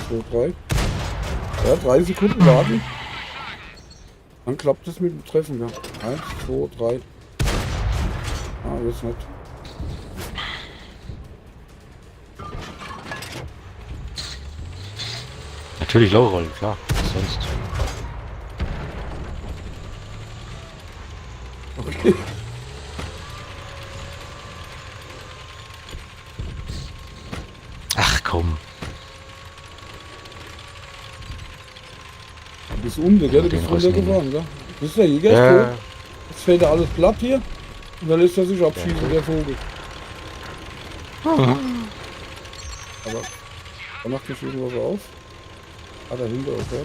So, 3. Ja, 3 Sekunden warten. Dann klappt es mit dem Treffen, ja. 1, 2, 3. Ah, das ist nett. Natürlich Low-Roll, klar. Was sonst? Okay. Ach komm. Du bist unten, gell? Du Den bist rausnehmen. runtergefahren, gell? Das ist der Jäger, ist Ja, tot. Jetzt fällt er alles platt hier. Und dann lässt er sich abschießen, der Vogel. Aber da macht nicht irgendwas auf. Ah, dahinter, okay.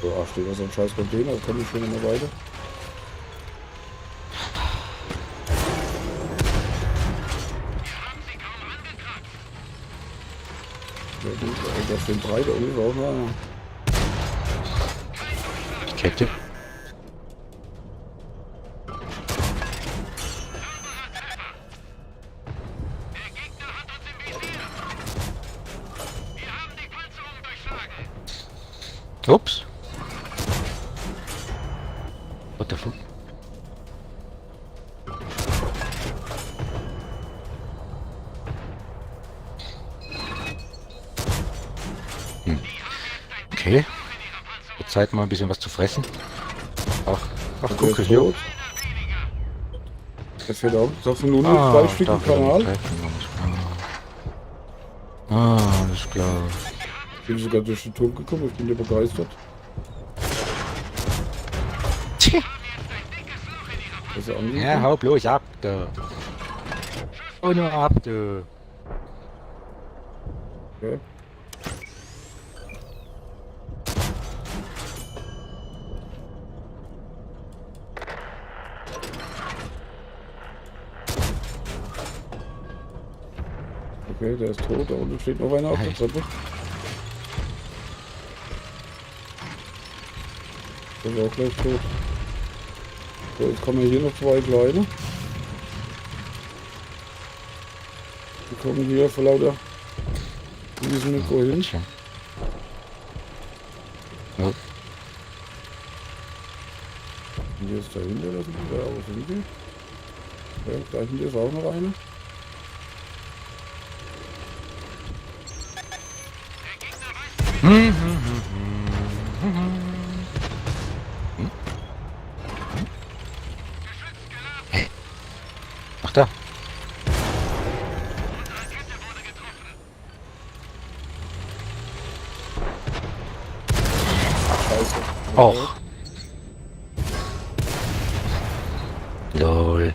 So, ach, steht da so ein scheiß Container, da komme ich schon immer weiter. Ja, gut, da stehen 3, da unten ist auch noch einer. die Kette. Ups. What the fuck? Okay. Wird Zeit mal ein bisschen was zu fressen. Ach, Der guck ist hier. tot. Der fährt auch. Das ist nur noch zwei Stück im Kanal. Alles klar. Ich bin sogar durch den Turm gekommen, ich bin ja begeistert. Tja. Das ist angekommen. Ja, hau bloß ab, da. Hau nur ab, du. Okay. Okay, der ist tot, da unten steht noch einer auf der Treppe. Der ist auch gleich tot. So, jetzt kommen hier noch zwei kleine. Die kommen hier vor lauter. Die wissen nicht wohin. Schön. Ja. Und hier ist dahinter, das sind die da aus hinten. Ja, da hinten ist auch noch einer. Ach da. Scheiße. Och. Lol.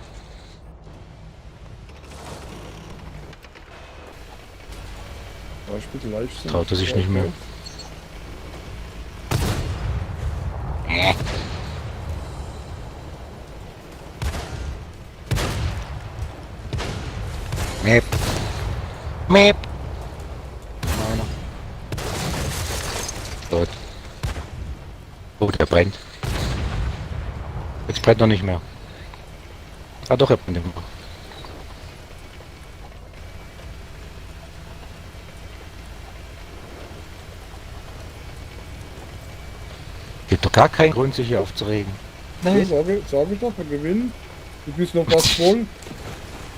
Beispiel live sind. Traut er sich nicht mehr. Meep. Meep. Meiner. Gut. Oh, der brennt. Jetzt brennt er nicht mehr. Ah doch, er brennt immer. Gibt doch gar keinen Grund, sich hier aufzuregen. Ja, sag ich doch, wir gewinnen. Du bist noch was voll.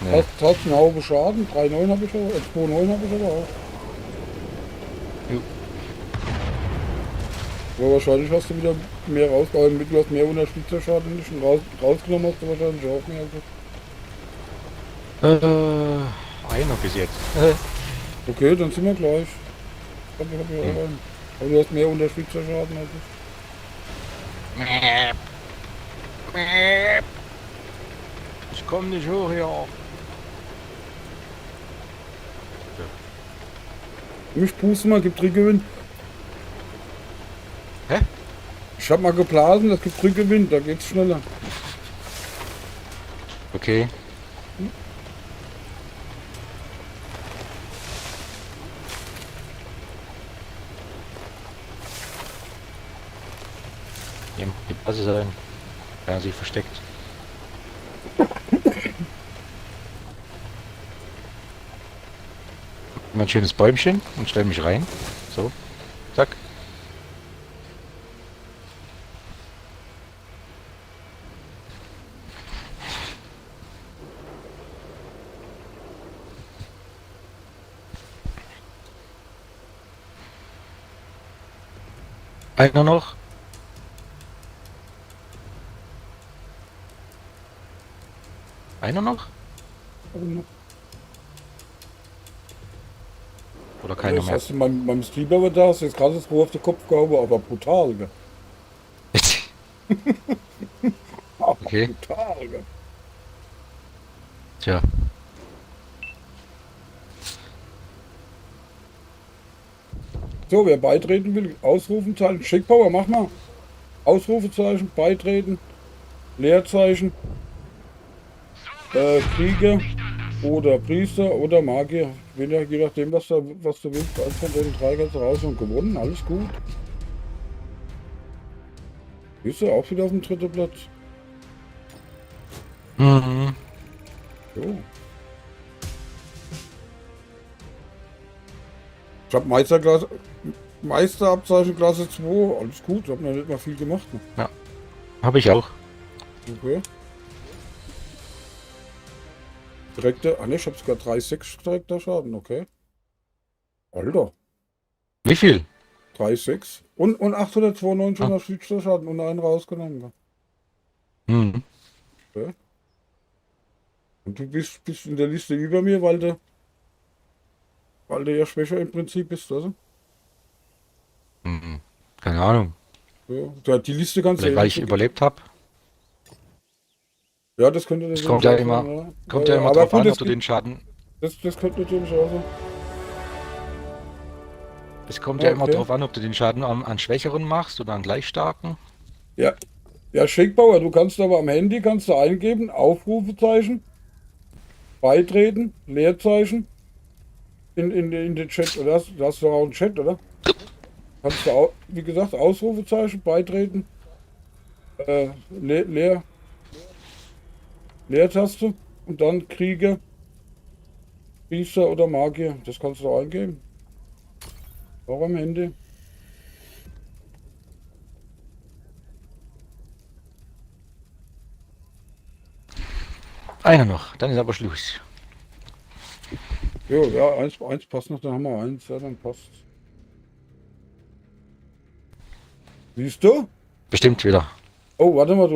Nee. Hast einen Haufen Schaden. 3,9 habe ich aber, 2,9 habe ich aber auch. Jo. Aber wahrscheinlich hast du wieder mehr rausgehauen. Du hast mehr Unterstützerschaden nicht und rausgenommen hast du wahrscheinlich auch mehr. Einer bis jetzt. Okay, dann sind wir gleich. Ich hab ja auch einen. Aber du hast mehr Unterstützerschaden als ich. Ich komm nicht hoch hier. Mich pusten mal, gibt Trickgewinn. Hä? Ich hab mal geblasen, das gibt Trickgewinn, da geht's schneller. Okay. Die Basis sein. Ja, sie versteckt. Mal ein schönes Bäumchen und stell mich rein. So. Zack. Einer noch? Einer noch? Oder keiner Jetzt mehr? hast du beim Streamer aber da, hast du jetzt gerade das Rohr auf den Kopf gehauen, aber brutal, gell? Okay. Brutal, gell? Tja. So, wer beitreten will, Ausrufezeichen, Checkpower, mach mal. Ausrufezeichen, beitreten, Leerzeichen, Krieger oder Priester oder Magier. Je nachdem, was du willst, eins von den drei kannst du raus und gewonnen, alles gut. Bist du auch wieder auf dem dritten Platz? Mhm. So. Ich habe Meisterabzeichen Klasse 2, alles gut, ich habe noch nicht mal viel gemacht. Ne? Habe ich auch. Okay. Direkter, ne, ich hab sogar 3,6 direkter Schaden, okay. Alter, Wie viel? 3,6. Und 892 Ah. unterstützter Schaden und einen rausgenommen. Hm. Okay. Und du bist in der Liste über mir, weil du ja schwächer im Prinzip bist, oder? Hm. Keine Ahnung. Ja, die Liste kannst du Vielleicht weil ich schicken. überlebt habe. Ja, das könnte Es natürlich kommt ja auch immer, sein, kommt ja immer aber drauf gut, an, das, ob du den Schaden. das könnte natürlich auch sein. Es kommt Ja, ja immer okay. drauf an, ob du den Schaden an Schwächeren machst oder an gleich starken. Ja, ja, Shakebauer, du kannst aber am Handy kannst du eingeben, Aufrufezeichen, beitreten, Leerzeichen in den Chat, oder? Da hast du auch einen Chat, oder? Kannst du auch, wie gesagt, Ausrufezeichen, beitreten, Leertaste und dann Krieger, Priester oder Magier. Das kannst du eingeben. Auch am Handy. Einer noch, dann ist aber Schluss. Jo, ja, eins passt noch, dann haben wir eins, ja, dann passt. Siehst du? Bestimmt wieder. Oh, warte mal,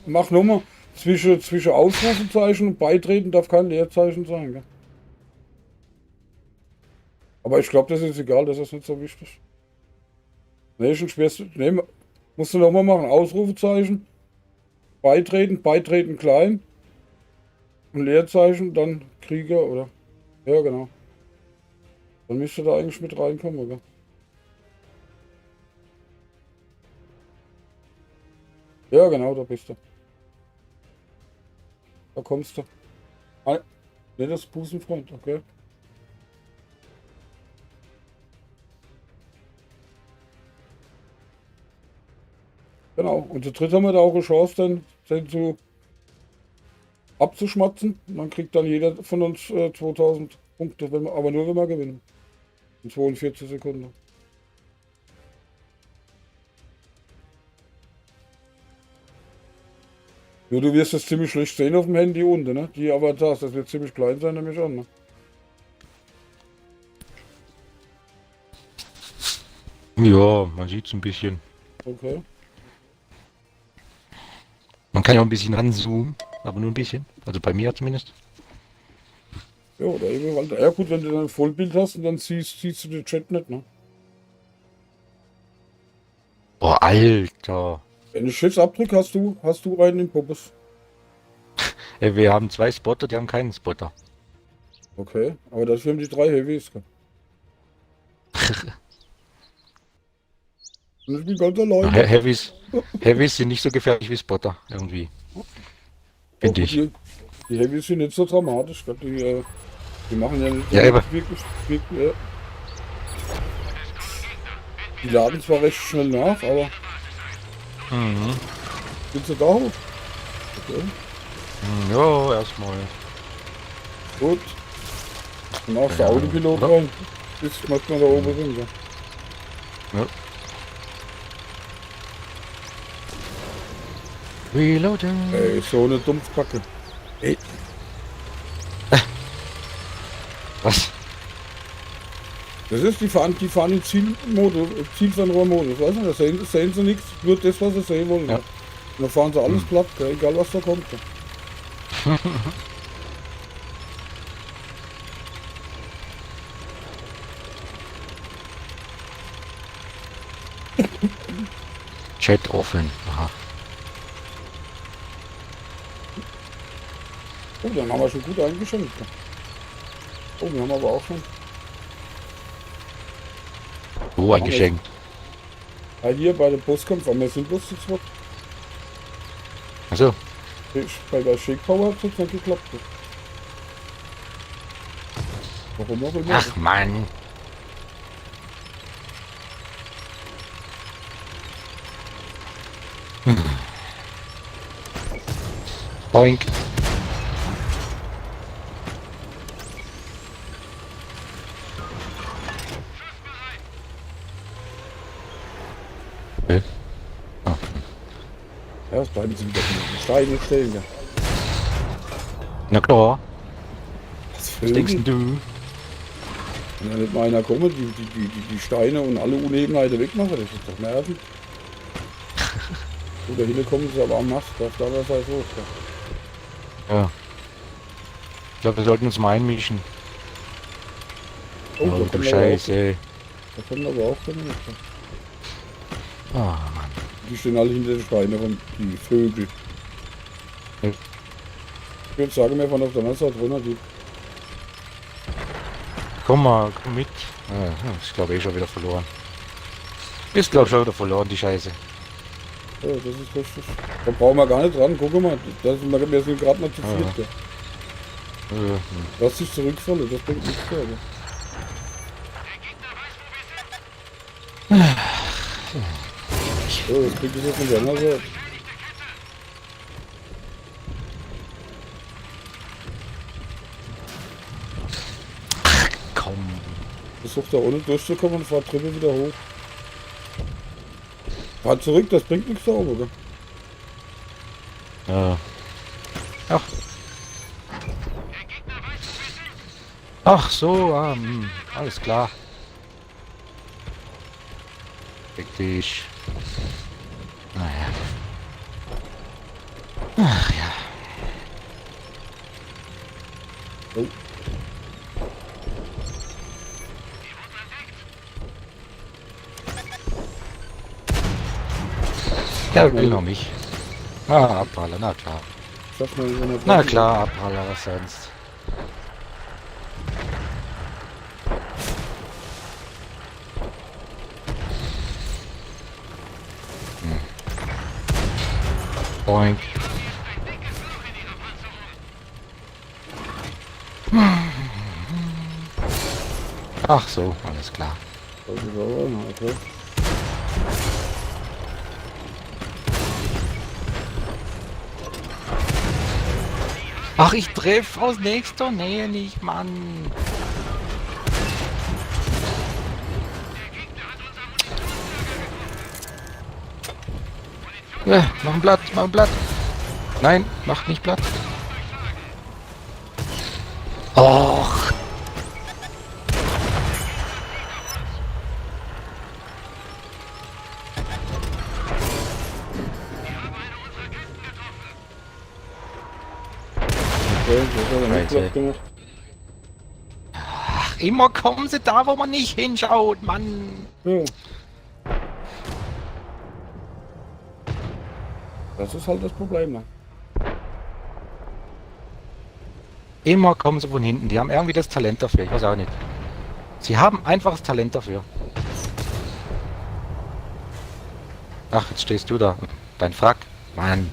mach nochmal, zwischen Ausrufezeichen und Beitreten darf kein Leerzeichen sein, gell? Aber ich glaube, das ist egal, das ist nicht so wichtig. Nee, schon schwerst, nee, musst du nochmal machen, Ausrufezeichen, beitreten klein, und Leerzeichen, dann Krieger, oder? Ja, genau. Dann müsste da eigentlich mit reinkommen, oder? Ja, genau, da bist du. Da kommst du. Ah, ne, das ist Busenfreund, okay. Genau, und zu dritt haben wir da auch eine Chance, den zu abzuschmatzen. Und dann kriegt dann jeder von uns 2000 Punkte, aber nur wenn wir gewinnen. In 42 Sekunden. Nur du wirst es ziemlich schlecht sehen auf dem Handy unten, ne? Die Avatars, das wird ziemlich klein sein, nämlich an, ne? Ja, man sieht es ein bisschen. Okay. Man kann ja auch ein bisschen ranzoomen, aber nur ein bisschen. Also bei mir zumindest. Ja, oder eben, ja gut, wenn du dann ein Vollbild hast und dann siehst du den Chat nicht, ne? Boah, Alter. Wenn ich jetzt abdrücke, hast du einen im Puppes. Ey, wir haben 2 Spotter, die haben keinen Spotter. Okay, aber dafür haben die 3 Heavys, gell? Und ich bin ganz allein. Heavys sind nicht so gefährlich wie Spotter, irgendwie. Finde ich. Die Heavys sind nicht so dramatisch, gell? Die machen ja nicht Ja, aber- wirklich die laden zwar recht schnell nach, aber Mhm. sind sie da hoch? Okay, Ja, erstmal. gut. Dann machst du Ja, Autopilot ja. rein. Bis macht man da oben sind, gell? Ja. Reloading. Ey, so eine Dumpfkacke. Ey, Was? das ist die fahren in Zielfernrohrmodus, weißt du, da sehen sie nichts, nur das, was sie sehen wollen. Ja. Und dann fahren sie alles platt, gell, egal was da kommt. Gell. Chat offen. Aha. Oh, dann haben wir schon gut eingeschenkt. Gell. Oh, wir haben aber auch schon. Oh, ein Geschenk. Hier bei dem Bosskampf, aber wir sind bloß zu zweit. Achso. Bei der Shake Power hat es jetzt nicht geklappt. Gell. Warum auch immer. Ach Mann. Boink. Ja, Was bleiben Sie wieder die Steine stehen? Ja. Na klar, Was was denkst Vögel? denn du? Wenn ja nicht mal einer kommt, die Steine und alle Unebenheiten wegmachen, das ist doch nervig. So, da hinten kommen sie aber am Mast, darf da was halt los. Ja. Ich glaube, wir sollten uns mal einmischen. Oh, Oh, da du kommen aber Scheiße. auch, da kommen aber auch keine Mast. Oh, Mann. Die stehen alle hinter den Steinen rum, die Vögel. Ja. Ich würde sagen, wir fahren auf der anderen Seite runter, die. Komm mal, komm mit. Ich glaube eh schon wieder verloren. Ist glaube schon wieder verloren, die Scheiße. Ja, das ist richtig. Da brauchen wir gar nicht dran, guck mal, wir sind gerade mal zu Ja. viert. Ja. Lass dich zurückfallen, das bringt nichts mehr. So, jetzt kriegt es jetzt von der anderen Seite. Komm. Versucht da ohne durchzukommen und fahrt drüber wieder hoch. Fahr zurück, das bringt nichts da oben, gell? Ja. Ach. Ach so, alles klar. Richtig. Naja. Ach ja. Oh. Ja, will noch mich. Abpraller, na klar. Schaff mal in einer Na klar, Abpraller, was sonst. Boink. Ach so, alles klar. Okay. Ach, ich treff aus nächster Nähe nicht, Mann. Ja, mach ein Blatt, mach ein Blatt. Nein, mach nicht Blatt. Och. Okay, das hat er nicht Scheiße. platt gemacht. Ach, immer kommen sie da, wo man nicht hinschaut, Mann. Ja. Das ist halt das Problem, ne? Immer kommen sie von hinten. Die haben irgendwie das Talent dafür. Ich weiß auch nicht. Sie haben einfach das Talent dafür. Ach, jetzt stehst du da. Dein Frack. Mann.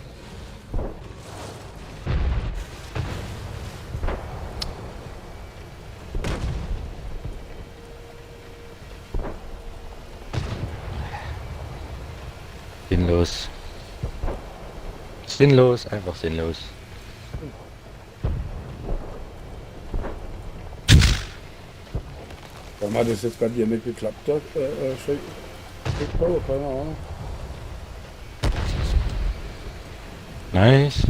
Sinnlos. Sinnlos, einfach sinnlos. Warum hat das jetzt gerade hier nicht geklappt hat? Keine Ahnung. Nice.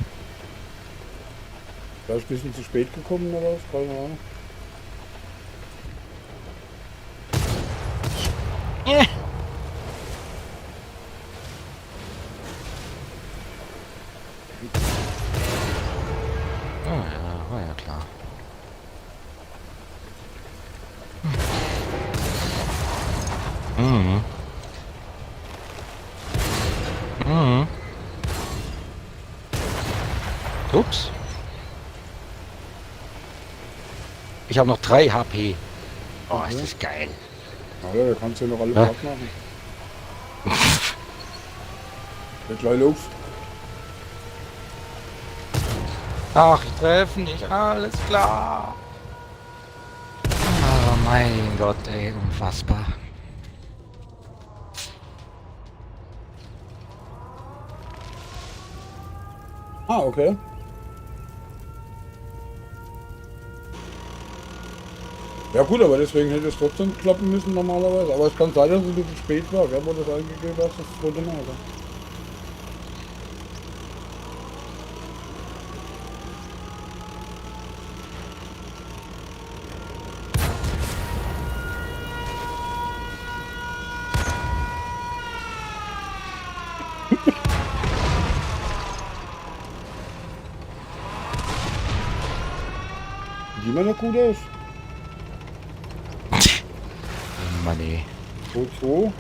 Da ist ein bisschen zu spät gekommen oder was? Keine Ahnung. Ah ja, war ja klar. Mhm. Mhm. Ups. Ich habe noch 3 HP. Oh, ist das geil. Alter, da kannst du ja noch alle Ja. platt machen. Geht gleich los. Ach, ich treffe nicht. Alles klar. Oh mein Gott, ey, unfassbar. Ah, okay. Ja gut, aber deswegen hätte es trotzdem klappen müssen normalerweise. Aber es kann sein, dass es ein bisschen spät war, gell, wo das eingegeben hast, das zweite Mal. Gell? immer noch gut aus. Mann, ey. 2-2.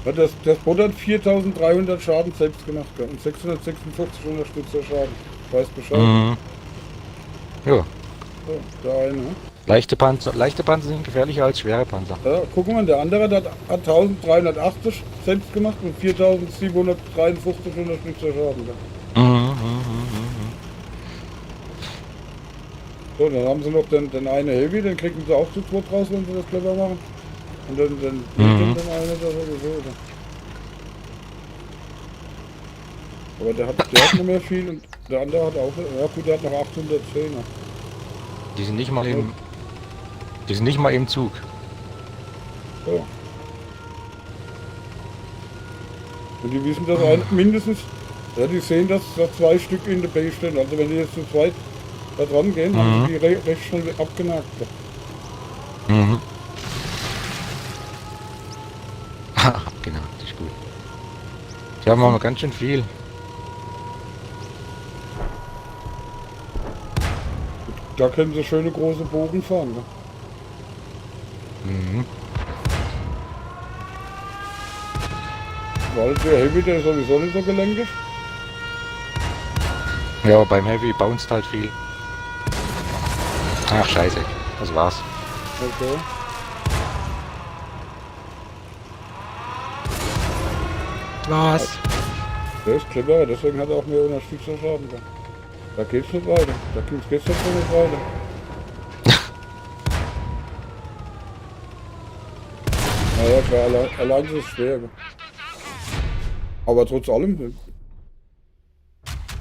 Ja, das Boot hat 4300 Schaden selbst gemacht und 646 Unterstützer Schaden. Weiß Bescheid. Mhm. Ja, So, der eine. leichte Panzer sind gefährlicher als schwere Panzer. Ja, guck mal, der andere hat 1380 selbst gemacht und 4753 Unterstützer Schaden. Mhm, mhm, mhm. So, dann haben sie noch den einen Heavy, den kriegen sie auch zu zweit raus, wenn sie das clever machen. Und dann den einen da sowieso. Oder? Aber der hat nicht mehr viel und der andere hat auch, ja gut, der hat noch 810. Die sind nicht mal im Zug. So. Und die wissen, dass ein, mindestens, ja, die sehen, dass da 2 Stück in der Bay stehen. Also wenn die jetzt zu zweit da dran gehen, haben die recht schnell abgenagt. Mhm. Genau, das ist gut. Die haben auch noch ganz schön viel. Da können sie schöne große Bogen fahren. Ne? Mhm. Weil der Heavy, der ist sowieso nicht so gelenkig. Ja, beim Heavy bounced halt viel. Ach, scheiße. Das war's. Okay. Was? Der ist cleverer, deswegen hat er auch mehr Unterstützer Schaden gehabt. Da geht's nicht weiter. Da geht's jetzt schon nicht weiter. Naja, klar, allein ist es schwer. Gell? Aber trotz allem,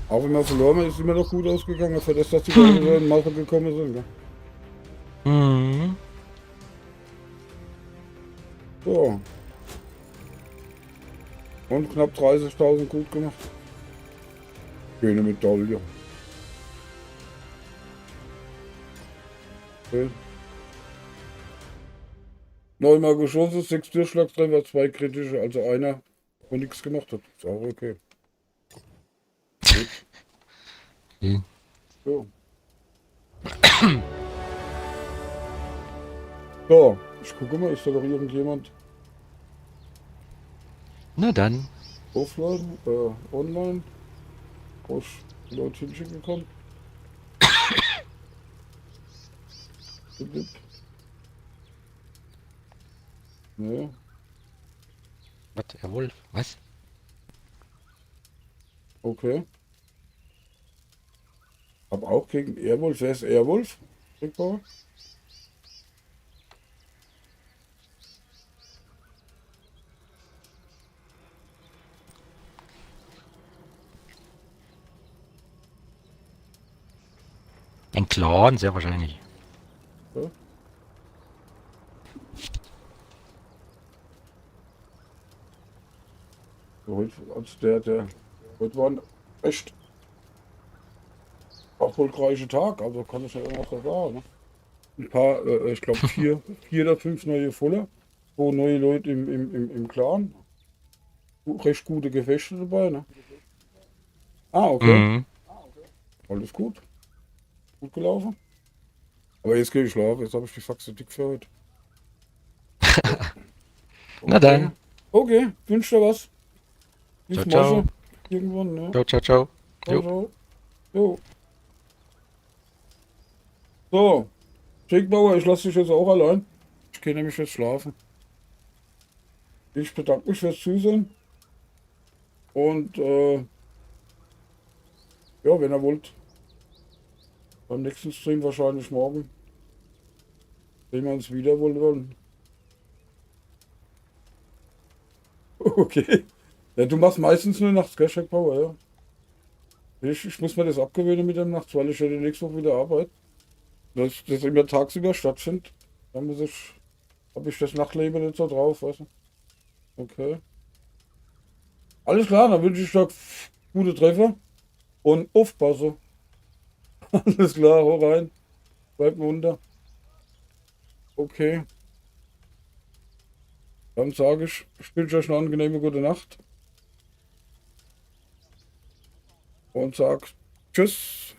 auch wenn wir verloren haben, ist es immer noch gut ausgegangen, für das, dass die Leute so in Mache gekommen sind. Gell? Mhm. So. Und knapp 30.000 gut gemacht. Schöne Medaille. Okay. 9-mal geschossen, 6 Durchschlagstreffer, 2 kritische, also einer, wo nichts gemacht hat. Ist auch okay. Gut. Mhm. So. So, ich gucke mal, ist da noch irgendjemand Na dann. offline, online, wo ich Leute hinschicken kann? Nee. Was, Herr Wolf? Was? Okay. Hab auch gegen Airwolf. Wer ist Airwolf? Kriegbar? Ein Clan, sehr wahrscheinlich. Ja. So, heute, als heute war ein echt erfolgreicher Tag, also kann ich ja irgendwas da sagen. Ne? Ein paar, ich glaube 4 oder 5 neue Fuller, 2 neue Leute im Clan. Recht gute Gefechte dabei, ne? Ah, okay. Mhm. Alles gut. Gut gelaufen. Aber jetzt gehe ich schlafen, jetzt habe ich die Faxe dick für heute. Na dann. Okay, wünsche dir was. Bis Ciao, ciao. morgen. Irgendwann, ne? Ciao, ciao, ciao. Ciao, Jo. ciao. Jo. So, Schickbauer, ich lasse dich jetzt auch allein. Ich gehe nämlich jetzt schlafen. Ich bedanke mich fürs Zusehen. Und ja, wenn ihr wollt, beim nächsten Stream wahrscheinlich morgen, sehen wir uns wieder wohl wollen. Okay. Ja, du machst meistens nur nachts, gell, Schickbauer, ja. Ich muss mir das abgewöhnen mit dem Nachts, weil ich ja die nächste Woche wieder arbeite. Das immer tagsüber stattfindet. Dann habe ich das Nachtleben nicht so drauf, weißt du. Okay. Alles klar, dann wünsche ich dir gute Treffer und aufpasse. Alles klar, hau rein. Bleib munter. Okay. Dann sage ich wünsche euch eine angenehme gute Nacht. Und sag Tschüss.